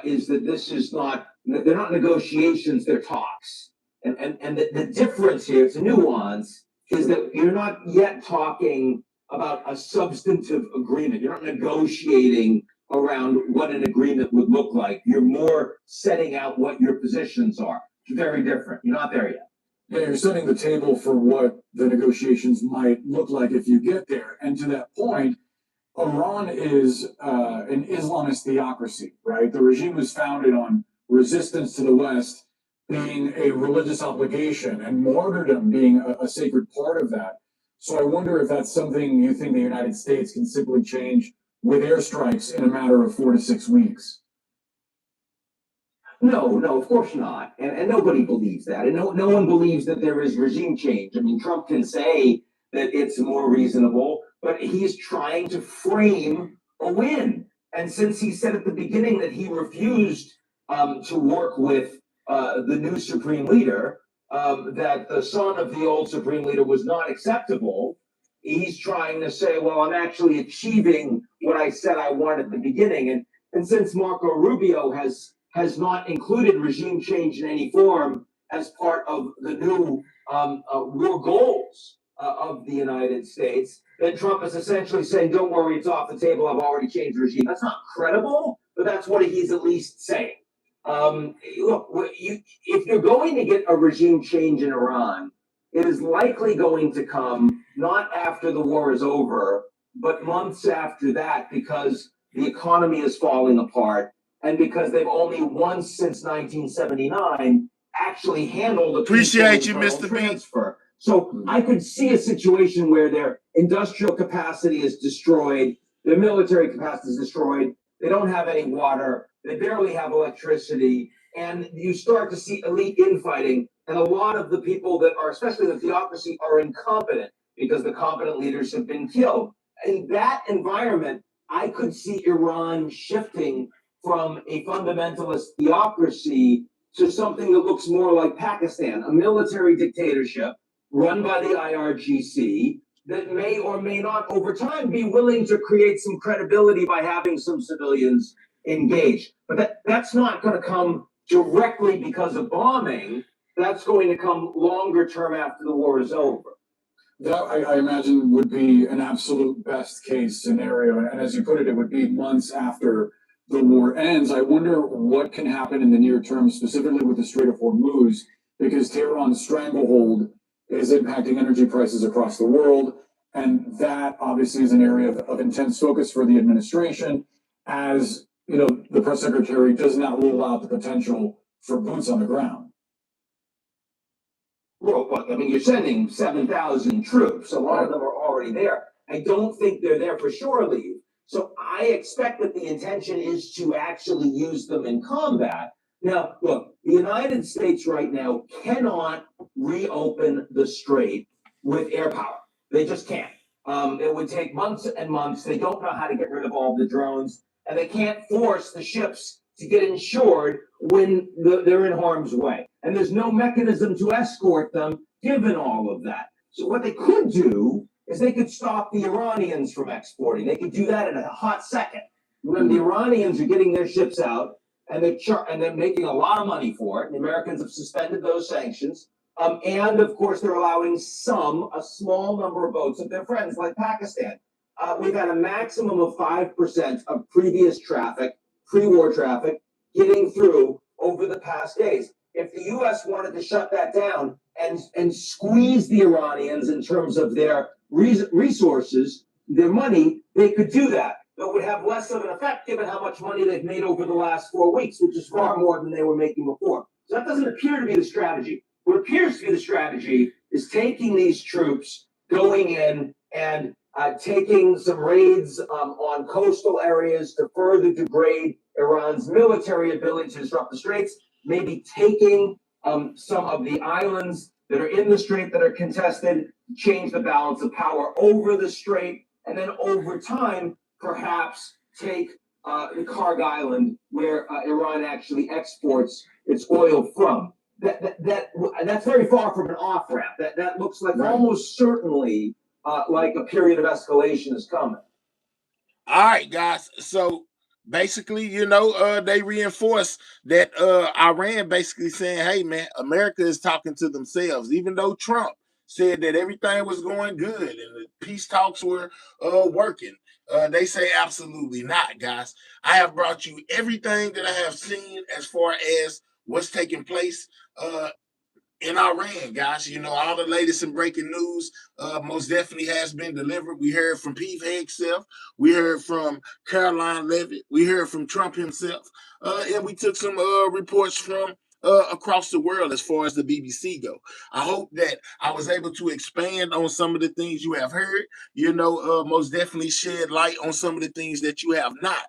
is that this is not—they're not negotiations; they're talks. And the difference here, it's a nuance, is that you're not yet talking about a substantive agreement. You're not negotiating around what an agreement would look like. You're more setting out what your positions are. It's very different. You're not there yet. Yeah, you're setting the table for what the negotiations might look like if you get there. And to that point, Iran is an Islamist theocracy, right? The regime was founded on resistance to the West being a religious obligation and martyrdom being a sacred part of that. So I wonder if that's something you think the United States can simply change with airstrikes in a matter of 4 to 6 weeks. No, of course not. And nobody believes that. And no one believes that there is regime change. I mean, Trump can say that it's more reasonable, but he's trying to frame a win. And since he said at the beginning that he refused to work with the new supreme leader, that the son of the old supreme leader was not acceptable, he's trying to say, well, I'm actually achieving what I said I wanted at the beginning. And since Marco Rubio has not included regime change in any form as part of the new war goals of the United States, then Trump is essentially saying, don't worry, it's off the table. I've already changed the regime. That's not credible, but that's what he's at least saying. Look, if you're going to get a regime change in Iran, it is likely going to come not after the war is over, but months after that, because the economy is falling apart and because they've only once since 1979 actually handled a Appreciate you, peaceful Mr. B. transfer. So I could see a situation where their industrial capacity is destroyed, their military capacity is destroyed, they don't have any water, they barely have electricity, and you start to see elite infighting, and a lot of the people that are, especially the theocracy, are incompetent because the competent leaders have been killed. In that environment, I could see Iran shifting from a fundamentalist theocracy to something that looks more like Pakistan, a military dictatorship run by the IRGC that may or may not over time be willing to create some credibility by having some civilians engaged. But that's not going to come directly because of bombing. That's going to come longer term after the war is over. That, I imagine, would be an absolute best case scenario. And as you put it, it would be months after the war ends. I wonder what can happen in the near term, specifically with the Strait of Hormuz, because Tehran's stranglehold is impacting energy prices across the world. And that obviously is an area of intense focus for the administration, as you know, the press secretary does not rule out the potential for boots on the ground. Well, I mean, you're sending 7,000 troops. A lot of them are already there. I don't think they're there for shore leave. So I expect that the intention is to actually use them in combat. Now, look, the United States right now cannot reopen the strait with air power. They just can't. It would take months and months. They don't know how to get rid of all the drones, and they can't force the ships to get insured when they're in harm's way. And there's no mechanism to escort them given all of that. So what they could do is they could stop the Iranians from exporting. They could do that in a hot second. When the Iranians are getting their ships out and they're making a lot of money for it, and the Americans have suspended those sanctions. And of course, they're allowing a small number of boats of their friends, like Pakistan. We've had a maximum of 5% of previous traffic, pre-war traffic, getting through over the past days. If the U.S. wanted to shut that down and squeeze the Iranians in terms of their resources, their money, they could do that. It would have less of an effect given how much money they've made over the last 4 weeks, which is far more than they were making before. So that doesn't appear to be the strategy. What appears to be the strategy is taking these troops, going in and taking some raids on coastal areas to further degrade Iran's military ability to disrupt the straits, maybe taking some of the islands that are in the strait that are contested, change the balance of power over the strait, and then over time, perhaps take the Karg Island, where Iran actually exports its oil from. That's very far from an off ramp. That looks like almost certainly like a period of escalation is coming. All right, guys. So basically, they reinforce that Iran basically saying, hey, man, America is talking to themselves, even though Trump said that everything was going good and the peace talks were working. They say absolutely not, guys. I have brought you everything that I have seen as far as what's taking place in Iran, guys. All the latest and breaking news most definitely has been delivered. We heard from Pete himself. We heard from Caroline Levitt. We heard from Trump himself. And we took some reports from across the world as far as the BBC go. I hope that I was able to expand on some of the things you have heard, most definitely shed light on some of the things that you have not.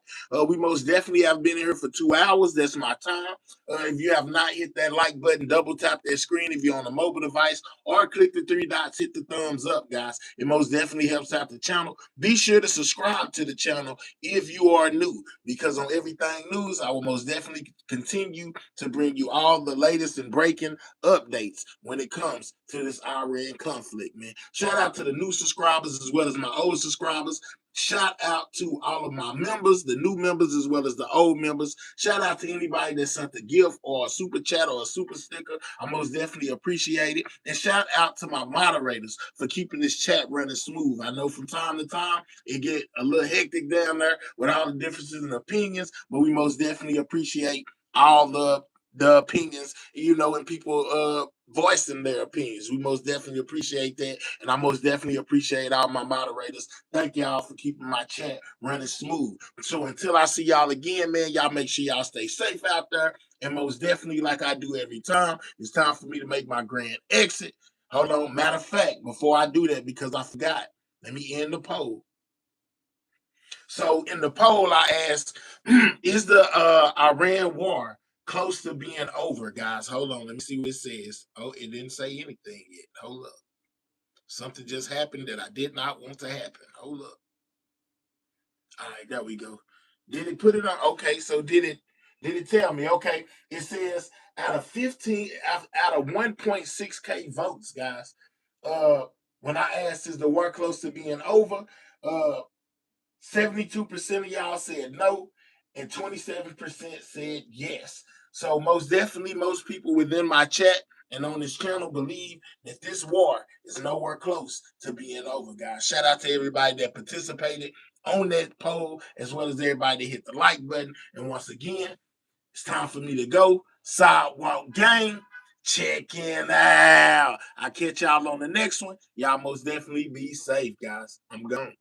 We most definitely have been here for 2 hours. That's my time. If you have not hit that like button, double tap that screen if you're on a mobile device, or click the 3 dots, hit the thumbs up, guys. It most definitely helps out the channel. Be sure to subscribe to the channel if you are new, because on Everything News, I will most definitely continue to bring you all the latest and breaking updates when it comes to this Iran conflict, man. Shout out to the new subscribers as well as my old subscribers. Shout out to all of my members, the new members as well as the old members. Shout out to anybody that sent a gift or a super chat or a super sticker. I most definitely appreciate it. And shout out to my moderators for keeping this chat running smooth. I know from time to time it get a little hectic down there with all the differences in opinions, but we most definitely appreciate all the opinions, and people voicing their opinions. We most definitely appreciate that. And I most definitely appreciate all my moderators. Thank y'all for keeping my chat running smooth. So until I see y'all again, man, y'all make sure y'all stay safe out there. And most definitely, like I do every time, it's time for me to make my grand exit. Hold on. Matter of fact, before I do that, because I forgot, let me end the poll. So in the poll, I asked, is the Iran war close to being over, guys? Hold on. Let me see what it says. Oh, it didn't say anything yet. Hold up. Something just happened that I did not want to happen. Hold up. All right, there we go. Did it put it on? Okay, so did it tell me? Okay, it says out of 1.6K votes, guys. When I asked, is the war close to being over? 72% of y'all said no, and 27% said yes. So most definitely, most people within my chat and on this channel believe that this war is nowhere close to being over, guys. Shout out to everybody that participated on that poll, as well as everybody that hit the like button. And once again, it's time for me to go. Sidewalk Gang, checking out. I'll catch y'all on the next one. Y'all most definitely be safe, guys. I'm gone.